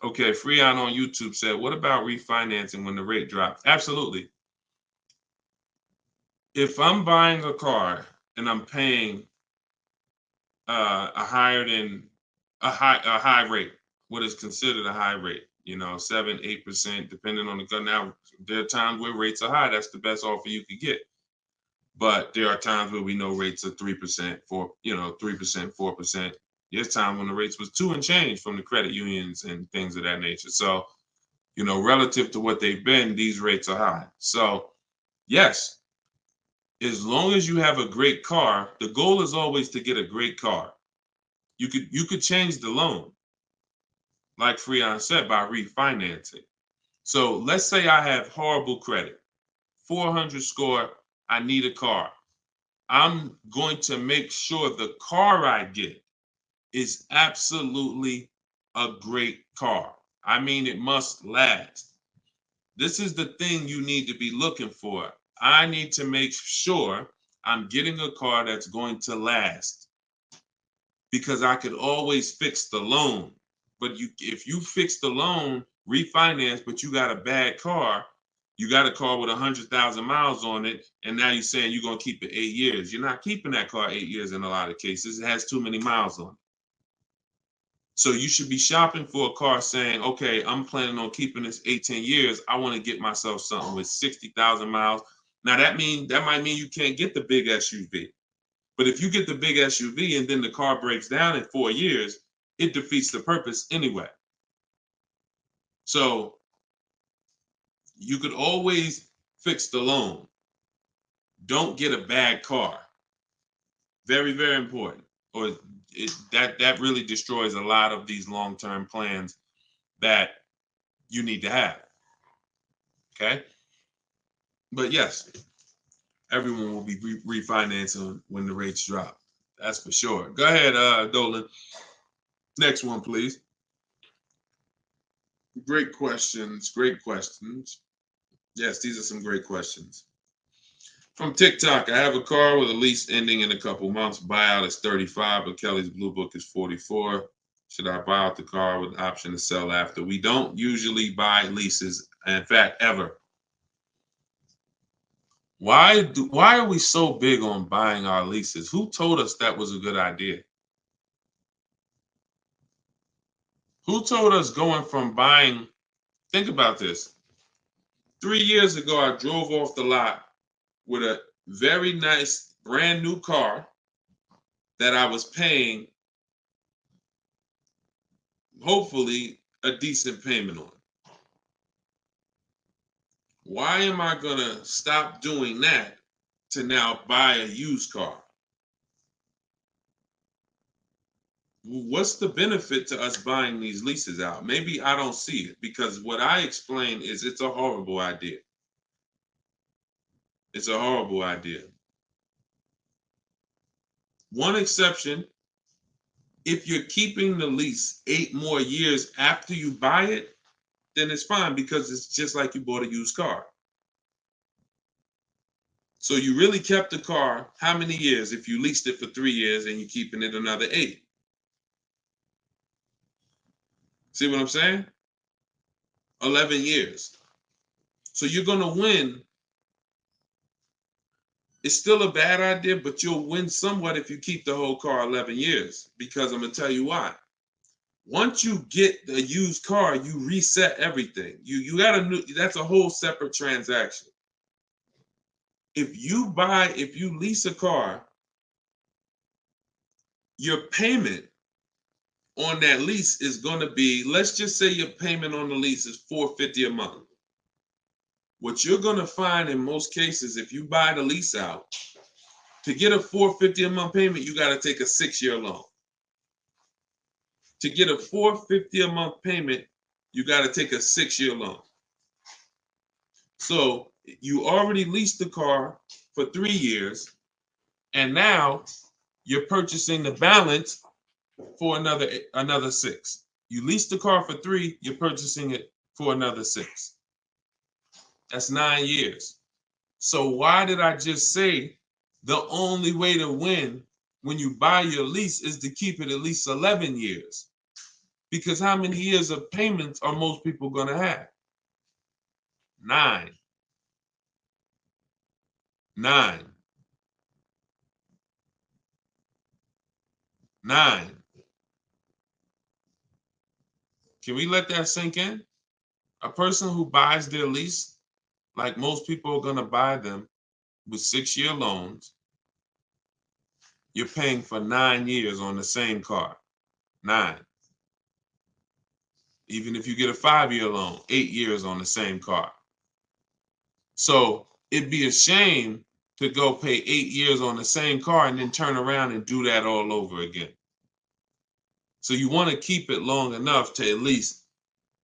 Okay, Freon on YouTube said, what about refinancing when the rate drops? Absolutely. If I'm buying a car and I'm paying a high rate, what is considered a high rate, 7-8%, depending on the gun. Now, there are times where rates are high. That's the best offer you could get. But there are times where we know rates are 3%, 3%, 4%. There's time when the rates was 2 and change from the credit unions and things of that nature. So, relative to what they've been, these rates are high. So, yes, as long as you have a great car, the goal is always to get a great car. You could change the loan, like Freon said, by refinancing. So let's say I have horrible credit, 400 score, I need a car. I'm going to make sure the car I get is absolutely a great car. I mean, it must last. This is the thing you need to be looking for. I need to make sure I'm getting a car that's going to last, because I could always fix the loan. But if you fix the loan, refinance, but you got a bad car. You got a car with 100,000 miles on it, and now you're saying you're going to keep it 8 years. You're not keeping that car 8 years in a lot of cases. It has too many miles on it. So you should be shopping for a car saying, okay, I'm planning on keeping this 18 years. I want to get myself something with 60,000 miles. Now that might mean you can't get the big SUV. But if you get the big SUV and then the car breaks down in 4 years, it defeats the purpose anyway. So you could always fix the loan. Don't get a bad car. Very, very important. Or that really destroys a lot of these long-term plans that you need to have. Okay? But yes, everyone will be refinancing when the rates drop. That's for sure. Go ahead, Dolan. Next one, please. Great questions. Great questions. Yes, these are some great questions. From TikTok, I have a car with a lease ending in a couple months. Buyout is 35, but Kelly's Blue Book is 44. Should I buy out the car with the option to sell after? We don't usually buy leases, in fact, ever. Why are we so big on buying our leases? Who told us that was a good idea? Who told us going from buying? Think about this. 3 years ago, I drove off the lot with a very nice brand new car that I was paying, hopefully, a decent payment on. Why am I going to stop doing that to now buy a used car? What's the benefit to us buying these leases out? Maybe I don't see it, because what I explain is it's a horrible idea. It's a horrible idea. One exception, if you're keeping the lease 8 more years after you buy it, then it's fine, because it's just like you bought a used car. So you really kept the car how many years if you leased it for 3 years and you're keeping it another 8? See what I'm saying? 11 years. So you're going to win. It's still a bad idea, but you'll win somewhat if you keep the whole car 11 years, because I'm going to tell you why. Once you get the used car, you reset everything. You got that's a whole separate transaction. If you lease a car, your payment on that lease is going to be, let's just say your payment on the lease is $450 a month. What you're going to find in most cases, if you buy the lease out, to get a $450 a month payment, you got to take a 6-year loan. To get a $450 a month payment, you got to take a 6-year loan. So you already leased the car for 3 years, and now you're purchasing the balance for another 6. You leased the car for 3, you're purchasing it for another 6. That's 9 years. So why did I just say the only way to win when you buy your lease is to keep it at least 11 years? Because how many years of payments are most people going to have? 9. 9. 9. Can we let that sink in? A person who buys their lease, like most people are going to buy them with 6-year loans, you're paying for 9 years on the same car. 9. Even if you get a 5-year loan, 8 years on the same car. So it'd be a shame to go pay 8 years on the same car and then turn around and do that all over again. So you want to keep it long enough to at least,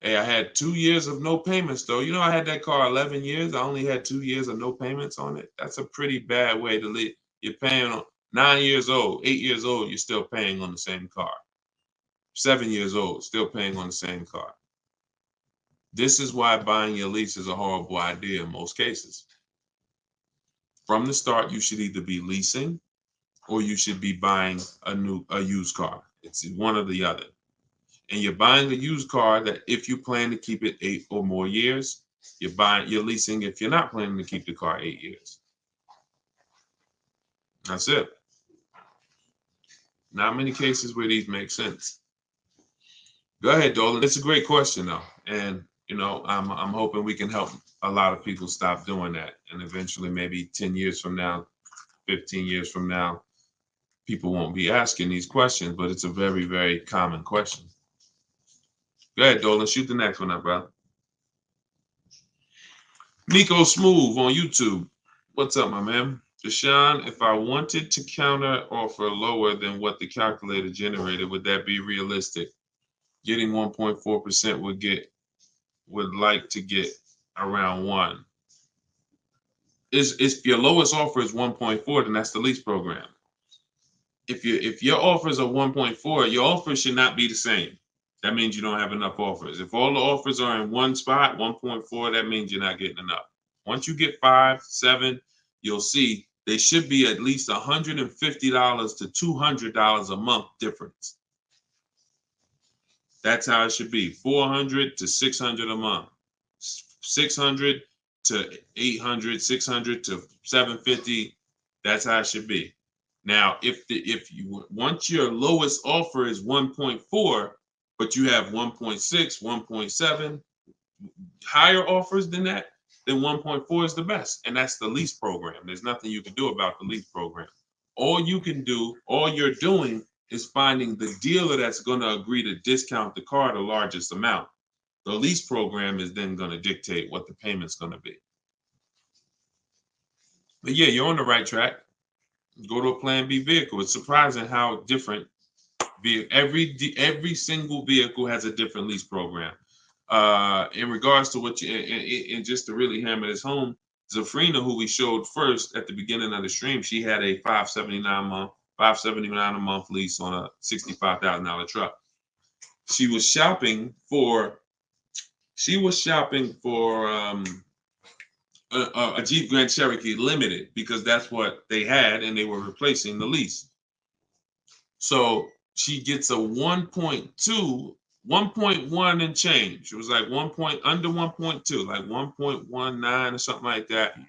hey, I had 2 years of no payments though. I had that car 11 years. I only had 2 years of no payments on it. That's a pretty bad way to live. You're paying on 9 years old, 8 years old, you're still paying on the same car. 7 years old, still paying on the same car. This is why buying your lease is a horrible idea in most cases. From the start, you should either be leasing or you should be buying a used car. It's one or the other. and you're buying a used car that if you plan to keep it 8 or more years, you're leasing if you're not planning to keep the car 8 years. That's it. Not many cases where these make sense. Go ahead, Dolan. It's a great question though. And I'm hoping we can help a lot of people stop doing that. And eventually maybe 10 years from now, 15 years from now, people won't be asking these questions, but it's a very, very common question. Go ahead, Dolan. Shoot the next one up, brother. Nico Smooth on YouTube. What's up, my man? Deshone, if I wanted to counter offer lower than what the calculator generated, would that be realistic? Getting 1.4% would like to get around 1. If your lowest offer is 1.4, then that's the lease program. If your offers are 1.4, your offers should not be the same. That means you don't have enough offers. If all the offers are in one spot, 1.4, that means you're not getting enough. Once you get 5, 7, you'll see they should be at least $150 to $200 a month difference. That's how it should be. 400 to 600 a month. 600 to 800, 600 to 750. That's how it should be. Now, if you once your lowest offer is 1.4, but you have 1.6, 1.7, higher offers than that, then 1.4 is the best. And that's the lease program. There's nothing you can do about the lease program. All you're doing is finding the dealer that's going to agree to discount the car the largest amount. The lease program is then going to dictate what the payment's going to be. But yeah, you're on the right track. Go to a Plan B vehicle. It's surprising how different every single vehicle has a different lease program. In regards to what and just to really hammer this home, Zafrina, who we showed first at the beginning of the stream, she had a $579 a month lease on a $65,000 truck. She was shopping for a Jeep Grand Cherokee Limited because that's what they had and they were replacing the lease. So she gets a 1.1 and change. It was like under 1.2, like 1.19 or something like that.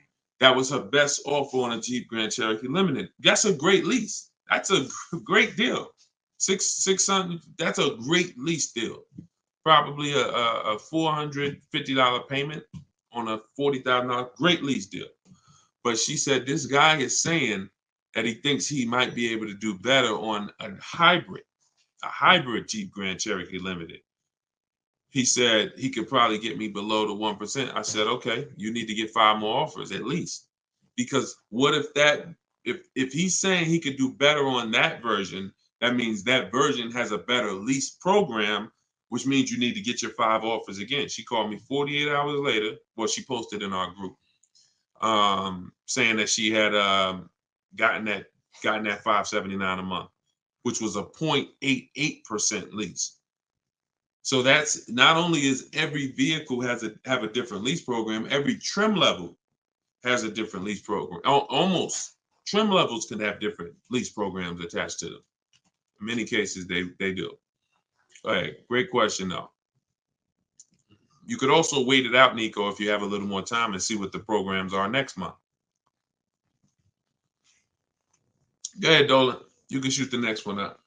That was her best offer on a Jeep Grand Cherokee Limited. That's a great lease. That's a great deal. 600. That's a great lease deal. Probably a $450 payment on a $40,000. Great lease deal. But she said this guy is saying that he thinks he might be able to do better on a hybrid Jeep Grand Cherokee Limited. He said he could probably get me below the 1%. I said, okay, you need to get 5 more offers at least. Because what if he's saying he could do better on that version, that means that version has a better lease program, which means you need to get your 5 offers again. She called me 48 hours later. Well, she posted in our group saying that she had gotten that $579 a month, which was a 0.88% lease. So that's not only is every vehicle have a different lease program, every trim level has a different lease program. Almost trim levels can have different lease programs attached to them. In many cases, they do. All right, great question though. You could also wait it out, Nico, if you have a little more time and see what the programs are next month. Go ahead, Dolan. You can shoot the next one up.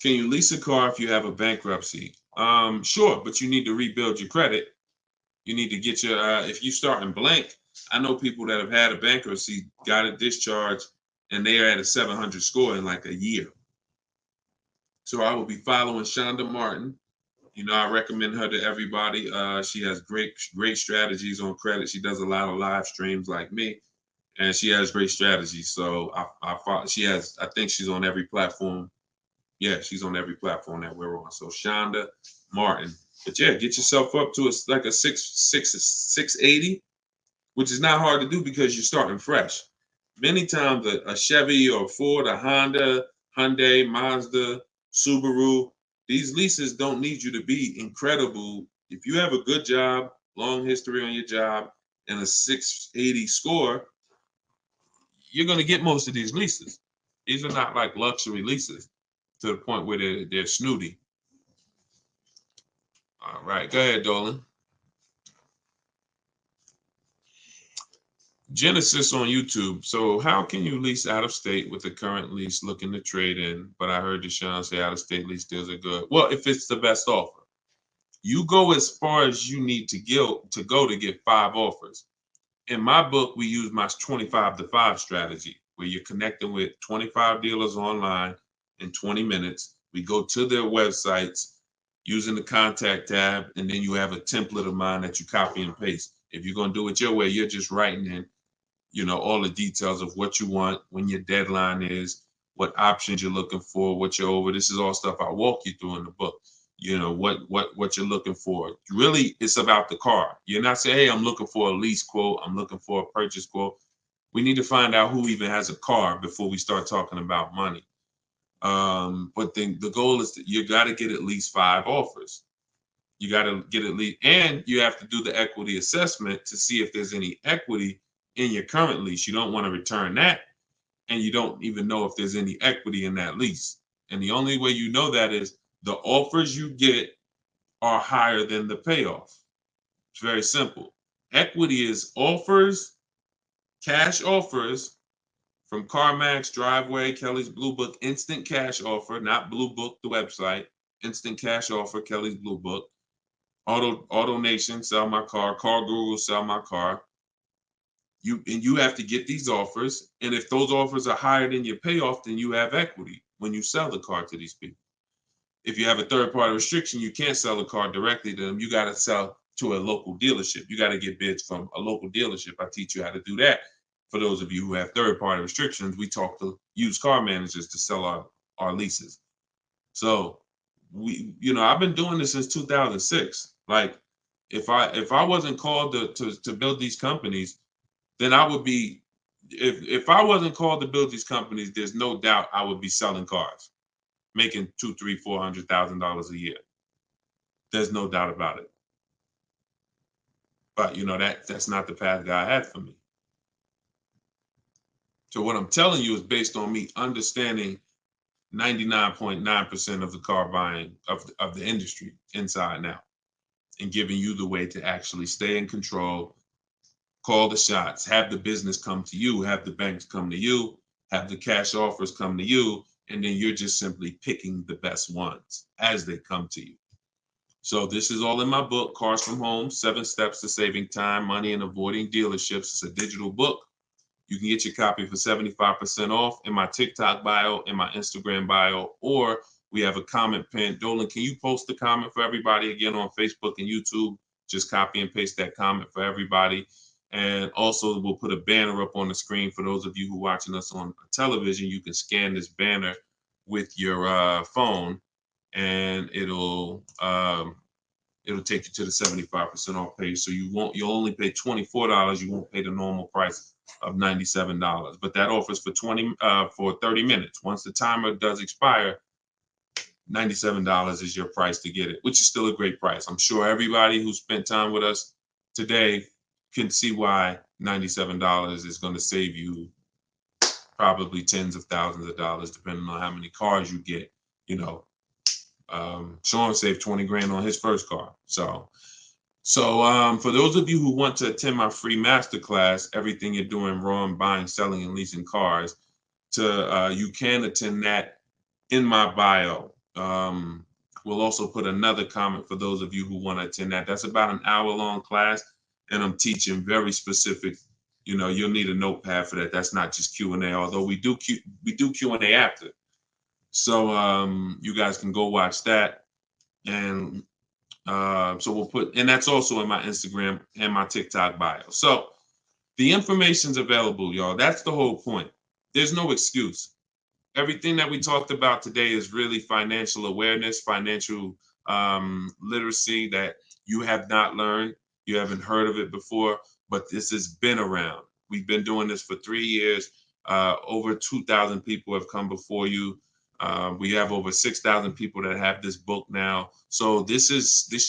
Can you lease a car if you have a bankruptcy? Sure, but you need to rebuild your credit. You need to get your, if you start in blank, I know people that have had a bankruptcy, got a discharge, and they are at a 700 score in like a year. So I will be following Shonda Martin. I recommend her to everybody. She has great strategies on credit. She does a lot of live streams like me, and she has great strategies. So I think she's on every platform. Yeah, she's on every platform that we're on. So Shonda Martin. But yeah, get yourself up to like a 680, which is not hard to do because you're starting fresh. Many times a Chevy or Ford, a Honda, Hyundai, Mazda, Subaru, these leases don't need you to be incredible. If you have a good job, long history on your job, and a 680 score, you're going to get most of these leases. These are not like luxury leases to the point where they're snooty. All right, go ahead, Dolan. Genesis on YouTube. So how can you lease out of state with the current lease looking to trade in? But I heard Deshone say out of state lease deals are good. Well, if it's the best offer, you go as far as you need to go to get 5 offers. In my book, we use my 25 to 5 strategy, where you're connecting with 25 dealers online in 20 minutes. We go to their websites using the contact tab, and then you have a template of mine that you copy and paste. If you're going to do it your way, you're just writing in, all the details of what you want, when your deadline is, what options you're looking for, what you're over. This is all stuff I walk you through in the book. What you're looking for. Really, it's about the car. You're not saying, hey, I'm looking for a lease quote, I'm looking for a purchase quote. We need to find out who even has a car before we start talking about money. But then the goal is that you got to get at least 5 offers. You got to get at least, and you have to do the equity assessment to see if there's any equity in your current lease. You don't want to return that, and you don't even know if there's any equity in that lease. And the only way you know that is the offers you get are higher than the payoff. It's very simple. Equity is offers, cash offers from CarMax, Driveway, Kelly's Blue Book, instant cash offer, not Blue Book, the website, instant cash offer, Kelly's Blue Book, Auto Nation, sell my car, Car Guru, sell my car. You have to get these offers, and if those offers are higher than your payoff, then you have equity when you sell the car to these people. If you have a third-party restriction, you can't sell the car directly to them. You got to sell to a local dealership. You got to get bids from a local dealership. I teach you how to do that. For those of you who have third-party restrictions, we talk to used car managers to sell our leases. So I've been doing this since 2006. Like, if I wasn't called to build these companies, then I would be. If I wasn't called to build these companies, there's no doubt I would be selling cars, making $200,000, $300,000, $400,000 a year. There's no doubt about it. But that's not the path God had for me. So what I'm telling you is based on me understanding 99.9% of the car buying of the industry inside and out, and giving you the way to actually stay in control, call the shots, have the business come to you, have the banks come to you, have the cash offers come to you, and then you're just simply picking the best ones as they come to you. So this is all in my book, Cars from Home, 7 Steps to Saving Time, Money, and Avoiding Dealerships. It's a digital book. You can get your copy for 75% off in my TikTok bio, in my Instagram bio, or we have a comment pin. Dolan, can you post the comment for everybody again on Facebook and YouTube? Just copy and paste that comment for everybody. And also we'll put a banner up on the screen for those of you who are watching us on television. You can scan this banner with your phone, and it'll take you to the 75% off page. So you'll only pay $24. You won't pay the normal price of $97. But that offers for 30 minutes. Once the timer does expire, $97 is your price to get it, which is still a great price. I'm sure everybody who spent time with us today can see why $97 is going to save you probably tens of thousands of dollars, depending on how many cars you get. Sean saved 20 grand on his first car. So for those of you who want to attend my free masterclass, Everything You're Doing Wrong, Buying, Selling, and Leasing Cars, you can attend that in my bio. We'll also put another comment for those of you who want to attend that. That's about an hour-long class, and I'm teaching very specific. You'll need a notepad for that. That's not just Q&A, although we do Q&A after. So you guys can go watch that, and so we'll put, and that's also in my Instagram and my TikTok bio. So the information's available, y'all. That's the whole point. There's no excuse. Everything that we talked about today is really financial awareness, financial literacy that you have not learned. You haven't heard of it before, but this has been around. We've been doing this for 3 years. Over 2,000 people have come before you. We have over 6,000 people that have this book now. So this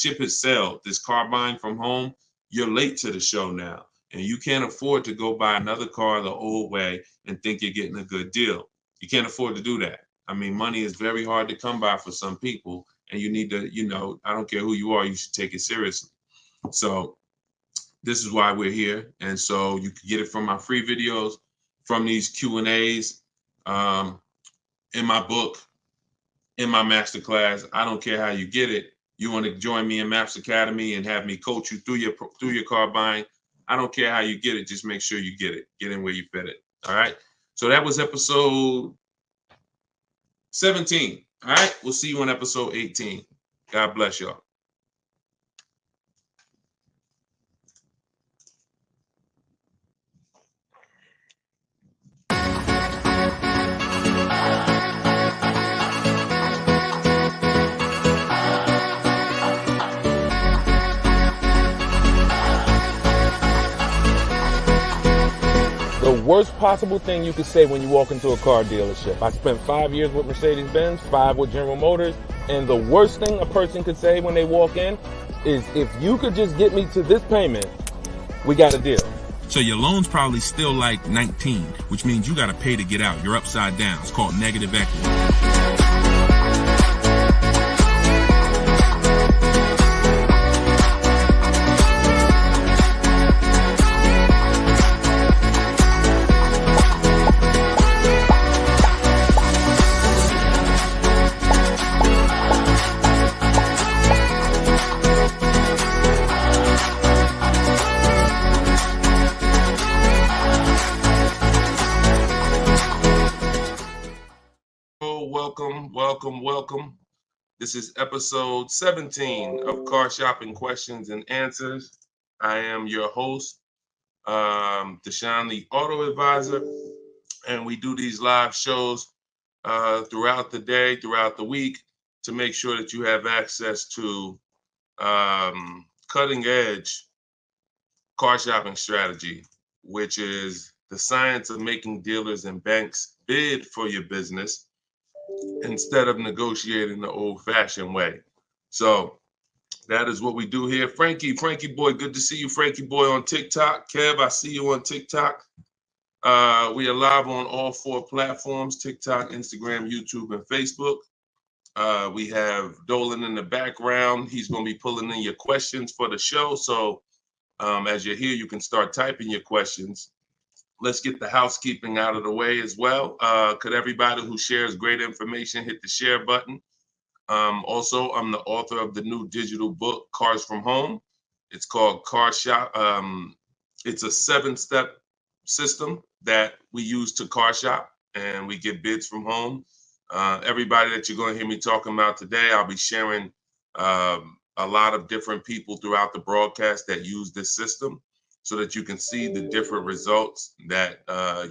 ship has sailed. This car buying from home, you're late to the show now. And you can't afford to go buy another car the old way and think you're getting a good deal. You can't afford to do that. I mean, money is very hard to come by for some people, and you need to, I don't care who you are, you should take it seriously. So this is why we're here. And so you can get it from my free videos, from these Q&As, in my book, in my masterclass. I don't care how you get it. You want to join me in Maps Academy and have me coach you through your car buying. I don't care how you get it. Just make sure you get it. Get in where you fit it. All right. So that was episode 17. All right. We'll see you on episode 18. God bless y'all. The worst possible thing you could say when you walk into a car dealership. I spent 5 years with Mercedes-Benz, 5 with General Motors, and the worst thing a person could say when they walk in is, if you could just get me to this payment, we got a deal. So your loan's probably still like 19, which means you got to pay to get out. You're upside down. It's called negative equity. Welcome. This is episode 17 of Car Shopping Questions and Answers. I am your host, Deshone the Auto Advisor, and we do these live shows throughout the day, throughout the week, to make sure that you have access to cutting edge car shopping strategy, which is the science of making dealers and banks bid for your business instead of negotiating the old-fashioned way. So that is what we do here. Frankie boy, good to see you, Frankie boy, on TikTok. Kev, I see you on TikTok. We are live on all 4 platforms: TikTok, Instagram, YouTube, and Facebook. We have Dolan in the background. He's going to be pulling in your questions for the show. So as you're here, you can start typing your questions. Let's get the housekeeping out of the way as well. Could everybody who shares great information hit the share button? Also, I'm the author of the new digital book, Cars from Home. It's called Car Shop. It's a 7-step system that we use to car shop, and we get bids from home. Everybody that you're going to hear me talking about today, I'll be sharing a lot of different people throughout the broadcast that use this system, so that you can see the different results that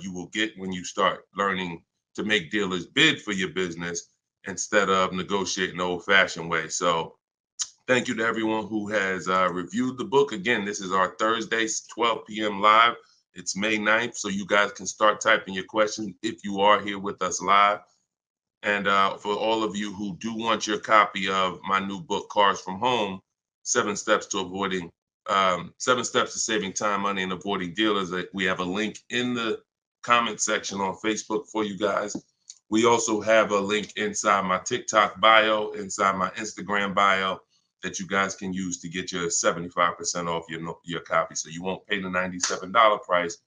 you will get when you start learning to make dealers bid for your business instead of negotiating the old-fashioned way. So thank you to everyone who has reviewed the book. Again, this is our Thursday, 12 p.m. live. It's May 9th, so you guys can start typing your questions if you are here with us live. And for all of you who do want your copy of my new book, Cars from Home, 7 Steps to Saving Time, Money, and Avoiding Dealers, we have a link in the comment section on Facebook for you guys. We also have a link inside my TikTok bio, inside my Instagram bio, that you guys can use to get your 75% off your copy. So you won't pay the $97 price.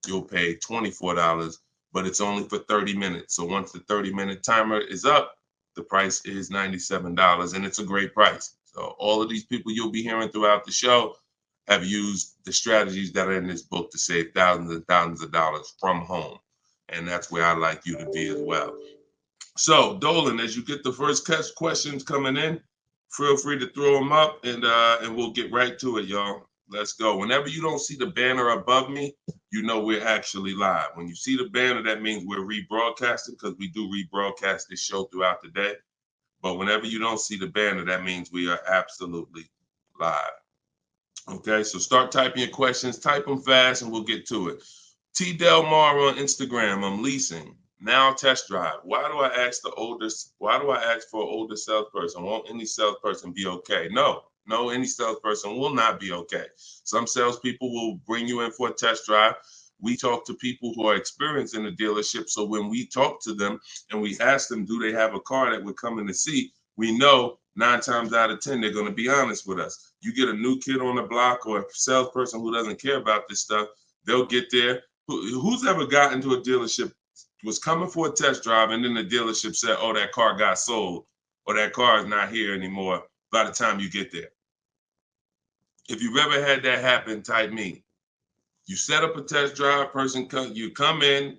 You'll pay $24, but it's only for 30 minutes. So once the 30-minute timer is up, the price is $97, and it's a great price. So all of these people you'll be hearing throughout the show have used the strategies that are in this book to save thousands and thousands of dollars from home. And that's where I'd like you to be as well. So Dolan, as you get the first questions coming in, feel free to throw them up, and we'll get right to it, y'all. Let's go. Whenever you don't see the banner above me, you know we're actually live. When you see the banner, that means we're rebroadcasting, because we do rebroadcast this show throughout the day. But whenever you don't see the banner, that means we are absolutely live. Okay, so start typing your questions. Type them fast, and we'll get to it. T. Del Mar on Instagram. I'm leasing. Now test drive. Why do I ask for an older salesperson? Won't any salesperson be okay? No, any salesperson will not be okay. Some salespeople will bring you in for a test drive. we talk to people who are experienced in the dealership. So when we talk to them and we ask them, do they have a car that we're coming to see? We know 9 times out of 10, they're going to be honest with us. You get a new kid on the block or a salesperson who doesn't care about this stuff, they'll get there. Who's ever gotten to a dealership, was coming for a test drive, and then the dealership said, oh, that car got sold, or that car is not here anymore by the time you get there? If you've ever had that happen, type me. You set up a test drive, you come in,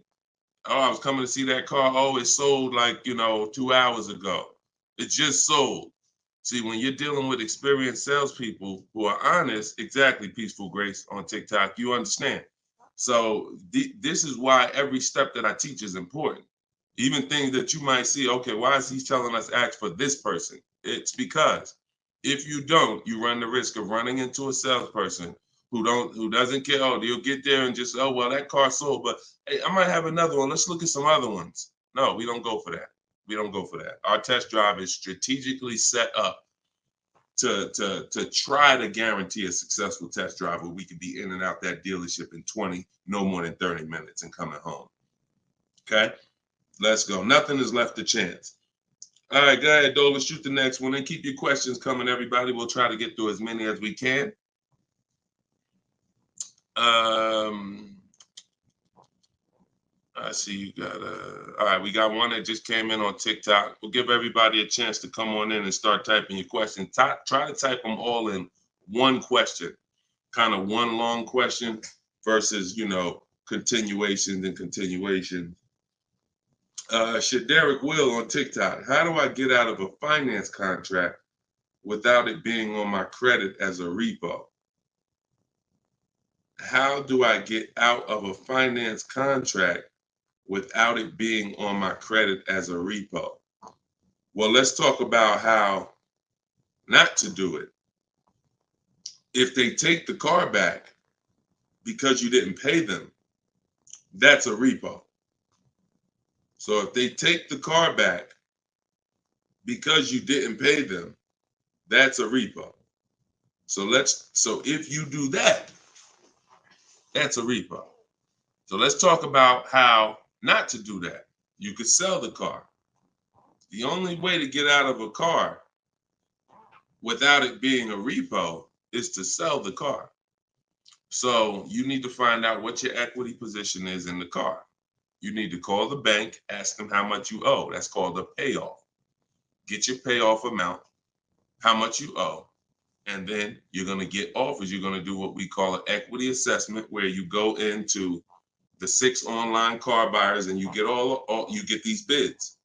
oh, I was coming to see that car. Oh, it sold like, 2 hours ago. It just sold. See, when you're dealing with experienced salespeople who are honest, exactly, Peaceful Grace on TikTok, you understand. So this is why every step that I teach is important. Even things that you might see, okay, why is he telling us ask for this person? It's because if you don't, you run the risk of running into a salesperson who doesn't care. Oh, you'll get there and just, oh, well, that car sold, but hey, I might have another one. Let's look at some other ones. No, we don't go for that. We don't go for that. Our test drive is strategically set up to try to guarantee a successful test drive where we can be in and out that dealership in 20, no more than 30 minutes and coming home. Okay, let's go. Nothing is left to chance. All right, go ahead, Dola, shoot the next one and keep your questions coming, everybody. We'll try to get through as many as we can. I see you got all right, we got one that just came in on TikTok. We'll give everybody a chance to come on in and start typing your questions. Try to type them all in one question, kind of one long question versus, continuations and continuations. Derek Will on TikTok. How do I get out of a finance contract without it being on my credit as a repo? How do I get out of a finance contract without it being on my credit as a repo? Well, let's talk about how not to do it. If they take the car back because you didn't pay them, that's a repo. So if they take the car back because you didn't pay them, that's a repo. So if you do that, that's a repo. So let's talk about how not to do that. You could sell the car. The only way to get out of a car without it being a repo is to sell the car. So you need to find out what your equity position is in the car. You need to call the bank, ask them how much you owe. That's called a payoff. Get your payoff amount, how much you owe, and then you're going to get offers. You're going to do what we call an equity assessment, where you go into the 6 online car buyers and you get you get these bids.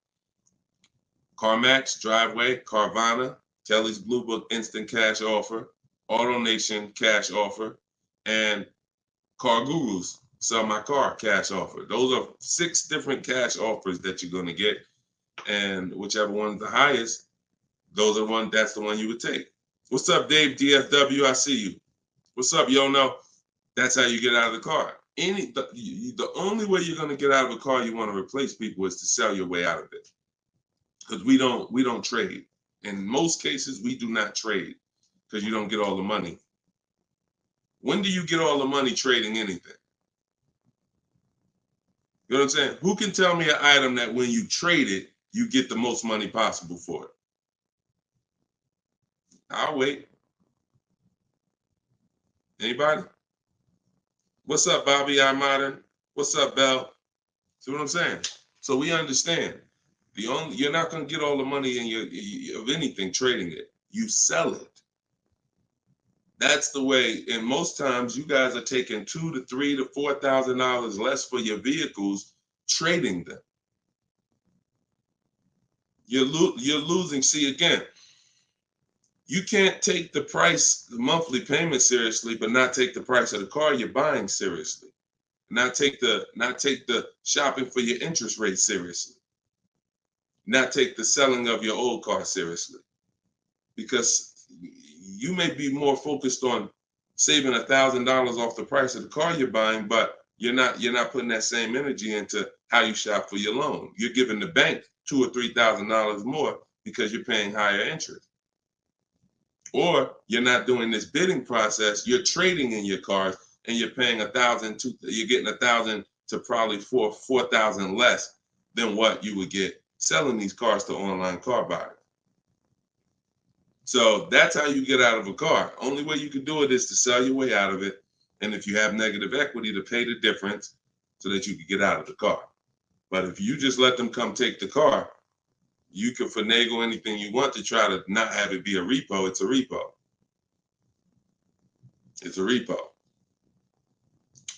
CarMax, Driveway, Carvana, Kelly's Blue Book Instant Cash Offer, AutoNation Cash Offer, and Car Guru's Sell My Car Cash Offer. Those are 6 different cash offers that you're going to get, and whichever one's the highest, that's the one you would take. What's up, Dave DFW? I see you. What's up, Yono? That's how you get out of the car. The only way you're going to get out of a car you want to replace people is to sell your way out of it. Because we don't trade. In most cases, we do not trade because you don't get all the money. When do you get all the money trading anything? You know what I'm saying? Who can tell me an item that when you trade it, you get the most money possible for it? I'll wait. Anybody? What's up, Bobby I Modern? What's up, Bell? See what I'm saying? So we understand. You're not going to get all the money of anything trading it. You sell it. That's the way. And most times you guys are taking $2,000 to $3,000 to $4,000 less for your vehicles, trading them. You're losing. See, again, you can't take the price, the monthly payment seriously, but not take the price of the car you're buying seriously. Not take the shopping for your interest rate seriously. Not take the selling of your old car seriously. Because you may be more focused on saving $1,000 off the price of the car you're buying, but you're not putting that same energy into how you shop for your loan. You're giving the bank $2,000 or $3,000 more because you're paying higher interest. Or you're not doing this bidding process. You're trading in your cars and you're paying $1,000, you're getting $1,000 to probably $4,000 less than what you would get selling these cars to online car buyers. So that's how you get out of a car. Only way you can do it is to sell your way out of it. And if you have negative equity, to pay the difference so that you can get out of the car. But if you just let them come take the car, you can finagle anything you want to try to not have it be a repo. It's a repo. It's a repo.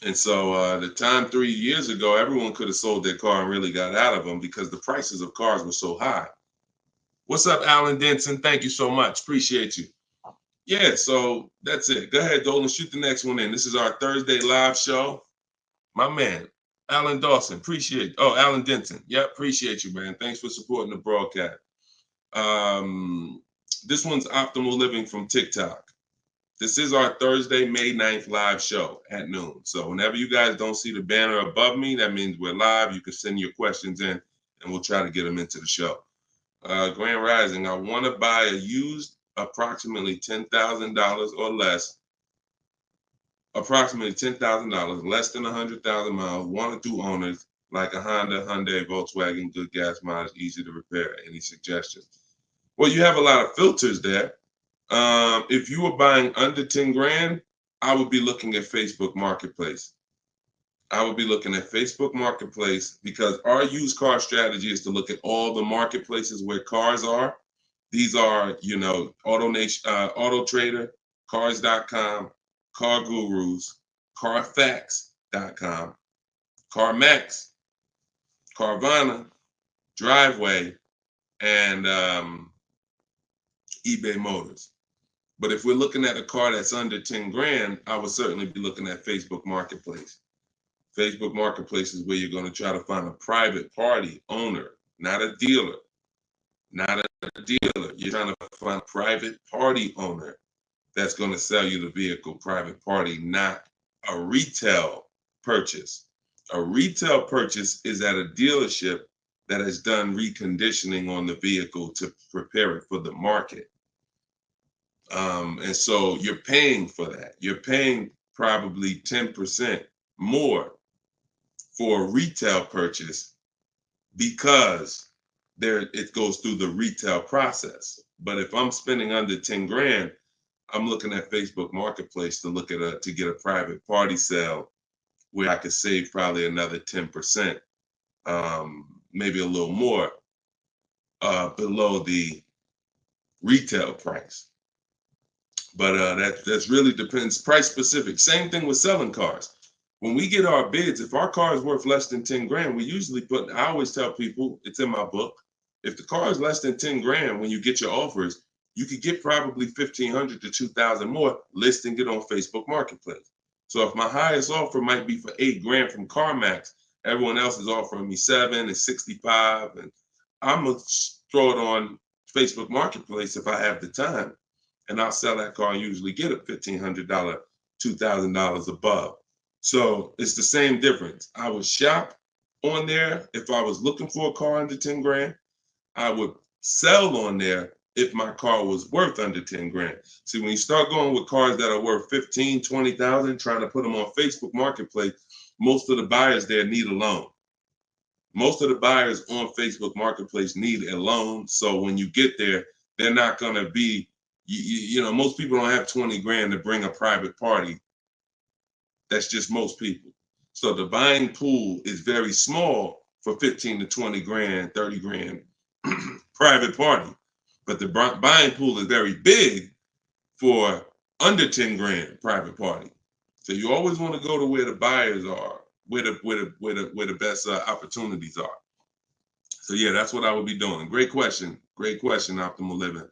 And so the time 3 years ago, everyone could have sold their car and really got out of them because the prices of cars were so high. What's up, Alan Denson? Thank you so much. Appreciate you. Yeah, so that's it. Go ahead, Dolan, shoot the next one in. This is our Thursday live show. My man, Alan Dawson, appreciate. Oh, Alan Denton. Yep, appreciate you, man. Thanks for supporting the broadcast. This one's Optimal Living from TikTok. This is our Thursday, May 9th live show at noon. So whenever you guys don't see the banner above me, that means we're live. You can send your questions in and we'll try to get them into the show. Grand Rising, I want to buy a used approximately $10,000 or less, approximately $10,000, less than 100,000 miles, 1 or 2 owners, like a Honda, Hyundai, Volkswagen, good gas mileage, easy to repair. Any suggestions? Well, you have a lot of filters there. If you were buying under 10 grand, I would be looking at Facebook Marketplace. I would be looking at Facebook Marketplace because our used car strategy is to look at all the marketplaces where cars are. These are, you know, Auto Trader, Cars.com, Car Gurus, Carfax.com, CarMax, Carvana, Driveway, and eBay Motors. But if we're looking at a car that's under 10 grand, I would certainly be looking at Facebook Marketplace. Facebook Marketplace is where you're going to try to find a private party owner, not a dealer. Not a dealer. You're trying to find a private party owner that's going to sell you the vehicle, private party, not a retail purchase. A retail purchase is at a dealership that has done reconditioning on the vehicle to prepare it for the market. And so you're paying for that. You're paying probably 10% more for a retail purchase because it goes through the retail process. But if I'm spending under 10 grand, I'm looking at Facebook Marketplace to look at to get a private party sale where I could save probably another 10%, maybe a little more below the retail price. But that's really depends, price specific. Same thing with selling cars. When we get our bids, if our car is worth less than 10 grand, we usually I always tell people, it's in my book, if the car is less than 10 grand, when you get your offers, you could get probably 1,500 to 2,000 more listing it on Facebook Marketplace. So if my highest offer might be for 8 grand from CarMax, everyone else is offering me 7 and 65, and I'm gonna throw it on Facebook Marketplace if I have the time, and I'll sell that car and usually get a $1,500, $2,000 above. So it's the same difference. I would shop on there if I was looking for a car under 10 grand. I would sell on there if my car was worth under 10 grand. See, when you start going with cars that are worth 15, 20,000, trying to put them on Facebook Marketplace, most of the buyers there need a loan. Most of the buyers on Facebook Marketplace need a loan. So when you get there, they're not going to be, you know, most people don't have 20 grand to bring a private party. That's just most people. So the buying pool is very small for 15 to 20 grand, 30 grand private party. But the buying pool is very big for under 10 grand private party. So you always want to go to where the buyers are, where the best opportunities are. So yeah, that's what I would be doing. Great question, Optimal Living.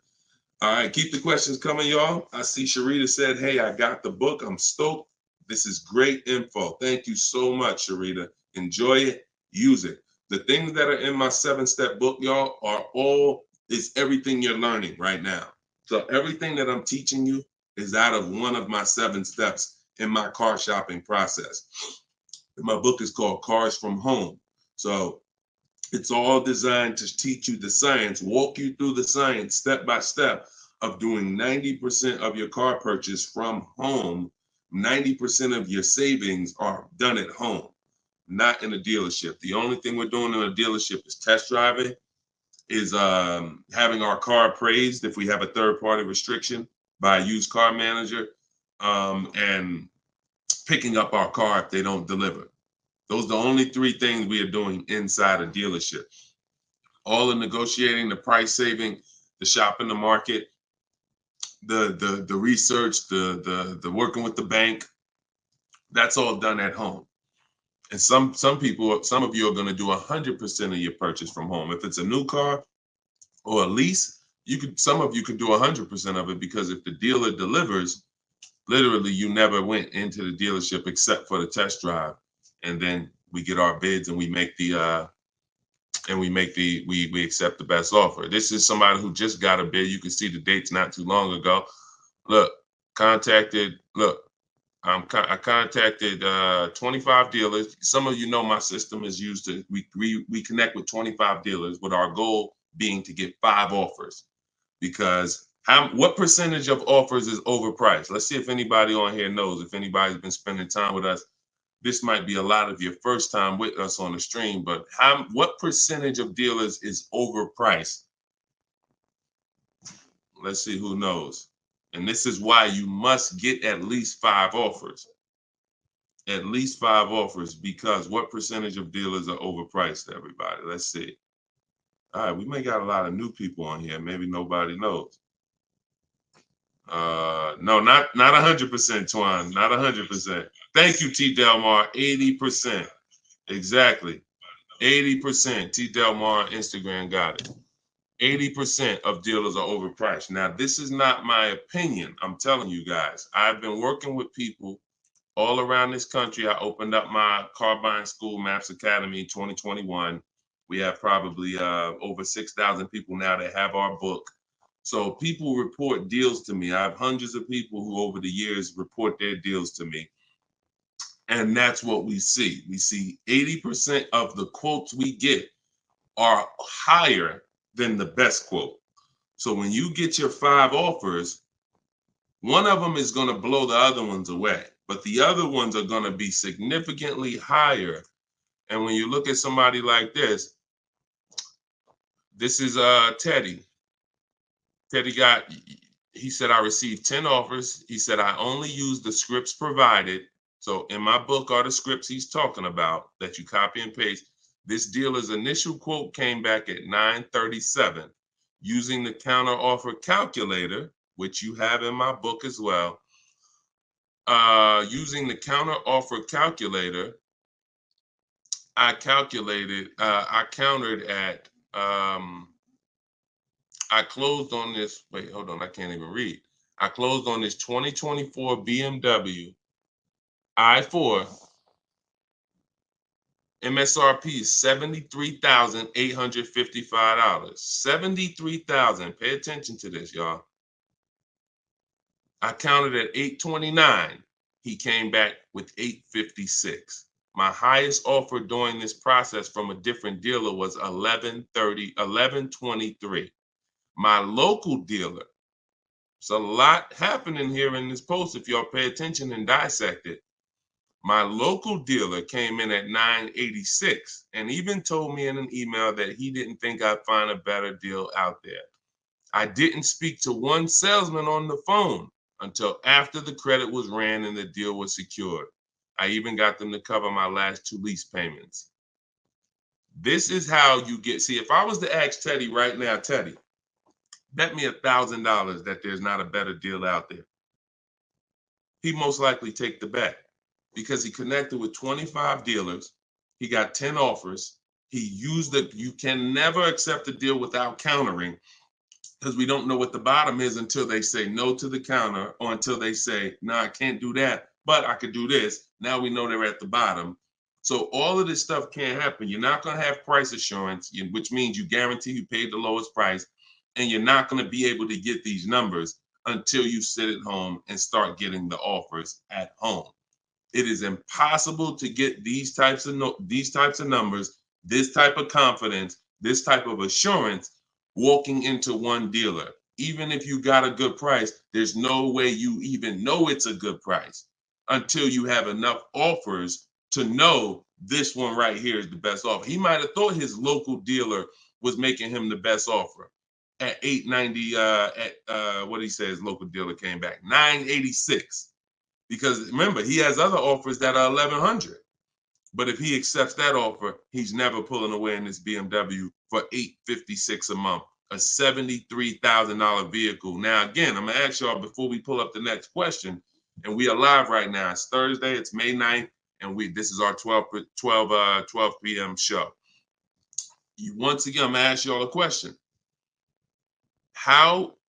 All right, keep the questions coming, y'all. I see Sharita said, hey, I got the book. I'm stoked. This is great info. Thank you so much, Sharita. Enjoy it, use it. The things that are in my 7-step book, y'all, is everything you're learning right now. So everything that I'm teaching you is out of one of my 7 steps in my car shopping process. My book is called Cars from Home. So it's all designed to teach you the science, walk you through the science step by step of doing 90% of your car purchase from home 90% of your savings are done at home, not in a dealership. The only thing we're doing in a dealership is test driving, is having our car appraised if we have a third-party restriction by a used car manager, and picking up our car if they don't deliver. Those are the only three things we are doing inside a dealership. All the negotiating, the price saving, the shopping the market, the research, the working with the bank, that's all done at home. And some people, some of you are going to do 100% of your purchase from home. If it's a new car or a lease, some of you could do 100% of it, because if the dealer delivers, literally you never went into the dealership except for the test drive, and then we get our bids and we make the we accept the best offer. This is somebody who just got a bid. You can see the dates not too long ago. Look, I contacted 25 dealers. Some of you know my system is used to, we connect with 25 dealers, with our goal being to get 5 offers. Because what percentage of offers is overpriced? Let's see if anybody on here knows. If anybody's been spending time with us, this might be a lot of your first time with us on the stream, but what percentage of dealers is overpriced? Let's see who knows. And this is why you must get at least 5 offers. At least 5 offers, because what percentage of dealers are overpriced, everybody? Let's see. All right, we may got a lot of new people on here. Maybe nobody knows. No, not 100%, Twan. Not 100%. Thank you, T. Delmar. 80%. Exactly. 80%. T. Delmar Instagram got it. 80% of dealers are overpriced. Now, this is not my opinion. I'm telling you guys. I've been working with people all around this country. I opened up my car buying school, Maps Academy, 2021. We have probably over 6,000 people now that have our book. So people report deals to me. I have hundreds of people who over the years report their deals to me. And that's what we see. We see 80% of the quotes we get are higher than the best quote. So when you get your 5 offers, one of them is going to blow the other ones away, but the other ones are going to be significantly higher. And when you look at somebody like this is Teddy. Teddy he said, I received 10 offers. He said, I only use the scripts provided. So in my book are the scripts he's talking about that you copy and paste. This dealer's initial quote came back at 937. Using the counter offer calculator, which you have in my book as well. Using the counter offer calculator, I countered at, I closed on this, wait, hold on, I can't even read. I closed on this 2024 BMW i4. MSRP is $73,855. $73,000. Pay attention to this, y'all. I counted at 829. He came back with 856. My highest offer during this process from a different dealer was 1123. My local dealer, it's a lot happening here in this post if y'all pay attention and dissect it. My local dealer came in at 986 and even told me in an email that he didn't think I'd find a better deal out there. I didn't speak to one salesman on the phone until after the credit was ran and the deal was secured. I even got them to cover my last 2 lease payments. This is how you get, see, if I was to ask Teddy right now, Teddy, bet me $1,000 that there's not a better deal out there. He'd most likely take the bet because he connected with 25 dealers. He got 10 offers. He used it. You can never accept a deal without countering, because we don't know what the bottom is until they say no to the counter, or until they say, no, I can't do that, but I could do this. Now we know they're at the bottom. So all of this stuff can't happen. You're not going to have price assurance, which means you guarantee you paid the lowest price, and you're not going to be able to get these numbers until you sit at home and start getting the offers at home. It is impossible to get these types of numbers, this type of confidence, this type of assurance walking into one dealer. Even if you got a good price, there's no way you even know it's a good price until you have enough offers to know this one right here is the best offer. He might have thought his local dealer was making him the best offer at 890. What he says, local dealer came back 986, because remember he has other offers that are 1100. But if he accepts that offer, he's never pulling away in this BMW for $856 a month, a $73,000 vehicle. Now, again, I'm gonna ask y'all before we pull up the next question, and we are live right now. It's Thursday, it's May 9th, and this is our 12 p.m. show. Once again, I'm gonna ask y'all a question.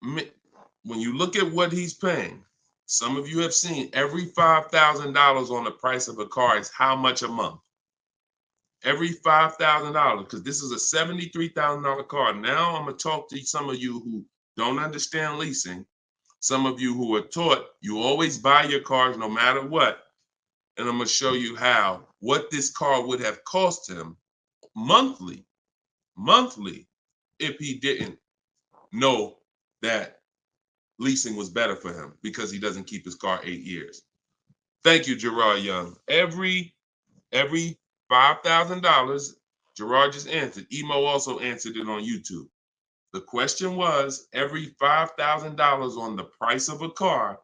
When you look at what he's paying, some of you have seen every $5,000 on the price of a car is how much a month? Every $5,000, because this is a $73,000 car. Now I'm going to talk to some of you who don't understand leasing, some of you who are taught you always buy your cars no matter what, and I'm going to show you what this car would have cost him monthly, if he didn't know that leasing was better for him because he doesn't keep his car 8 years. Thank you, Gerard Young. Every $5,000, Gerard just answered. Emo also answered it on YouTube. The question was, every $5,000 on the price of a car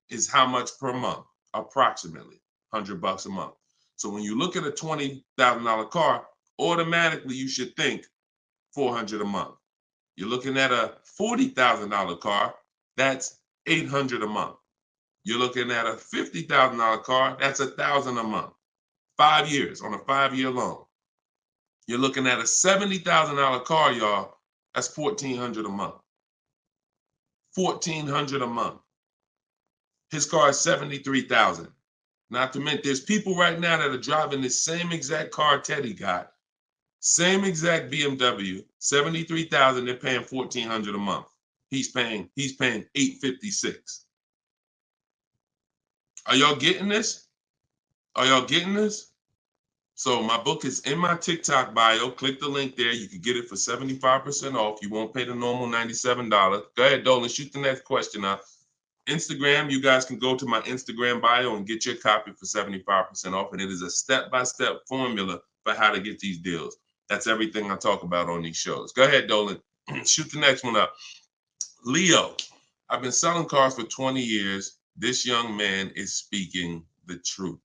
is how much per month? Approximately $100 a month. So when you look at a $20,000 car, automatically you should think $400 a month. You're looking at a $40,000 car, that's $800 a month. You're looking at a $50,000 car, that's $1,000 a month. 5 years on a 5-year loan. You're looking at a $70,000 car, y'all. That's $1,400 a month. $1,400 a month. His car is $73,000. Not to mention, there's people right now that are driving this same exact car Teddy got, same exact BMW, $73,000. They're paying $1,400 a month. He's paying $856. Are y'all getting this? Are y'all getting this? So my book is in my TikTok bio. Click the link there. You can get it for 75% off. You won't pay the normal $97. Go ahead, Dolan, shoot the next question up. Instagram, you guys can go to my Instagram bio and get your copy for 75% off. And it is a step-by-step formula for how to get these deals. That's everything I talk about on these shows. Go ahead, Dolan. Shoot the next one up. Leo, I've been selling cars for 20 years. This young man is speaking the truth.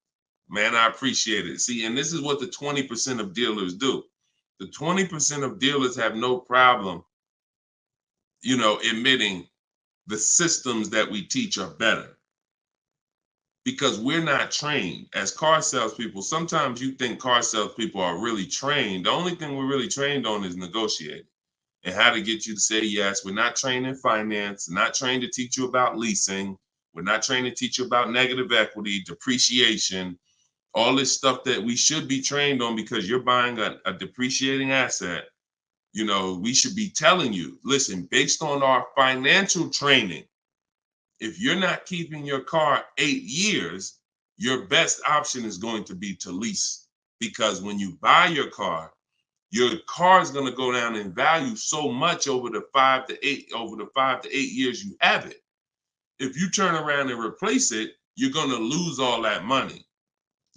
Man, I appreciate it. See, and this is what the 20% of dealers do. The 20% of dealers have no problem, admitting the systems that we teach are better. Because we're not trained as car salespeople. Sometimes you think car salespeople are really trained. The only thing we're really trained on is negotiating and how to get you to say yes. We're not trained in finance, not trained to teach you about leasing. We're not trained to teach you about negative equity, depreciation, all this stuff that we should be trained on because you're buying a depreciating asset. We should be telling you, listen, based on our financial training, if you're not keeping your car 8 years, your best option is going to be to lease. Because when you buy your car is going to go down in value so much over the 5 to 8 years you have it. If you turn around and replace it, you're going to lose all that money.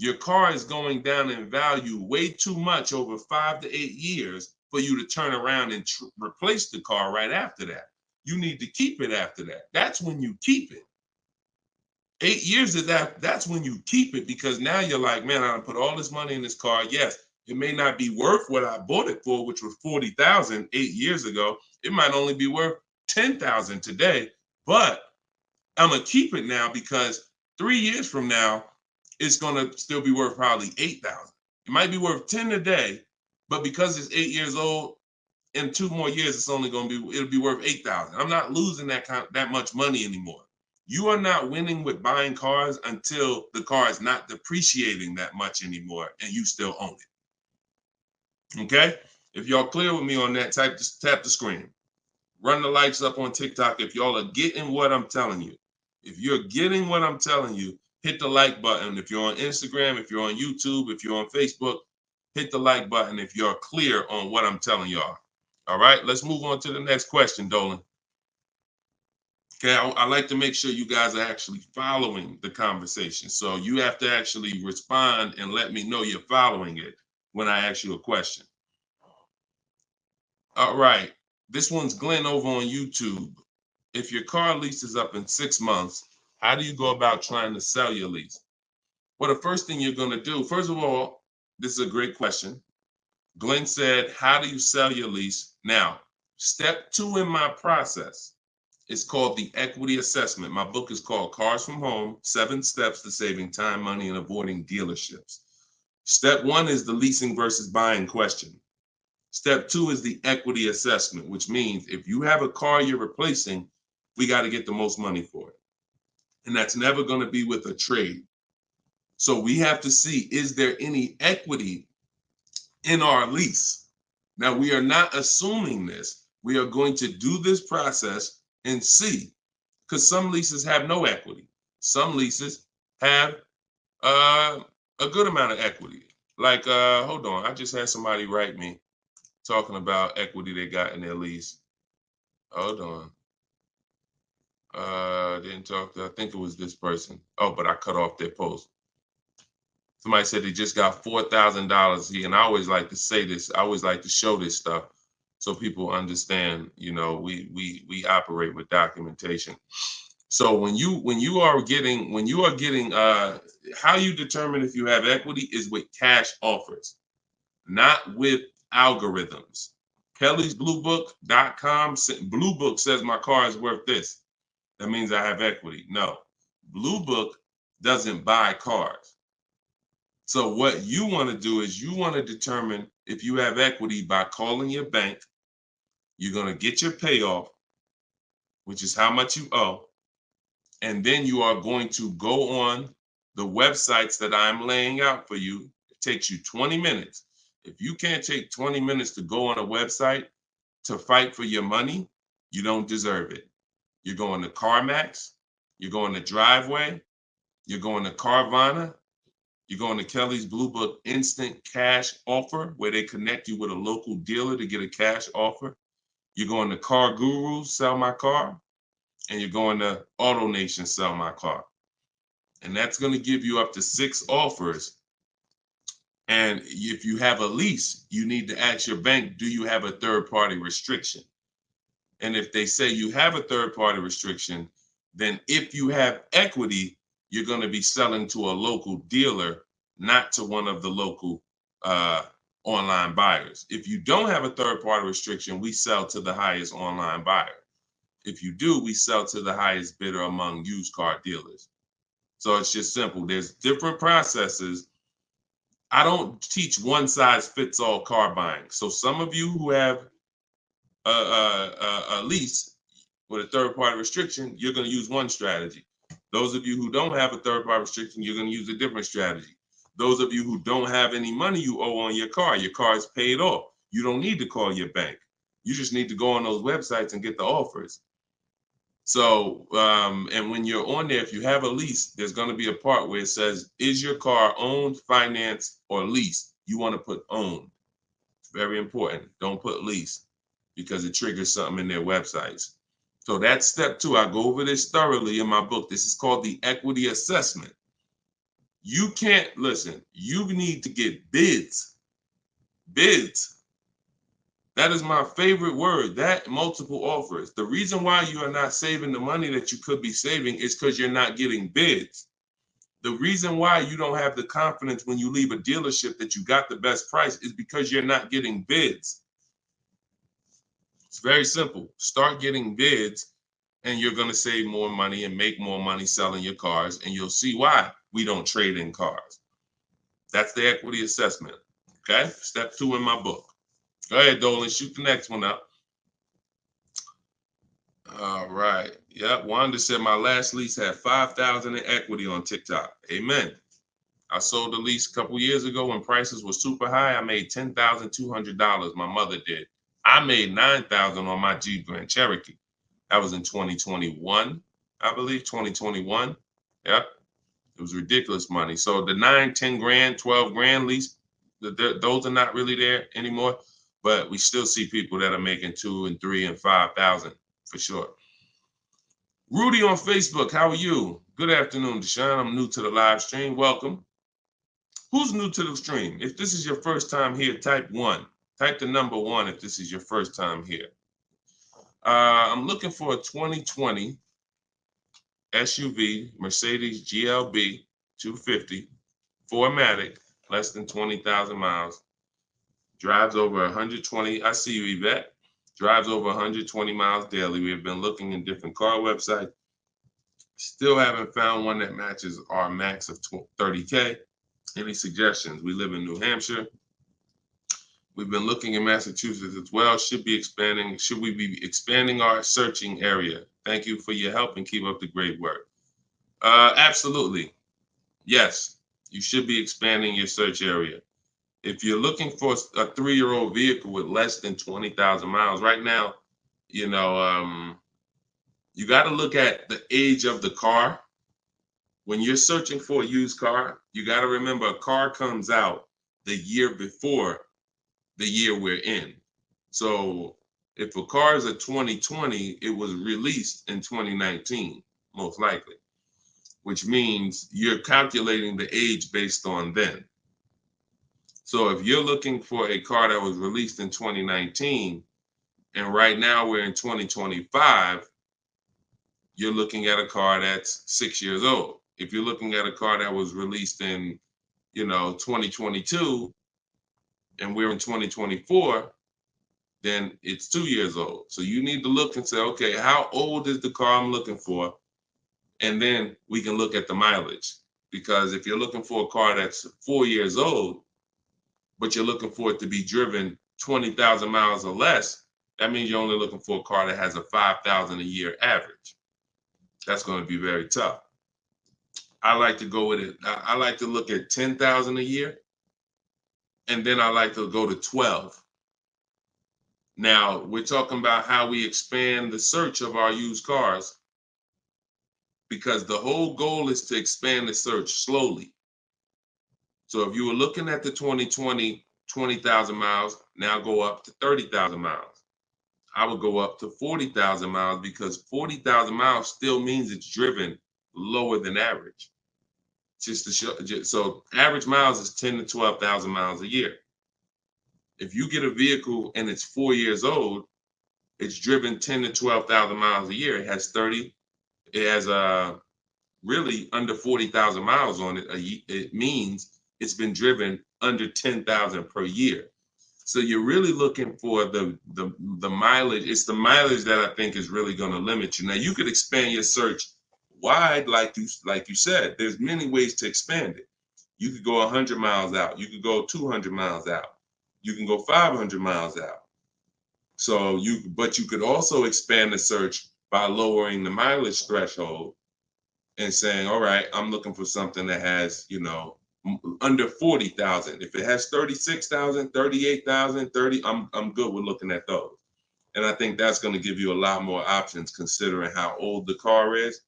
Your car is going down in value way too much over 5 to 8 years for you to turn around and replace the car right after that. You need to keep it after that. That's when you keep it. 8 years of that's when you keep it, because now you're like, man, I put all this money in this car. Yes, it may not be worth what I bought it for, which was $40,000 8 years ago. It might only be worth $10,000 today, but I'm gonna keep it now because 3 years from now, it's gonna still be worth probably $8,000. It might be worth 10 today, but because it's 8 years old, in 2 more years, it'll be worth $8,000. I'm not losing that much money anymore. You are not winning with buying cars until the car is not depreciating that much anymore and you still own it. Okay? If y'all clear with me on that, just tap the screen. Run the likes up on TikTok if y'all are getting what I'm telling you. If you're getting what I'm telling you, hit the like button. If you're on Instagram, if you're on YouTube, if you're on Facebook, hit the like button if you're clear on what I'm telling y'all. All right, let's move on to the next question, Dolan. Okay, I like to make sure you guys are actually following the conversation. So you have to actually respond and let me know you're following it when I ask you a question. All right, this one's Glenn over on YouTube. If your car lease is up in 6 months, how do you go about trying to sell your lease? Well, the first thing you're going to do, first of all, this is a great question. Glenn said, how do you sell your lease? Now, step 2 in my process is called the equity assessment. My book is called Cars from Home, 7 Steps to Saving Time, Money, and Avoiding Dealerships. Step 1 is the leasing versus buying question. Step 2 is the equity assessment, which means if you have a car you're replacing, we got to get the most money for it. And that's never going to be with a trade. So we have to see, is there any equity in our lease? Now, we are not assuming this. We are going to do this process and see, because some leases have no equity. Some leases have a good amount of equity. Like, hold on, I just had somebody write me talking about equity they got in their lease. Hold on. Didn't talk to, I think it was this person. Oh, but I cut off their post. Somebody said they just got $4,000 and I always like to say this. I always like to show this stuff so people understand. You know, we operate with documentation. So when you are getting how you determine if you have equity is with cash offers, not with algorithms. Kelly's bluebook.com. Blue Book says my car is worth this. That means I have equity. No, Blue Book doesn't buy cars. So what you want to do is you want to determine if you have equity by calling your bank. You're going to get your payoff, which is how much you owe. And then you are going to go on the websites that I'm laying out for you. It takes you 20 minutes. If you can't take 20 minutes to go on a website to fight for your money, you don't deserve it. You're going to CarMax, you're going to Driveway, you're going to Carvana, you're going to Kelly's Blue Book Instant Cash Offer, where they connect you with a local dealer to get a cash offer. You're going to Car Guru, Sell My Car, and you're going to AutoNation, Sell My Car. And that's going to give you up to 6 offers. And if you have a lease, you need to ask your bank, do you have a third-party restriction? And if they say you have a third-party restriction, then if you have equity, you're going to be selling to a local dealer, not to one of the local online buyers. If you don't have a third-party restriction, we sell to the highest online buyer. If you do, we sell to the highest bidder among used car dealers. So it's just simple. There's different processes. I don't teach one size fits all car buying. So some of you who have a lease with a third-party restriction, you're going to use one strategy. Those of you who don't have a third-party restriction, you're going to use a different strategy. Those of you who don't have any money you owe on your car is paid off. You don't need to call your bank. You just need to go on those websites and get the offers. So, and when you're on there, if you have a lease, there's going to be a part where it says, is your car owned, financed, or leased? You want to put owned. It's very important. Don't put lease because it triggers something in their websites. So that's step 2. I go over this thoroughly in my book. This is called the equity assessment. You can't, listen, you need to get bids. Bids. That is my favorite word, that multiple offers. The reason why you are not saving the money that you could be saving is because you're not getting bids. The reason why you don't have the confidence when you leave a dealership that you got the best price is because you're not getting bids. It's very simple. Start getting bids and you're going to save more money and make more money selling your cars. And you'll see why we don't trade in cars. That's the equity assessment. Okay. Step 2 in my book. Go ahead, Dolan. Shoot the next one up. All right. Yep. Wanda said my last lease had 5,000 in equity on TikTok. Amen. I sold the lease a couple years ago when prices were super high. I made $10,200. My mother did. I made $9,000 on my Jeep Grand Cherokee. That was in 2021, I believe, 2021. Yep. It was ridiculous money. So the 9, 10 grand, 12 grand lease, those are not really there anymore. But we still see people that are making 2 and 3 and 5,000 for sure. Rudy on Facebook, how are you? Good afternoon, Deshone. I'm new to the live stream. Welcome. Who's new to the stream? If this is your first time here, type 1. Type the number 1 if this is your first time here. I'm looking for a 2020 SUV, Mercedes GLB 250, 4MATIC, less than 20,000 miles. Drives over 120. I see you, Yvette. Drives over 120 miles daily. We have been looking in different car websites. Still haven't found one that matches our max of 30K. Any suggestions? We live in New Hampshire. We've been looking in Massachusetts as well. Should we be expanding our searching area? Thank you for your help and keep up the great work. Absolutely. Yes, you should be expanding your search area. If you're looking for a 3-year-old vehicle with less than 20,000 miles, right now, you got to look at the age of the car. When you're searching for a used car, you got to remember a car comes out the year before the year we're in. So if a car is a 2020, it was released in 2019, most likely, which means you're calculating the age based on then. So if you're looking for a car that was released in 2019, and right now we're in 2025, you're looking at a car that's 6 years old. If you're looking at a car that was released in, 2022, and we're in 2024, then it's 2 years old. So you need to look and say, okay, how old is the car I'm looking for? And then we can look at the mileage. Because if you're looking for a car that's 4 years old, but you're looking for it to be driven 20,000 miles or less, that means you're only looking for a car that has a 5,000 a year average. That's going to be very tough. I like to go with it. I like to look at 10,000 a year, and then I like to go to 12. Now, we're talking about how we expand the search of our used cars, because the whole goal is to expand the search slowly. So if you were looking at the 2020, 20,000 miles, now go up to 30,000 miles. I would go up to 40,000 miles, because 40,000 miles still means it's driven lower than average. Just to show, so average miles is 10 to 12,000 miles a year. If you get a vehicle and it's 4 years old, it's driven 10 to 12,000 miles a year. It has really under 40,000 miles on it. It means it's been driven under 10,000 per year. So you're really looking for the mileage. It's the mileage that I think is really going to limit you. Now you could expand your search wide, like you said. There's many ways to expand it. You could go 100 miles out. You could go 200 miles out. You can go 500 miles out. So but you could also expand the search by lowering the mileage threshold and saying, all right, I'm looking for something that has, under 40,000. If it has 36,000, 38,000, 30, I'm good with looking at those. And I think that's going to give you a lot more options, considering how old the car is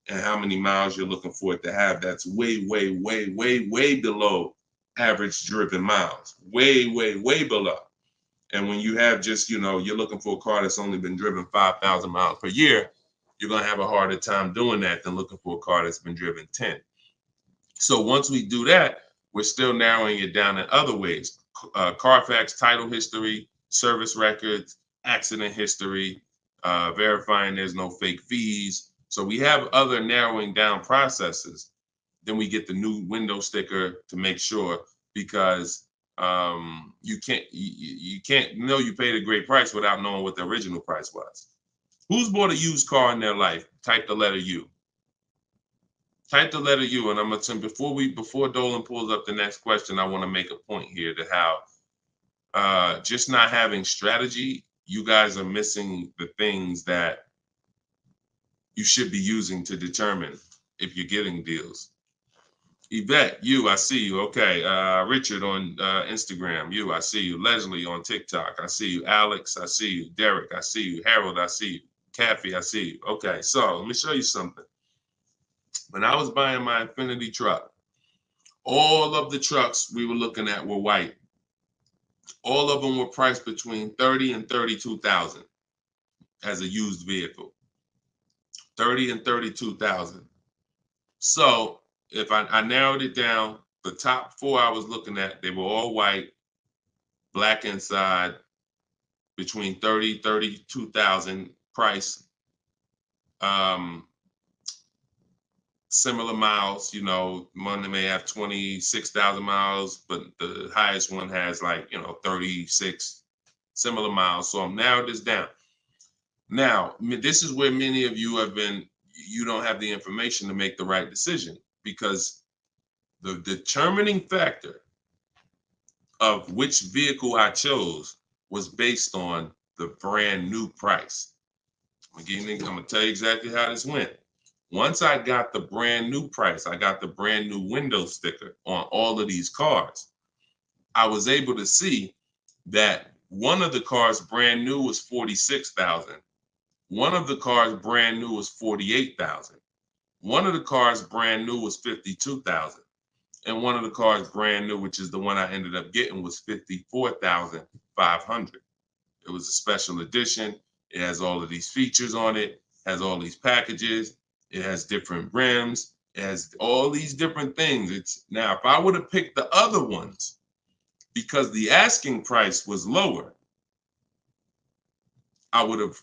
and how many miles you're looking for it to have. That's way, way, way, way, way below average driven miles. Way, way, way below. And when you have just, you're looking for a car that's only been driven 5,000 miles per year, you're going to have a harder time doing that than looking for a car that's been driven 10. So once we do that, we're still narrowing it down in other ways. Carfax title history, service records, accident history, verifying there's no fake fees. So we have other narrowing down processes. Then we get the new window sticker to make sure, because you can't know you paid a great price without knowing what the original price was. Who's bought a used car in their life? Type the letter U. Type the letter U, and I'm gonna before Dolan pulls up the next question, I want to make a point here to how just not having strategy, you guys are missing the things that you should be using to determine if you're getting deals. Yvette, I see you. Okay. Richard on Instagram, I see you. Leslie on TikTok, I see you. Alex, I see you. Derek, I see you. Harold, I see you. Kathy, I see you. Okay, so let me show you something. When I was buying my Infinity truck, all of the trucks we were looking at were white. All of them were priced between 30 and 32,000 as a used vehicle. 30 and 32,000. So if I narrowed it down, the top four I was looking at, they were all white, black inside, between 30, 32,000 price. Similar miles, one may have 26,000 miles, but the highest one has 36 similar miles. So I'm narrowed this down. Now, this is where many of you you don't have the information to make the right decision, because the determining factor of which vehicle I chose was based on the brand new price. I'm gonna tell you exactly how this went. Once I got the brand new price, I got the brand new window sticker on all of these cars, I was able to see that one of the cars brand new was 46,000. One of the cars brand new was 48,000. One of the cars brand new was 52,000. And one of the cars brand new, which is the one I ended up getting, was 54,500. It was a special edition. It has all of these features on it, has all these packages. It has different rims. It has all these different things. Now, if I would have picked the other ones, because the asking price was lower, I would have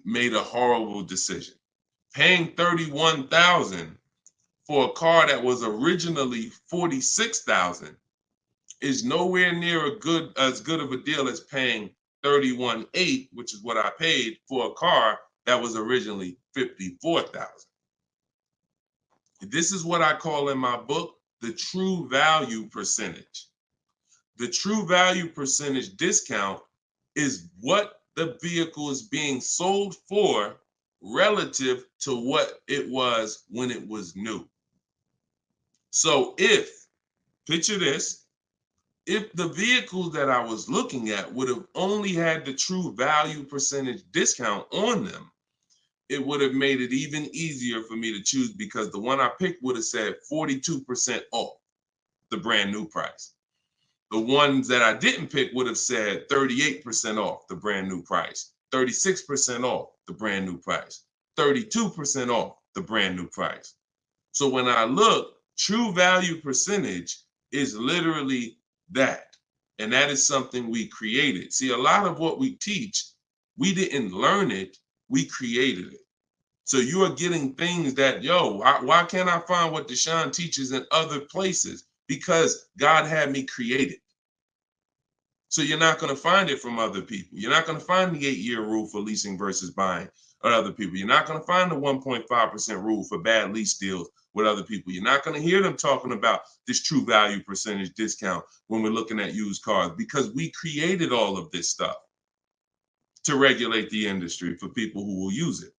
made a horrible decision. Paying 31,000 for a car that was originally 46,000 is nowhere near as good of a deal as paying 31,800, which is what I paid for a car that was originally 54,000. This is what I call in my book the true value percentage. The true value percentage discount is what the vehicle is being sold for relative to what it was when it was new. So picture this, if the vehicles that I was looking at would have only had the true value percentage discount on them, it would have made it even easier for me to choose, because the one I picked would have said 42% off the brand new price. The ones that I didn't pick would have said 38% off the brand new price, 36% off the brand new price, 32% off the brand new price. So when I look, true value percentage is literally that. And that is something we created. See, a lot of what we teach, we didn't learn it, we created it. So you are getting things that, why can't I find what Deshone teaches in other places? Because God had me create it. So you're not going to find it from other people. You're not going to find the 8-year rule for leasing versus buying or other people. You're not going to find the 1.5% rule for bad lease deals with other people. You're not going to hear them talking about this true value percentage discount when we're looking at used cars, because we created all of this stuff to regulate the industry for people who will use it.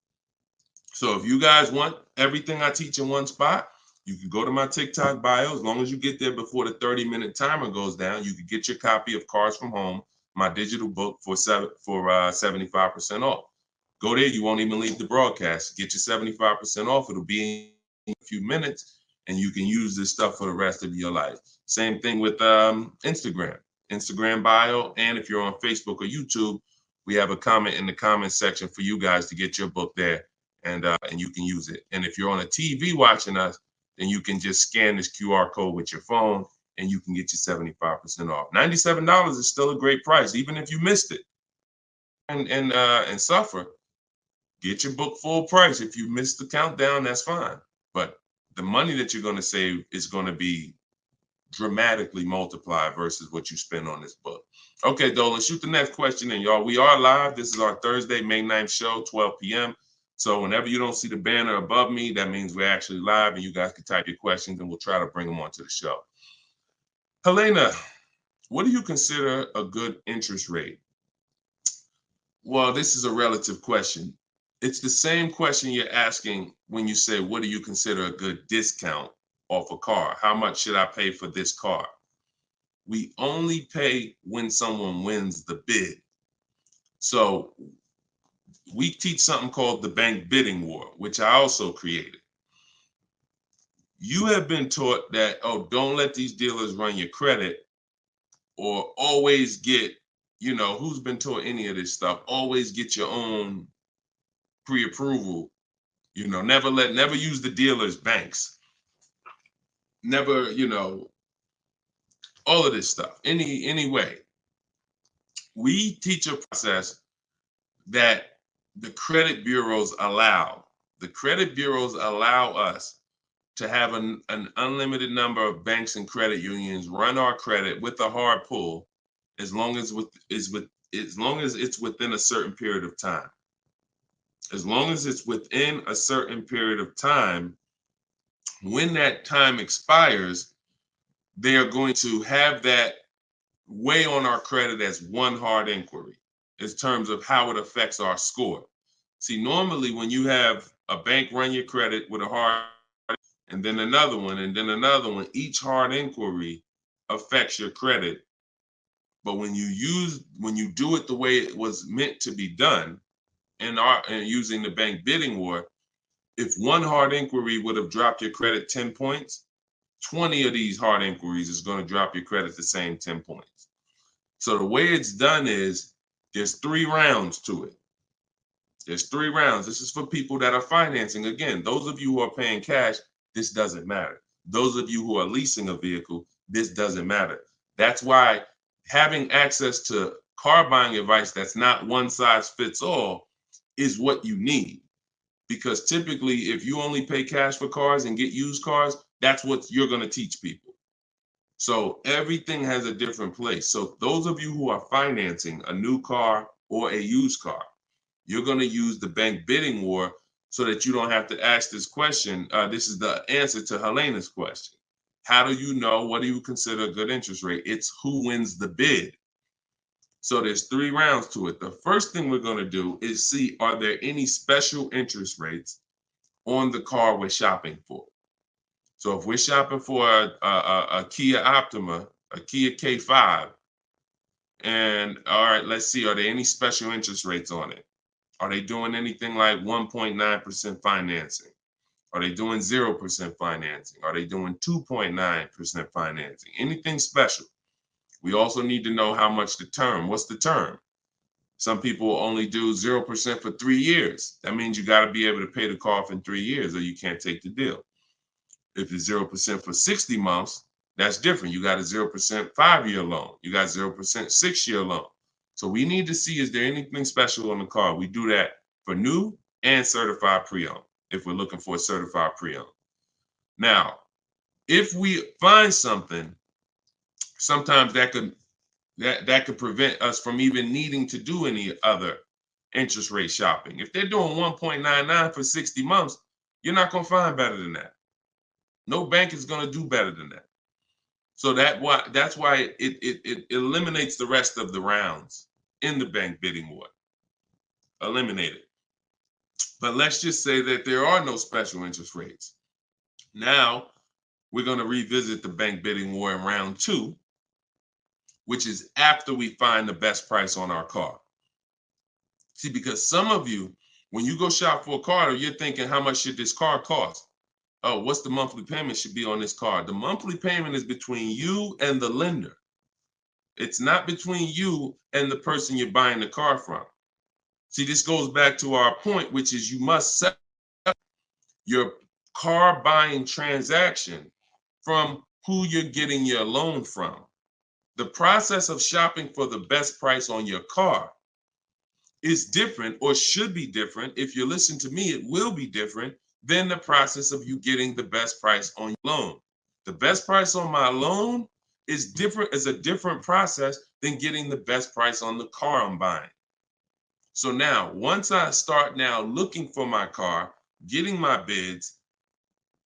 So if you guys want everything I teach in one spot, you can go to my TikTok bio. As long as you get there before the 30-minute timer goes down, you can get your copy of Cars from Home, my digital book, for 75% off. Go there. You won't even leave the broadcast. Get your 75% off. It'll be in a few minutes, and you can use this stuff for the rest of your life. Same thing with Instagram bio. And if you're on Facebook or YouTube, we have a comment in the comment section for you guys to get your book there, and you can use it. And if you're on a TV watching us, then you can just scan this QR code with your phone and you can get your 75% off. $97 is still a great price, even if you missed it and suffer. Get your book full price. If you missed the countdown, that's fine. But the money that you're going to save is going to be dramatically multiplied versus what you spend on this book. Okay, Dolan, shoot the next question in, y'all. We are live. This is our Thursday, May 9th show, 12 p.m. So whenever you don't see the banner above me, that means we're actually live, and you guys can type your questions and we'll try to bring them onto the show. Helena, what do you consider a good interest rate? Well, this is a relative question. It's the same question you're asking when you say, what do you consider a good discount off a car? How much should I pay for this car? We only pay when someone wins the bid. So we teach something called the bank bidding war, which I also created. You have been taught that, don't let these dealers run your credit, or always get, who's been taught any of this stuff? Always get your own pre-approval You know, never use the dealer's banks. Never, you know, all of this stuff. Any way. We teach a process that the credit bureaus allow. The credit bureaus allow us to have an unlimited number of banks and credit unions run our credit with a hard pull, as long as it's within a certain period of time. As long as it's within a certain period of time, when that time expires, they are going to have that weigh on our credit as one hard inquiry in terms of how it affects our score. See, normally when you have a bank run your credit with a hard and then another one, and then another one, each hard inquiry affects your credit. But when you do it the way it was meant to be done, and using the bank bidding war, if one hard inquiry would have dropped your credit 10 points, 20 of these hard inquiries is going to drop your credit the same 10 points. So the way it's done is there's 3 rounds to it. There's 3 rounds. This is for people that are financing. Again, those of you who are paying cash, this doesn't matter. Those of you who are leasing a vehicle, this doesn't matter. That's why having access to car buying advice that's not one size fits all is what you need. Because typically, if you only pay cash for cars and get used cars, that's what you're going to teach people. So everything has a different place. So those of you who are financing a new car or a used car, you're going to use the bank bidding war so that you don't have to ask this question. This is the answer to Helena's question. How do you know? What do you consider a good interest rate? It's who wins the bid. So there's 3 rounds to it. The first thing we're going to do is see, are there any special interest rates on the car we're shopping for? So if we're shopping for a Kia Optima, a Kia K5, and all right, let's see, are there any special interest rates on it? Are they doing anything like 1.9% financing? Are they doing 0% financing? Are they doing 2.9% financing? Anything special? We also need to know how much the term. What's the term? Some people only do 0% for 3 years. That means you got to be able to pay the car off in 3 years or you can't take the deal. If it's 0% for 60 months, that's different. You got a 0% 5-year loan. You got 0% 6-year loan. So we need to see, is there anything special on the car? We do that for new and certified pre-owned, if we're looking for a certified pre-owned. Now, if we find something, sometimes that could prevent us from even needing to do any other interest rate shopping. If they're doing 1.99 for 60 months, you're not going to find better than that. No bank is going to do better than that. So that's why it eliminates the rest of the rounds in the bank bidding war. Eliminate it. But let's just say that there are no special interest rates. Now we're going to revisit the bank bidding war in round 2, which is after we find the best price on our car. See, because some of you, when you go shop for a car, you're thinking, how much should this car cost? Oh, what's the monthly payment should be on this car? The monthly payment is between you and the lender. It's not between you and the person you're buying the car from. See, this goes back to our point, which is you must set up your car buying transaction from who you're getting your loan from. The process of shopping for the best price on your car is different, or should be different. If you listen to me, it will be different than the process of you getting the best price on your loan. The best price on my loan is a different process than getting the best price on the car I'm buying. So now, once I start now looking for my car, getting my bids,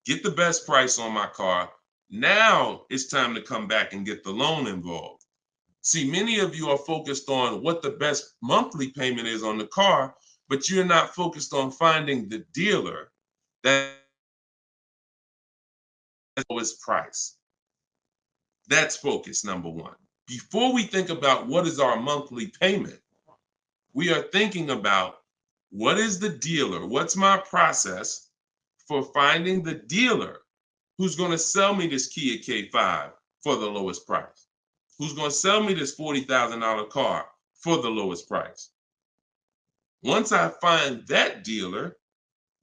get the best price on my car, now it's time to come back and get the loan involved. See, many of you are focused on what the best monthly payment is on the car, but you're not focused on finding the dealer that has the lowest price. That's focus number 1. Before we think about what is our monthly payment, we are thinking about what is the dealer? What's my process for finding the dealer who's going to sell me this Kia K5 for the lowest price? Who's going to sell me this $40,000 car for the lowest price? Once I find that dealer,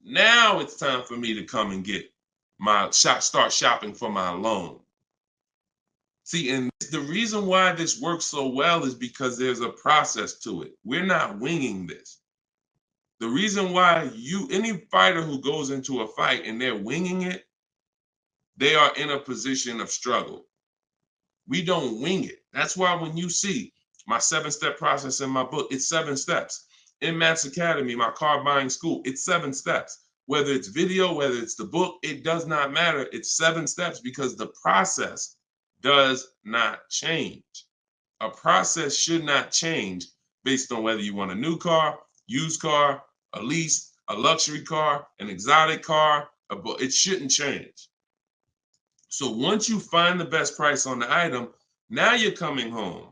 Now it's time for me to come and get start shopping for my loan. See, and the reason why this works so well is because there's a process to it. We're not winging this. The reason why any fighter who goes into a fight and they're winging it, they are in a position of struggle. We don't wing it. That's why when you see my 7-step process in my book, it's 7 steps. In Matt's Academy, my car buying school, it's 7 steps. Whether it's video, whether it's the book, it does not matter. It's 7 steps because the process does not change. A process should not change based on whether you want a new car, used car, a lease, a luxury car, an exotic car. It shouldn't change. So once you find the best price on the item, now you're coming home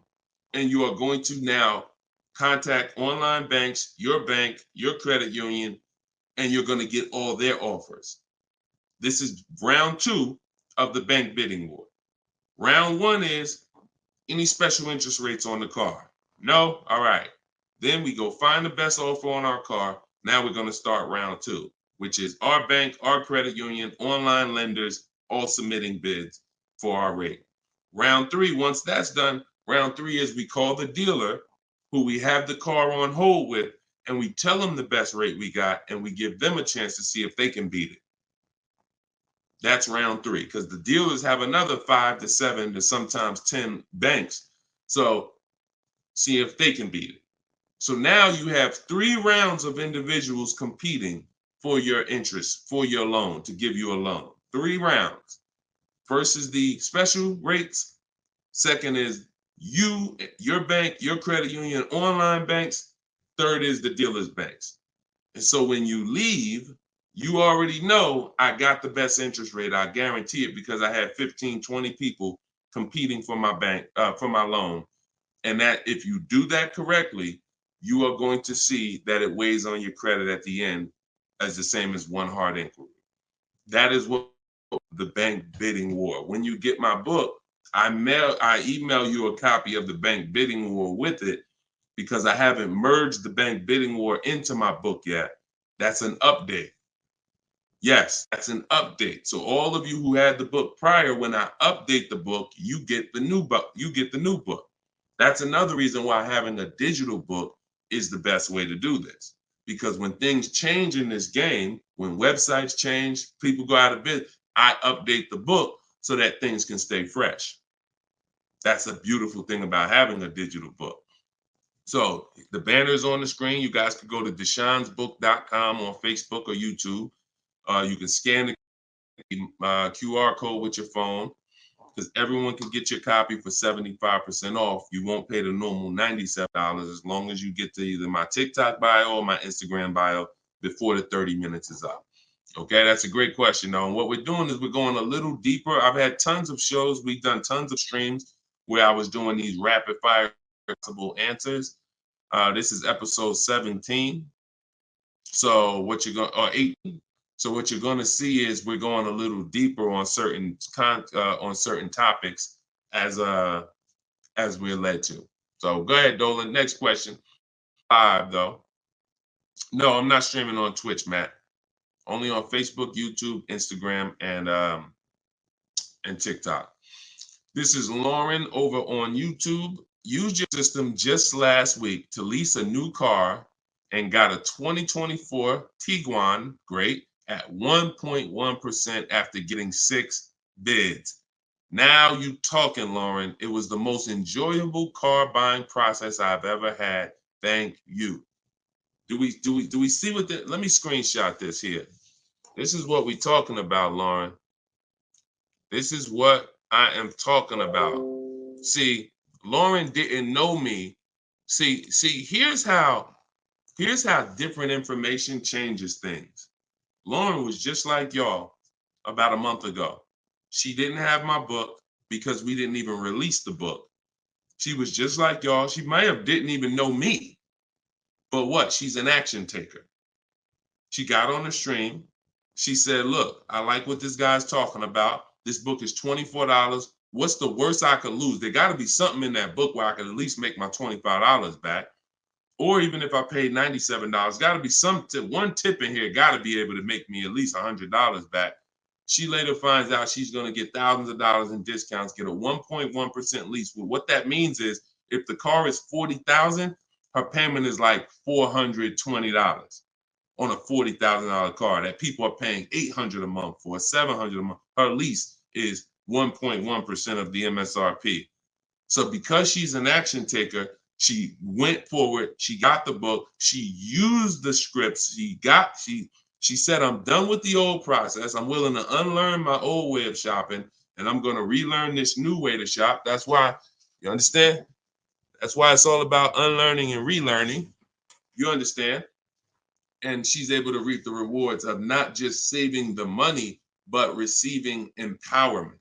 and you are going to now contact online banks, your bank, your credit union, and you're going to get all their offers. This is round 2 of the bank bidding war. Round 1 is any special interest rates on the car. No? All right. Then we go find the best offer on our car. Now we're going to start round 2, which is our bank, our credit union, online lenders, all submitting bids for our rate. Round 3, once that's done, round 3 is we call the dealer who we have the car on hold with, and we tell them the best rate we got, and we give them a chance to see if they can beat it. That's round 3, because the dealers have another 5 to 7 to sometimes 10 banks. So see if they can beat it. So now you have 3 rounds of individuals competing for your interest, for your loan, to give you a loan. 3 rounds. First is the special rates. Second is you, your bank, your credit union, online banks. Third is the dealer's banks. And so when you leave, you already know I got the best interest rate. I guarantee it because I had 15, 20 people competing for my bank, for my loan. And that if you do that correctly, you are going to see that it weighs on your credit at the end as the same as one hard inquiry. That is what the bank bidding war. When you get my book, I email you a copy of the bank bidding war with it because I haven't merged the bank bidding war into my book yet. That's an update. Yes, that's an update. So all of you who had the book prior, when I update the book, you get the new book. You get the new book. That's another reason why having a digital book is the best way to do this. Because when things change in this game, when websites change, people go out of business, I update the book so that things can stay fresh. That's a beautiful thing about having a digital book. So the banner is on the screen. You guys can go to deshonesbook.com on Facebook or YouTube. You can scan the QR code with your phone because everyone can get your copy for 75% off. You won't pay the normal $97 as long as you get to either my TikTok bio or my Instagram bio before the 30 minutes is up. Okay, that's a great question, though. And what we're doing is we're going a little deeper. I've had tons of shows. We've done tons of streams where I was doing these rapid fire answers. This is episode 17. So what you're going, or 18. So what you're going to see is we're going a little deeper on certain topics as we're led to. So go ahead, Dolan. Next question. 5 though. No, I'm not streaming on Twitch, Matt. Only on Facebook, YouTube, Instagram, and TikTok. This is Lauren over on YouTube. Used your system just last week to lease a new car and got a 2024 Tiguan, great, at 1.1% after getting 6 bids. Now you talking, Lauren. It was the most enjoyable car buying process I've ever had. Thank you. Do we see what let me screenshot this here. This is what we're talking about, Lauren. This is what I am talking about. See, Lauren didn't know me. See, here's how different information changes things. Lauren was just like y'all about a month ago. She didn't have my book because we didn't even release the book. She was just like y'all. She might have didn't even know me. But what? She's an action taker. She got on the stream. She said, look, I like what this guy's talking about. This book is $24. What's the worst I could lose? There got to be something in that book where I could at least make my $25 back. Or even if I paid $97, got to be some tip, one tip in here got to be able to make me at least $100 back. She later finds out she's going to get thousands of dollars in discounts, get a 1.1% lease. Well, what that means is if the car is $40,000, her payment is like $420 on a $40,000 car that people are paying $800 a month for, $700 a month. Her lease is 1.1% of the MSRP. So because she's an action taker, she went forward, she got the book, she used the scripts, she said, I'm done with the old process. I'm willing to unlearn my old way of shopping, and I'm going to relearn this new way to shop. That's why, you understand? That's why it's all about unlearning and relearning. You understand? And she's able to reap the rewards of not just saving the money, but receiving empowerment.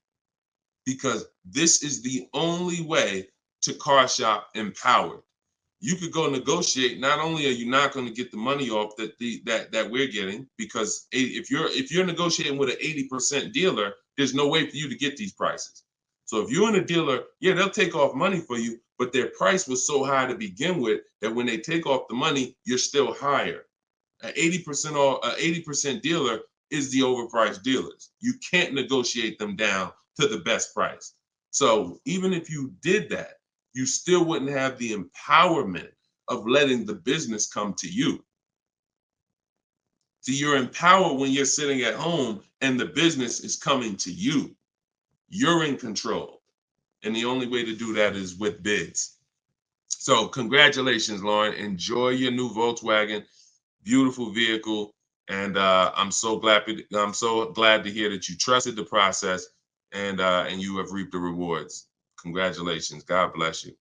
Because this is the only way to car shop empowered. You could go negotiate. Not only are you not going to get the money off that we're getting, because if you're negotiating with an 80% dealer, there's no way for you to get these prices. So if you're in a dealer, yeah, they'll take off money for you, but their price was so high to begin with that when they take off the money, you're still higher. An 80% dealer is the overpriced dealers. You can't negotiate them down to the best price. So even if you did that, you still wouldn't have the empowerment of letting the business come to you. See, you're empowered when you're sitting at home and the business is coming to you. You're in control. And the only way to do that is with bids. So congratulations, Lauren. Enjoy your new Volkswagen. Beautiful vehicle. And I'm so glad to hear that you trusted the process and you have reaped the rewards. Congratulations. God bless you.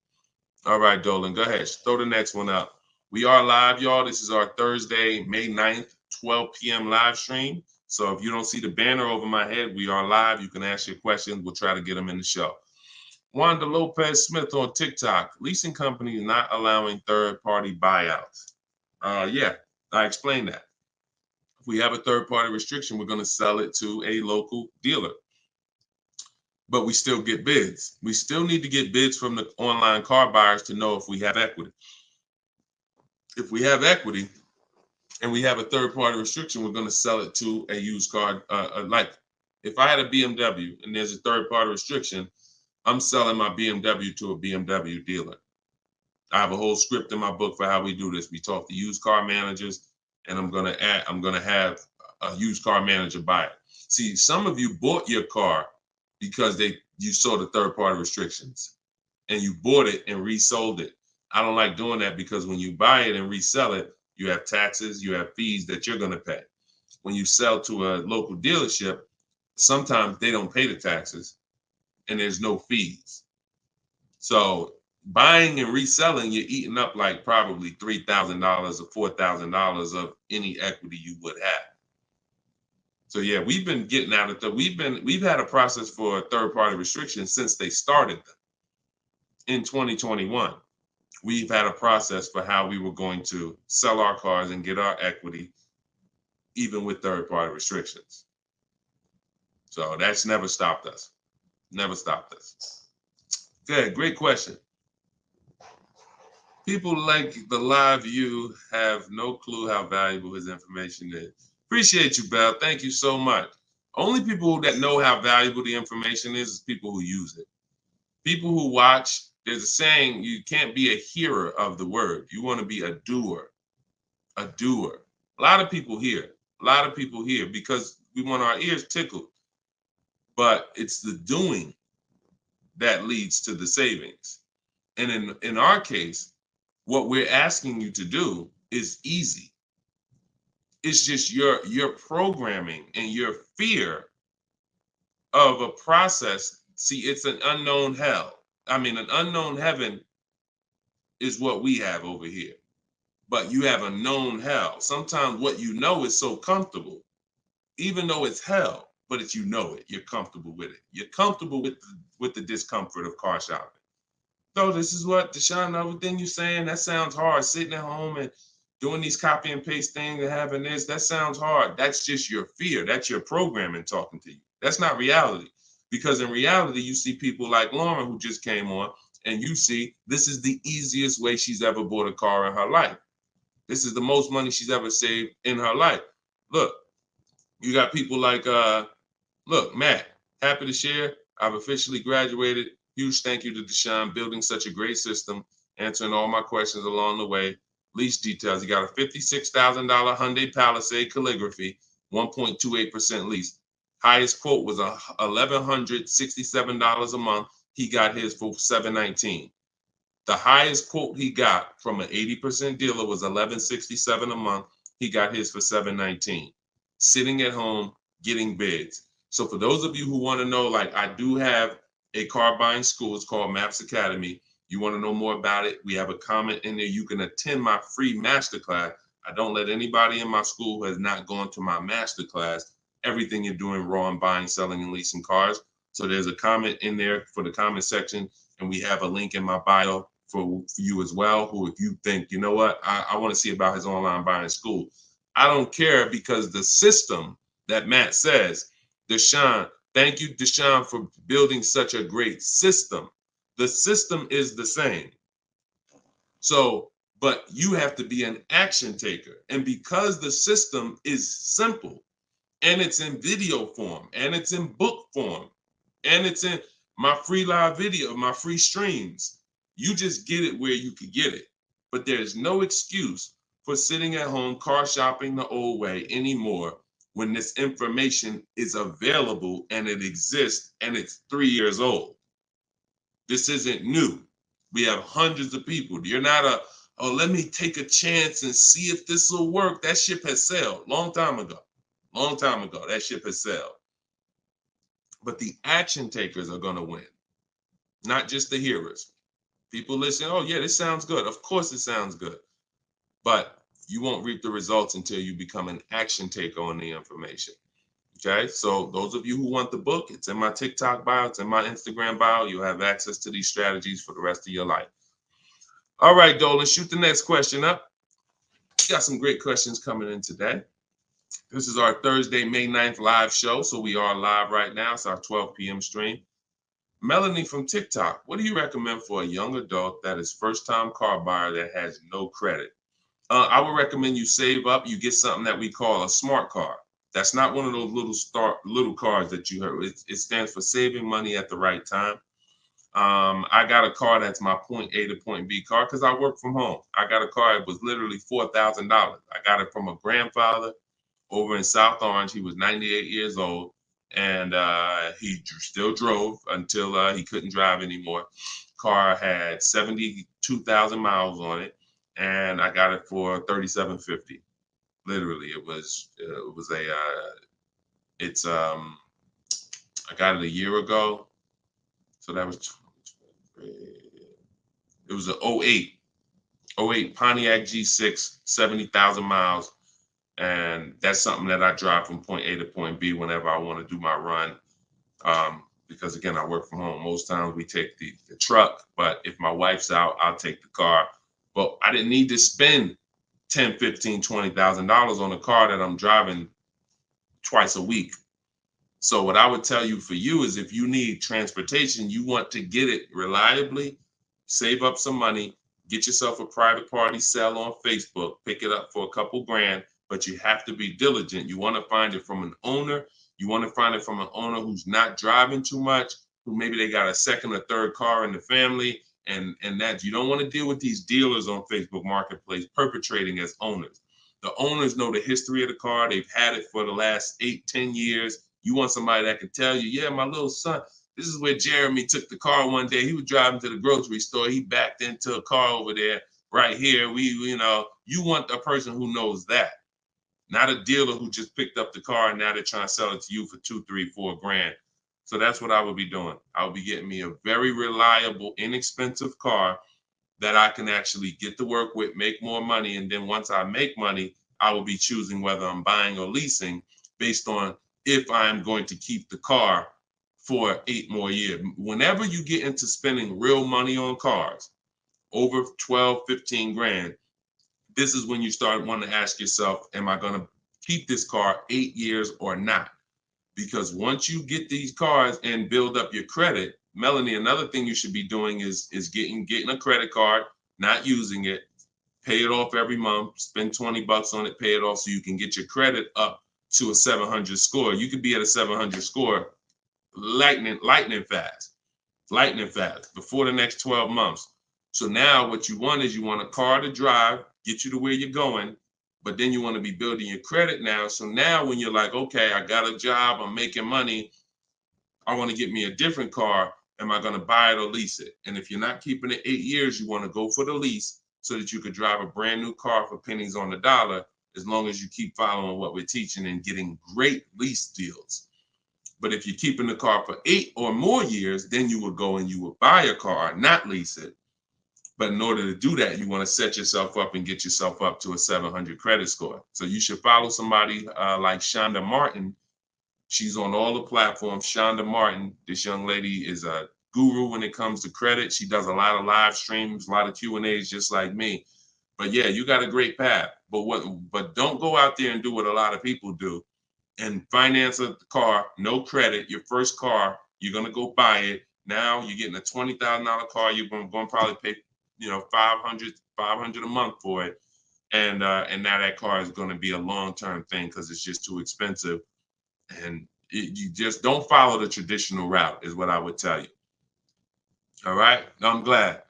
All right, Dolan, go ahead. Throw the next one up. We are live, y'all. This is our Thursday, May 9th, 12 p.m. live stream. So if you don't see the banner over my head, we are live. You can ask your questions. We'll try to get them in the show. Wanda Lopez Smith on TikTok. Leasing companies not allowing third-party buyouts. Yeah, I explained that. If we have a third-party restriction, we're going to sell it to a local dealer. But we still get bids. We still need to get bids from the online car buyers to know if we have equity. If we have equity and we have a third-party restriction, we're going to sell it to a used car. Like if I had a BMW and there's a third-party restriction, I'm selling my BMW to a BMW dealer. I have a whole script in my book for how we do this. We talk to used car managers, and I'm going to have a used car manager buy it. See, some of you bought your car because you saw the third-party restrictions and you bought it and resold it. I don't like doing that because when you buy it and resell it, you have taxes, you have fees that you're going to pay. When you sell to a local dealership, sometimes they don't pay the taxes and there's no fees. So buying and reselling, you're eating up like probably $3,000 or $4,000 of any equity you would have. So yeah, we've been getting out of the, we've had a process for third-party restrictions since they started them in 2021. We've had a process for how we were going to sell our cars and get our equity, even with third-party restrictions. So that's never stopped us. Never stopped us. Good, great question. People like the live view have no clue how valuable his information is. Appreciate you, Belle. Thank you so much. Only people that know how valuable the information is people who use it. People who watch, there's a saying, you can't be a hearer of the word. You want to be a doer. A doer. A lot of people hear. A lot of people hear because we want our ears tickled. But it's the doing that leads to the savings. And in our case, what we're asking you to do is easy. It's just your programming and your fear of a process. See, it's an unknown hell. I mean, an unknown heaven is what we have over here. But you have a known hell. Sometimes what you know is so comfortable, even though it's hell, but it's, you know it. You're comfortable with it. You're comfortable with the discomfort of car shopping. So this is what, Deshone, everything you're saying, that sounds hard. Sitting at home and doing these copy and paste things and having this, that sounds hard. That's just your fear. That's your programming talking to you. That's not reality. Because in reality, you see people like Lauren who just came on, and you see this is the easiest way she's ever bought a car in her life. This is the most money she's ever saved in her life. Look, you got people like, look, Matt, happy to share. I've officially graduated. Huge thank you to Deshone, building such a great system, answering all my questions along the way. Lease details. You got a $56,000 Hyundai Palisade calligraphy, 1.28% lease. Highest quote was $1,167 a month. He got his for $719. The highest quote he got from an 80% dealer was $1,167 a month. He got his for $719. Sitting at home, getting bids. So for those of you who want to know, like, I do have a car buying school. It's called Maps Academy. You want to know more about it? We have a comment in there. You can attend my free masterclass. I don't let anybody in my school who has not gone to my masterclass. Everything you're doing raw and buying, selling, and leasing cars. So there's a comment in there for the comment section, and we have a link in my bio for you as well, who if you think, you know what, I want to see about his online buying school. I don't care, because the system that Matt says, Deshone, thank you, Deshone, for building such a great system. The system is the same. So, but you have to be an action taker. And because the system is simple, and it's in video form, and it's in book form, and it's in my free live video, my free streams, you just get it where you could get it. But there's no excuse for sitting at home car shopping the old way anymore when this information is available and it exists and it's 3 years old. This isn't new. We have hundreds of people. You're not oh, let me take a chance and see if this will work. That ship has sailed long time ago. Long time ago, that ship has sailed. But the action takers are going to win, not just the hearers. People listen, oh yeah, this sounds good. Of course it sounds good. But you won't reap the results until you become an action taker on the information. Okay, so those of you who want the book, it's in my TikTok bio, it's in my Instagram bio. You'll have access to these strategies for the rest of your life. All right, Dolan, shoot the next question up. We got some great questions coming in today. This is our Thursday, May 9th live show. So we are live right now. It's our 12 p.m. stream. Melanie from TikTok, what do you recommend for a young adult that is first-time car buyer that has no credit? I would recommend you save up. You get something that we call a smart car. That's not one of those little cars that you heard. It stands for saving money at the right time. I got a car that's my point A to point B car because I work from home. I got a car. It was literally $4,000. I got it from a grandfather over in South Orange. He was 98 years old, and he still drove until he couldn't drive anymore. Car had 72,000 miles on it, and I got it for $3,750. Literally, it was I got it a year ago, so that was it was an 08 Pontiac G6, 70,000 miles. And that's something that I drive from point A to point B whenever I want to do my run. Because again, I work from home. Most times we take the truck, but if my wife's out, I'll take the car. But I didn't need to spend $10,000, $15,000, $20,000 on a car that I'm driving twice a week. So what I would tell you for you is if you need transportation, you want to get it reliably, save up some money, get yourself a private party sale on Facebook, pick it up for a couple grand, but you have to be diligent. You want to find it from an owner. You want to find it from an owner who's not driving too much, who maybe they got a second or third car in the family, and that you don't want to deal with these dealers on Facebook Marketplace perpetrating as owners. The owners know the history of the car. They've had it for the last 8-10 years. You want somebody that can tell you, yeah, my little son, this is where Jeremy took the car one day. He was driving to the grocery store. He backed into a car over there right here. You want a person who knows that. Not a dealer who just picked up the car and now they're trying to sell it to you for $2, $3, $4 grand. So that's what I would be doing. I would be getting me a very reliable, inexpensive car that I can actually get to work with, make more money. And then once I make money, I will be choosing whether I'm buying or leasing based on if I'm going to keep the car for 8 more years. Whenever you get into spending real money on cars, over 12, 15 grand, this is when you start wanting to ask yourself, am I going to keep this car 8 years or not? Because once you get these cars and build up your credit, Melanie, another thing you should be doing is getting a credit card, not using it, pay it off every month, spend $20 on it, pay it off so you can get your credit up to a 700 score. You could be at a 700 score lightning fast before the next 12 months. So now what you want is you want a car to drive, get you to where you're going, but then you want to be building your credit now. So now when you're like, okay, I got a job, I'm making money, I want to get me a different car. Am I going to buy it or lease it? And if you're not keeping it 8 years, you want to go for the lease so that you could drive a brand new car for pennies on the dollar, as long as you keep following what we're teaching and getting great lease deals. But if you're keeping the car for 8 or more years, then you would go and you would buy a car, not lease it. But in order to do that, you want to set yourself up and get yourself up to a 700 credit score. So you should follow somebody like Shonda Martin. She's on all the platforms. Shonda Martin, this young lady is a guru when it comes to credit. She does a lot of live streams, a lot of Q&As, just like me. But yeah, you got a great path. But don't go out there and do what a lot of people do and finance a car, no credit, your first car, you're gonna go buy it. Now you're getting a $20,000 car, you're gonna probably pay, $500 a month for it. And now that car is gonna be a long-term thing because it's just too expensive. And you just don't follow the traditional route is what I would tell you. All right, I'm glad.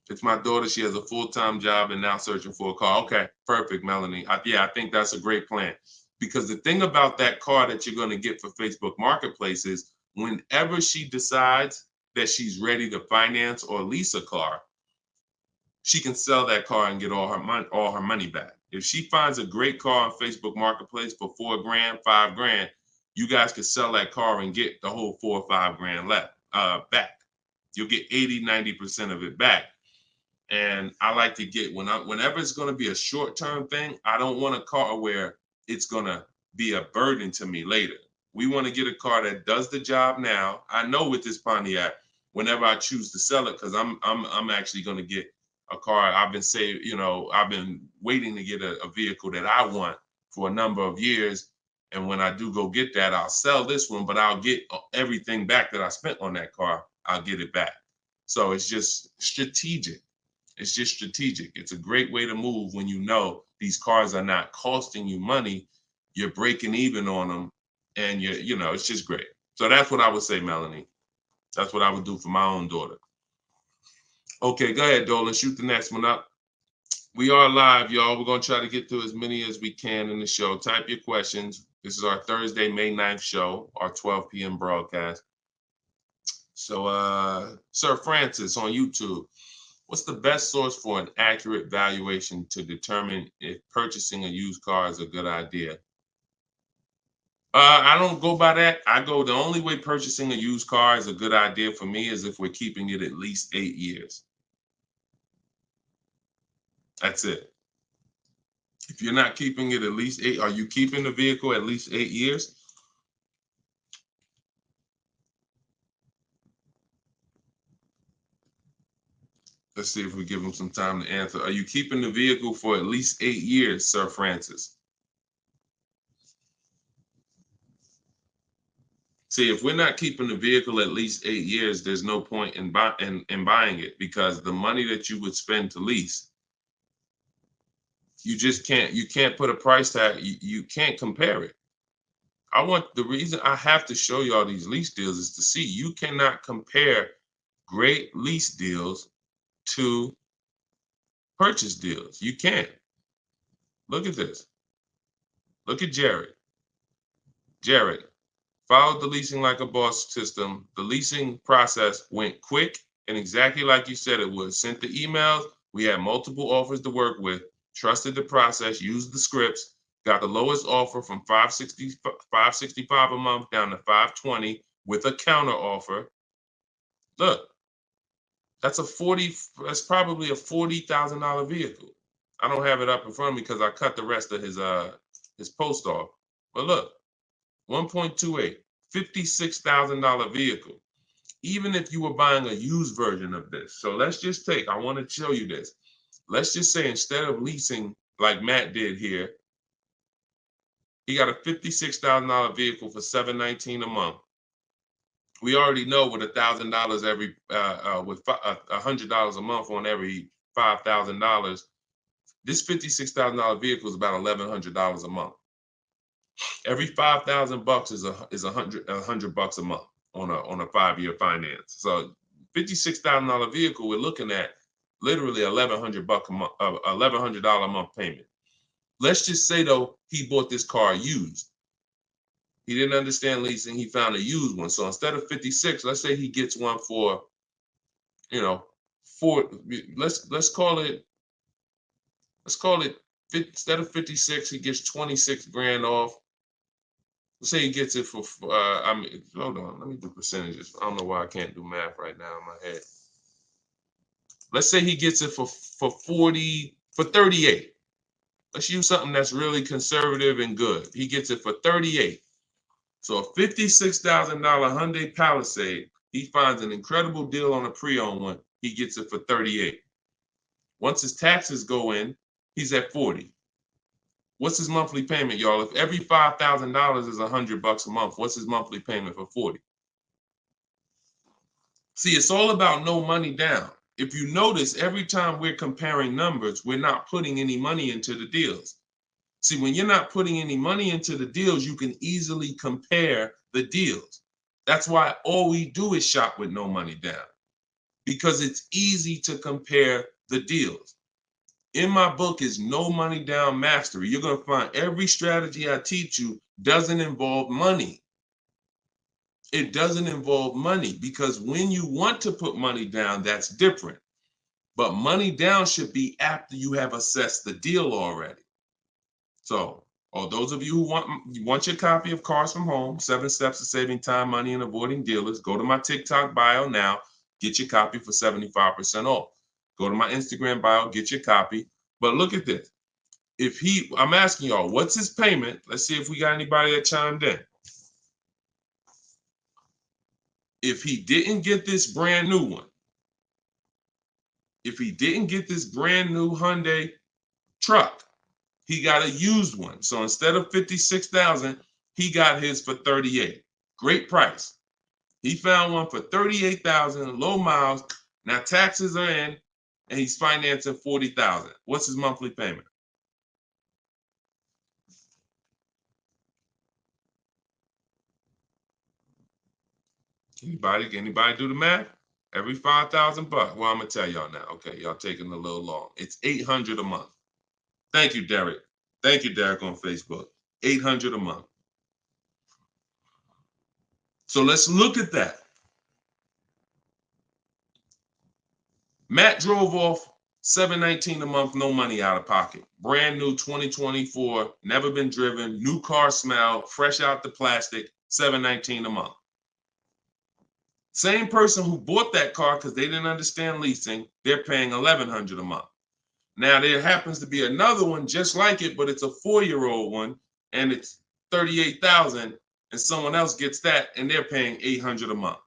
It's my daughter. She has a full-time job and now searching for a car. Okay, perfect, Melanie. I think that's a great plan. Because the thing about that car that you're going to get for Facebook Marketplace is whenever she decides that she's ready to finance or lease a car, she can sell that car and get all her money back. If she finds a great car on Facebook Marketplace for $4,000, $5,000, you guys can sell that car and get the whole $4,000 or $5,000 back. You'll get 80-90% of it back. And I like to get whenever it's going to be a short-term thing, I don't want a car where it's going to be a burden to me later. We want to get a car that does the job now. I know with this Pontiac, whenever I choose to sell it, because I'm actually going to get a car. I've been waiting to get a vehicle that I want for a number of years. And when I do go get that, I'll sell this one, but I'll get everything back that I spent on that car. I'll get it back. So it's just strategic. It's a great way to move when you know these cars are not costing you money. You're breaking even on them, and it's just great. So that's what I would say, Melanie. That's what I would do for my own daughter. Okay, go ahead, Dolan. Shoot the next one up. We are live, y'all. We're going to try to get through as many as we can in the show. Type your questions. This is our Thursday, May 9th show, our 12 p.m. broadcast. So, Sir Francis on YouTube. What's the best source for an accurate valuation to determine if purchasing a used car is a good idea? I don't go by that. The only way purchasing a used car is a good idea for me is if we're keeping it at least 8 years. That's it. If you're not keeping it at least 8, are you keeping the vehicle at least 8 years? Let's see if we give him some time to answer. Are you keeping the vehicle for at least 8 years, Sir Francis? See, if we're not keeping the vehicle at least 8 years, there's no point in buying it, because the money that you would spend to lease, you can't put a price tag. You can't compare it. The reason I have to show y'all these lease deals is to see you cannot compare great lease deals to purchase deals. You can't. Look at this. Look at Jared. Jared followed the leasing like a boss system. The leasing process went quick and exactly like you said it would. Sent the emails. We had multiple offers to work with. Trusted the process. Used the scripts. Got the lowest offer from $565 a month down to $520 with a counter offer. Look. That's probably a $40,000 vehicle. I don't have it up in front of me because I cut the rest of his post off. But look, 1.28, $56,000 vehicle. Even if you were buying a used version of this. So let's just I want to show you this. Let's just say instead of leasing like Matt did here, he got a $56,000 vehicle for $719 a month. We already know with $1,000 every, with $100 a month on every $5,000, this $56,000 vehicle is about $1,100 a month. Every 5,000 bucks is a hundred bucks a month on a 5-year finance. So $56,000 vehicle, we're looking at literally $1,100 a month, $1,100 a month payment. Let's just say though he bought this car used. He didn't understand leasing. He found a used one. So instead of 56, let's say he gets one for, you know, let's call it instead of 56, he gets 26 grand off. Let's say he gets it for, hold on, let me do percentages. I don't know why I can't do math right now in my head. Let's say he gets it for 38. Let's use something that's really conservative and good. He gets it for 38. So a $56,000 Hyundai Palisade, he finds an incredible deal on a pre-owned one. He gets it for 38. Once his taxes go in, he's at 40. What's his monthly payment, y'all? If every $5,000 is $100 a month, what's his monthly payment for 40? See, it's all about no money down. If you notice, every time we're comparing numbers, we're not putting any money into the deals. See, when you're not putting any money into the deals, you can easily compare the deals. That's why all we do is shop with no money down, because it's easy to compare the deals. In my book is No Money Down Mastery. You're going to find every strategy I teach you doesn't involve money. It doesn't involve money, because when you want to put money down, that's different. But money down should be after you have assessed the deal already. So, those of you who want your copy of Cars from Home, 7 Steps to Saving Time, Money, and Avoiding Dealers, go to my TikTok bio now, get your copy for 75% off. Go to my Instagram bio, get your copy. But look at this. I'm asking y'all, what's his payment? Let's see if we got anybody that chimed in. If he didn't get this brand new one, if he didn't get this brand new Hyundai truck, he got a used one. So instead of 56,000, he got his for 38. Great price. He found one for 38,000, low miles. Now taxes are in, and he's financing 40,000. What's his monthly payment? Anybody do the math? Every 5,000 bucks. Well, I'm gonna tell y'all now. Okay, y'all taking a little long. It's 800 a month. Thank you, Derek. Thank you, Derek, on Facebook. 800 a month. So let's look at that. Matt drove off $719 a month, no money out of pocket. Brand new 2024, never been driven, new car smell, fresh out the plastic, $719 a month. Same person who bought that car because they didn't understand leasing, they're paying $1,100 a month. Now there happens to be another one just like it, but it's a 4-year-old one, and it's $38,000, and someone else gets that, and they're paying $800 a month.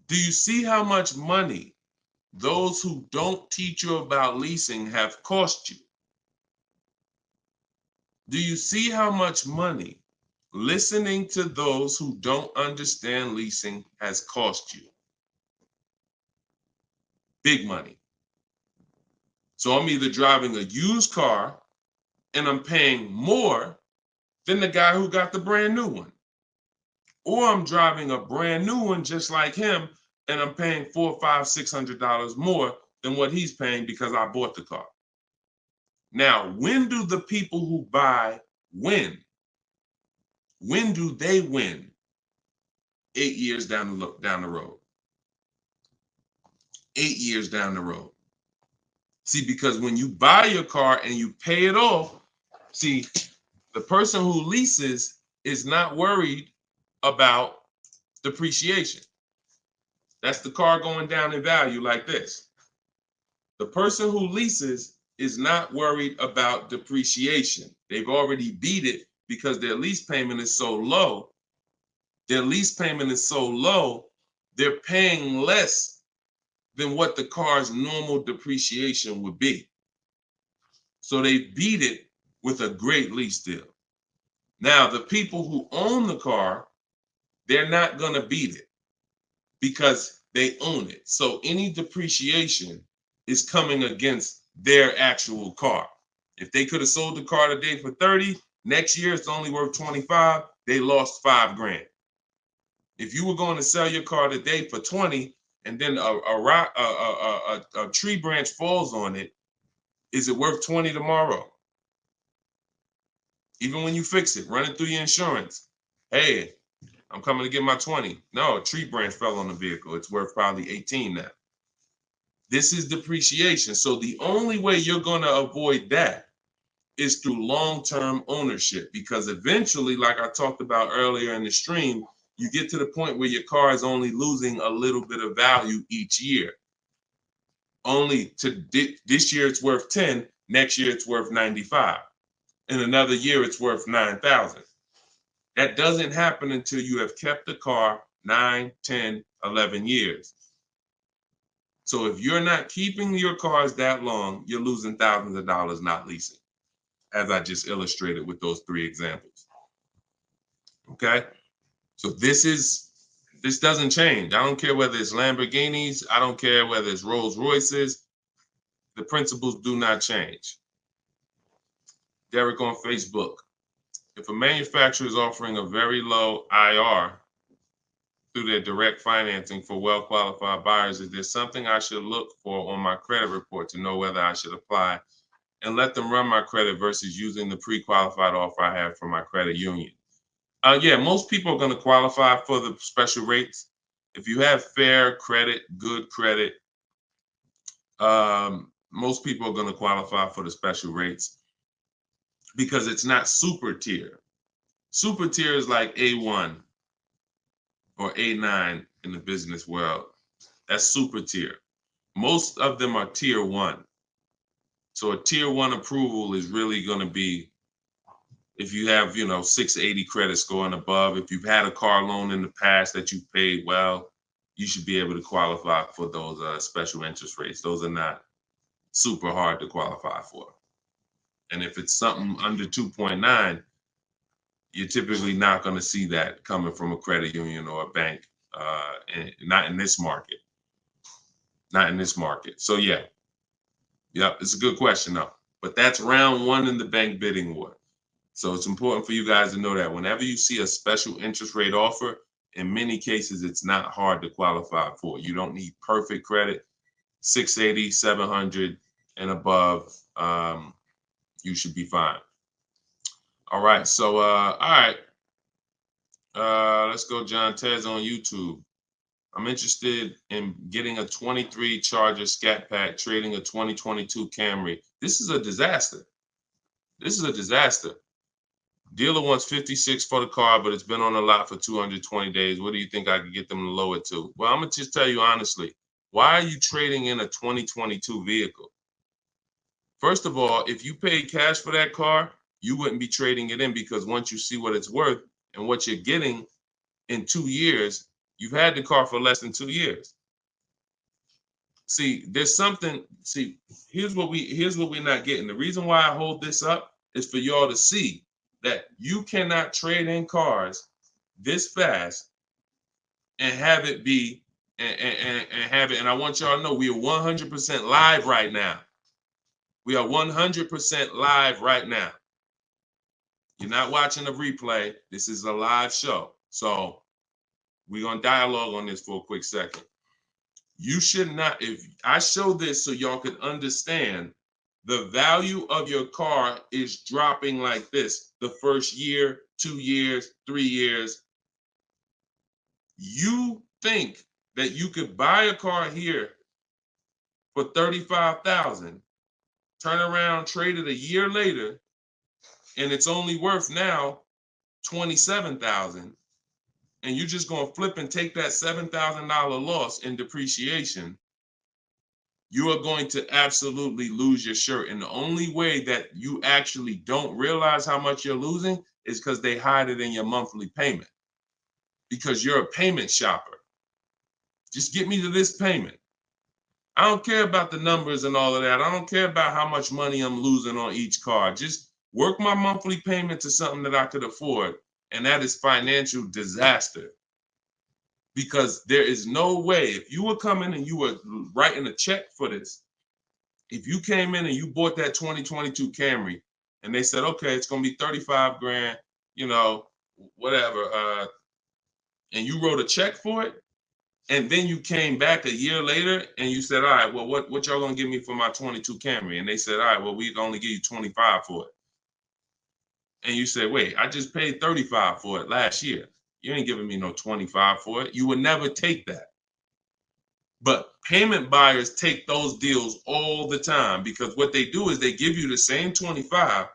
Do you see how much money those who don't teach you about leasing have cost you? Do you see how much money listening to those who don't understand leasing has cost you? Big money. So I'm either driving a used car and I'm paying more than the guy who got the brand new one, or I'm driving a brand new one just like him and I'm paying $400, $500, $600 more than what he's paying because I bought the car. Now, when do the people who buy win? When do they win? 8 years down the road. 8 years down the road. See, because when you buy your car and you pay it off, see, the person who leases is not worried about depreciation. That's the car going down in value like this. The person who leases is not worried about depreciation. They've already beat it because their lease payment is so low. Their lease payment is so low, they're paying less than what the car's normal depreciation would be. So they beat it with a great lease deal. Now, the people who own the car they're not going to beat it because they own it. So any depreciation is coming against their actual car. If they could have sold the car today for 30, next year it's only worth 25, they lost $5,000. If you were going to sell your car today for 20 and then a tree branch falls on it, is it worth 20 tomorrow? Even when you fix it, run it through your insurance. Hey, I'm coming to get my 20. No, a tree branch fell on the vehicle. It's worth probably 18 now. This is depreciation. So the only way you're going to avoid that is through long-term ownership, because eventually, like I talked about earlier in the stream, you get to the point where your car is only losing a little bit of value each year. Only to this year it's worth 10, next year it's worth 95. In another year it's worth 9,000. That doesn't happen until you have kept the car 9, 10, 11 years. So if you're not keeping your cars that long, you're losing thousands of dollars not leasing, as I just illustrated with those 3 examples. Okay? So this doesn't change. I don't care whether it's Lamborghinis. I don't care whether it's Rolls Royces. The principles do not change. Derek on Facebook. If a manufacturer is offering a very low IR through their direct financing for well-qualified buyers, is there something I should look for on my credit report to know whether I should apply and let them run my credit versus using the pre-qualified offer I have from my credit union? Yeah, most people are going to qualify for the special rates. If you have fair credit, good credit, most people are going to qualify for the special rates because it's not super tier. Super tier is like A1 or A9 in the business world. That's super tier. Most of them are tier 1. So a tier 1 approval is really going to be if you have, 680 credit score and above. If you've had a car loan in the past that you paid well, you should be able to qualify for those special interest rates. Those are not super hard to qualify for. And if it's something under 2.9, you're typically not going to see that coming from a credit union or a bank, not in this market. Not in this market. So yeah, it's a good question though. But that's round 1 in the bank bidding war. So it's important for you guys to know that whenever you see a special interest rate offer, in many cases, it's not hard to qualify for. You don't need perfect credit. 680, 700 and above, you should be fine. All right. So, all right. Let's go. John Tez on YouTube. I'm interested in getting a 23 Charger Scat Pack, trading a 2022 Camry. This is a disaster. This is a disaster. Dealer wants 56 for the car, but it's been on the lot for 220 days. What do you think I could get them to lower it to? Well, I'm going to just tell you honestly, why are you trading in a 2022 vehicle? First of all, if you paid cash for that car, you wouldn't be trading it in, because once you see what it's worth and what you're getting in 2 years, you've had the car for less than 2 years. See, there's something, here's what we're not getting. The reason why I hold this up is for y'all to see that you cannot trade in cars this fast and have it be and have it. And I want y'all to know we are 100% live right now. We are 100% live right now. You're not watching a replay. This is a live show. So we're going to dialogue on this for a quick second. You should not, if I show this so y'all could understand, the value of your car is dropping like this the first year, 2 years, 3 years. You think that you could buy a car here for $35,000, turn around, trade it a year later, and it's only worth now $27,000, and you're just going to flip and take that $7,000 loss in depreciation. You are going to absolutely lose your shirt. And the only way that you actually don't realize how much you're losing is because they hide it in your monthly payment, because you're a payment shopper. Just get me to this payment. I don't care about the numbers and all of that. I don't care about how much money I'm losing on each car. Just work my monthly payment to something that I could afford. And that is financial disaster. because there is no way, if you were coming and you were writing a check for this, if you came in and you bought that 2022 Camry and they said, okay, it's going to be 35 grand, you know, whatever, and you wrote a check for it, and then you came back a year later and you said, all right, well, what y'all going to give me for my 22 Camry? And they said, all right, well, we can only give you 25 for it. And you said, wait, I just paid 35 for it last year. You ain't giving me no 25 for it. You would never take that. But payment buyers take those deals all the time, because what they do is they give you the same 25,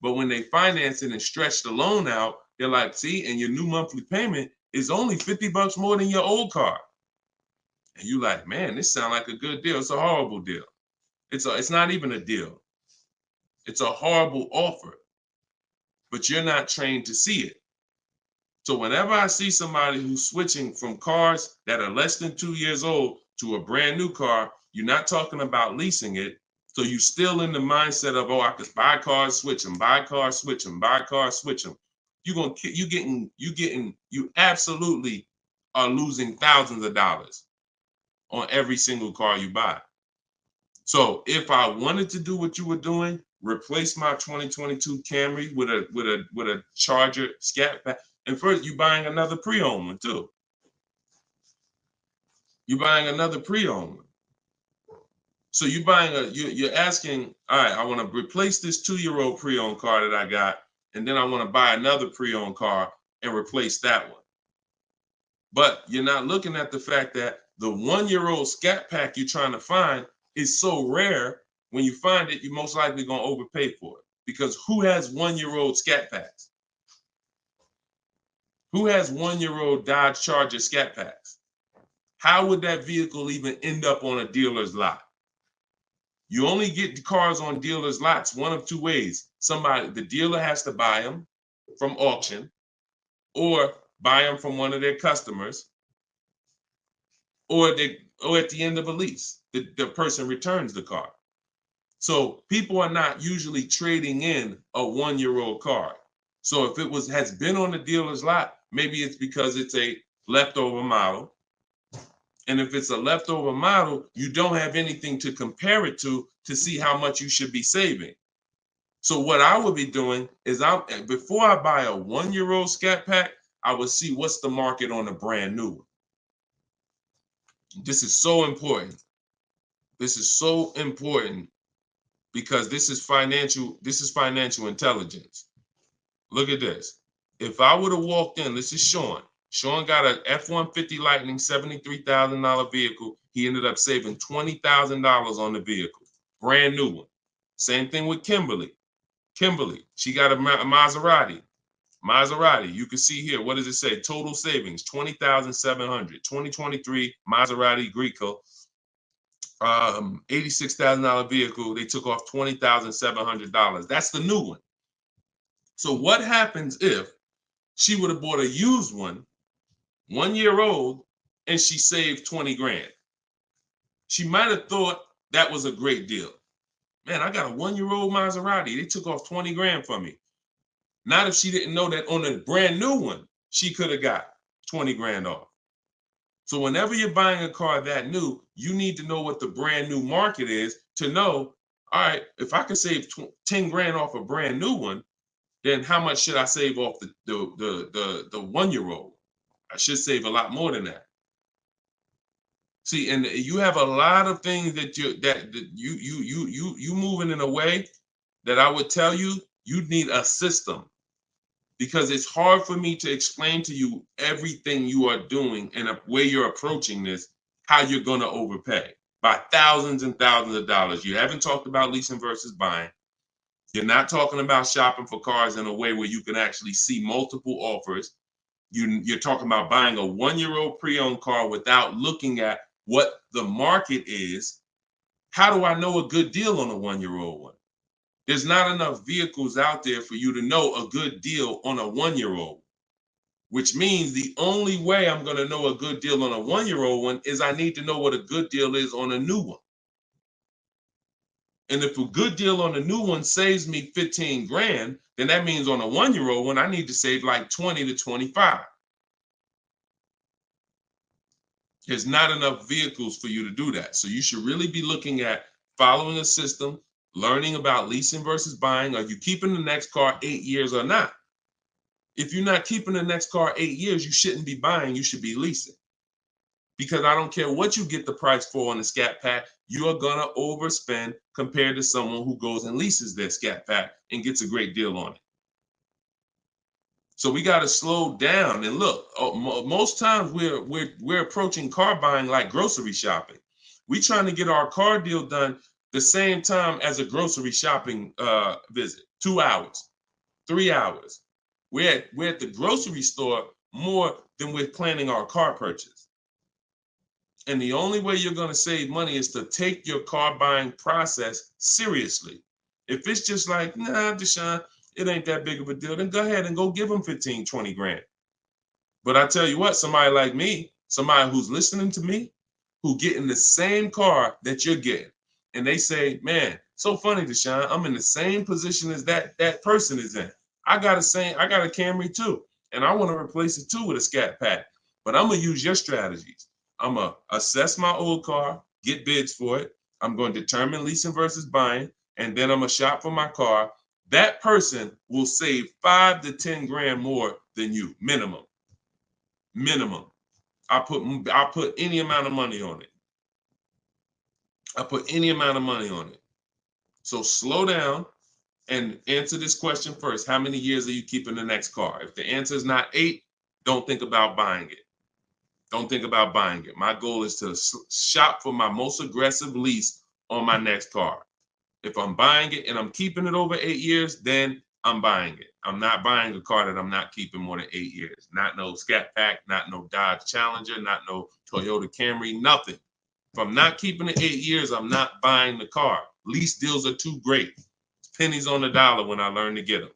but when they finance it and stretch the loan out, they're like, see, and your new monthly payment is only $50 more than your old car. And you like, man, this sounds like a good deal. It's a horrible deal. It's not even a deal. It's a horrible offer, but you're not trained to see it. So whenever I see somebody who's switching from cars that are less than 2 years old to a brand new car, you're not talking about leasing it. So you're still in the mindset of, oh, I could buy cars, switch them, buy cars, switch them, buy cars, switch them. You absolutely are losing thousands of dollars on every single car you buy. So if I wanted to do what you were doing, replace my 2022 Camry with a Charger Scat Pack, and first you're buying another pre-owned one too. You're buying another pre-owned one. So you're asking, all right, I want to replace this 2-year-old pre-owned car that I got, and then I want to buy another pre-owned car and replace that one. But you're not looking at the fact that the 1-year-old Scat Pack you're trying to find is so rare. When you find it, you're most likely going to overpay for it, because who has 1-year-old Scat Packs? Who has 1-year-old Dodge Charger Scat Packs? How would that vehicle even end up on a dealer's lot? You only get the cars on dealers' lots one of two ways. The dealer has to buy them from auction, or buy them from one of their customers, or at the end of a lease, the person returns the car. So people are not usually trading in a 1-year-old car. So if it has been on the dealer's lot, maybe it's because it's a leftover model. And if it's a leftover model, you don't have anything to compare it to see how much you should be saving. So what I would be doing is, before I buy a 1-year-old Scat Pack, I would see what's the market on a brand new one. This is so important. This is so important, because this is financial intelligence. Look at this. If I would have walked in, this is Sean. Sean got an F-150 Lightning, $73,000 vehicle. He ended up saving $20,000 on the vehicle. Brand new one. Same thing with Kimberly. She got a Maserati. You can see here, what does it say? Total savings, $20,700. 2023 Maserati Greco, $86,000 vehicle. They took off $20,700. That's the new one. So what happens if she would have bought a used one, 1 year old, and she saved 20 grand? She might have thought that was a great deal. Man, I got a 1-year-old Maserati. They took off 20 grand for me. Not if she didn't know that on a brand new one, she could have got 20 grand off. So whenever you're buying a car that new, you need to know what the brand new market is to know, all right, if I can save 10 grand off a brand new one, then how much should I save off the 1-year-old? I should save a lot more than that. See, and you have a lot of things that you moving in a way that I would tell you need a system, because it's hard for me to explain to you everything you are doing and a way you're approaching this, how you're going to overpay by thousands and thousands of dollars. You haven't talked about leasing versus buying. You're not talking about shopping for cars in a way where you can actually see multiple offers. You're talking about buying a 1-year-old pre-owned car without looking at what the market is. How do I know a good deal on a 1-year-old one? There's not enough vehicles out there for you to know a good deal on a 1-year-old, which means the only way I'm going to know a good deal on a 1-year-old one is I need to know what a good deal is on a new one. And if a good deal on a new one saves me 15 grand, then that means on a 1-year-old one, I need to save like 20 to 25. There's not enough vehicles for you to do that. So you should really be looking at following a system, learning about leasing versus buying. Are you keeping the next car 8 years or not? If you're not keeping the next car 8 years, you shouldn't be buying, you should be leasing. Because I don't care what you get the price for on the Scat Pack, you are gonna overspend compared to someone who goes and leases their Scat Pack and gets a great deal on it. So we got to slow down and look. Most times we're approaching car buying like grocery shopping. We trying to get our car deal done the same time as a grocery shopping visit. 2 hours, 3 hours. We're at the grocery store more than we're planning our car purchase. And the only way you're going to save money is to take your car buying process seriously. If it's just like, nah, Deshone, it ain't that big of a deal, then go ahead and go give them 15, 20 grand. But I tell you what, somebody like me, somebody who's listening to me, who getting the same car that you're getting, and they say, man, so funny, Deshone, I'm in the same position as that person is in. I got a Camry too, and I want to replace it too with a Scat Pack. But I'm gonna use your strategies. I'm gonna assess my old car, get bids for it. I'm going to determine leasing versus buying, and then I'm gonna shop for my car. That person will save 5 to 10 grand more than you, minimum. Minimum. I put any amount of money on it. So slow down and answer this question first. How many years are you keeping the next car? If the answer is not 8, don't think about buying it. Don't think about buying it. My goal is to shop for my most aggressive lease on my next car. If I'm buying it and I'm keeping it over 8 years, then I'm buying it. I'm not buying a car that I'm not keeping more than 8 years. Not no Scat Pack, not no Dodge Challenger, not no Toyota Camry, nothing. If I'm not keeping it 8 years, I'm not buying the car. Lease deals are too great. It's pennies on the dollar when I learn to get them.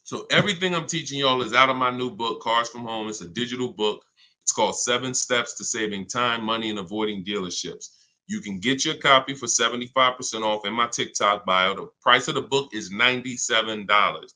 So everything I'm teaching y'all is out of my new book, Cars from Home. It's a digital book. It's called 7 Steps to Saving Time, Money, and Avoiding Dealerships. You can get your copy for 75% off in my TikTok bio. The price of the book is $97.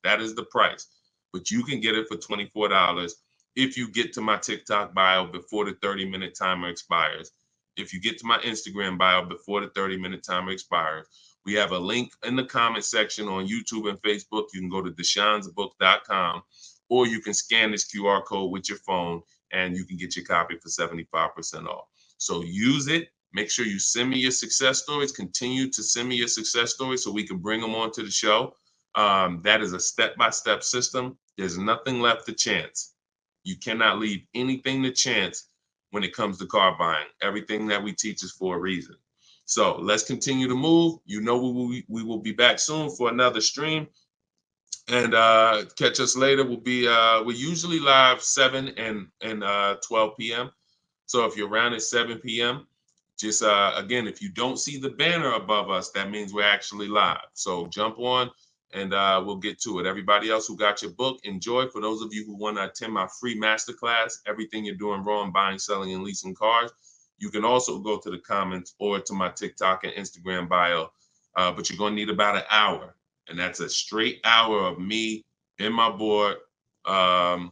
That is the price. But you can get it for $24 if you get to my TikTok bio before the 30-minute timer expires. If you get to my Instagram bio before the 30-minute timer expires. We have a link in the comment section on YouTube and Facebook. You can go to deshonsbook.com, or you can scan this QR code with your phone and you can get your copy for 75% off. So use it. Make sure you send me your success stories. Continue to send me your success stories so we can bring them onto the show. That is a step-by-step system. There's nothing left to chance. You cannot leave anything to chance when it comes to car buying. Everything that we teach is for a reason. So let's continue to move. You know we will be back soon for another stream. And catch us later. We're usually live 7 and 12 p.m. So if you're around at 7 p.m., just again, if you don't see the banner above us, that means we're actually live. So jump on and we'll get to it. Everybody else who got your book, enjoy. For those of you who want to attend my free masterclass, Everything You're Doing Wrong, Buying, Selling, and Leasing Cars, you can also go to the comments or to my TikTok and Instagram bio. But you're going to need about an hour. And that's a straight hour of me in my board. And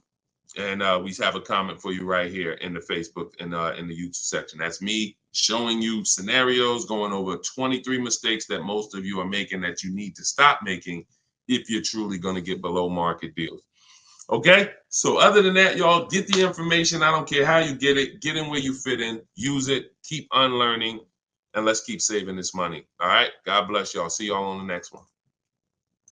we have a comment for you right here in the Facebook and in the YouTube section. That's me showing you scenarios, going over 23 mistakes that most of you are making that you need to stop making if you're truly going to get below market deals. Okay, so other than that, y'all, get the information. I don't care how you get it. Get in where you fit in. Use it. Keep unlearning. And let's keep saving this money. All right, God bless y'all. See y'all on the next one.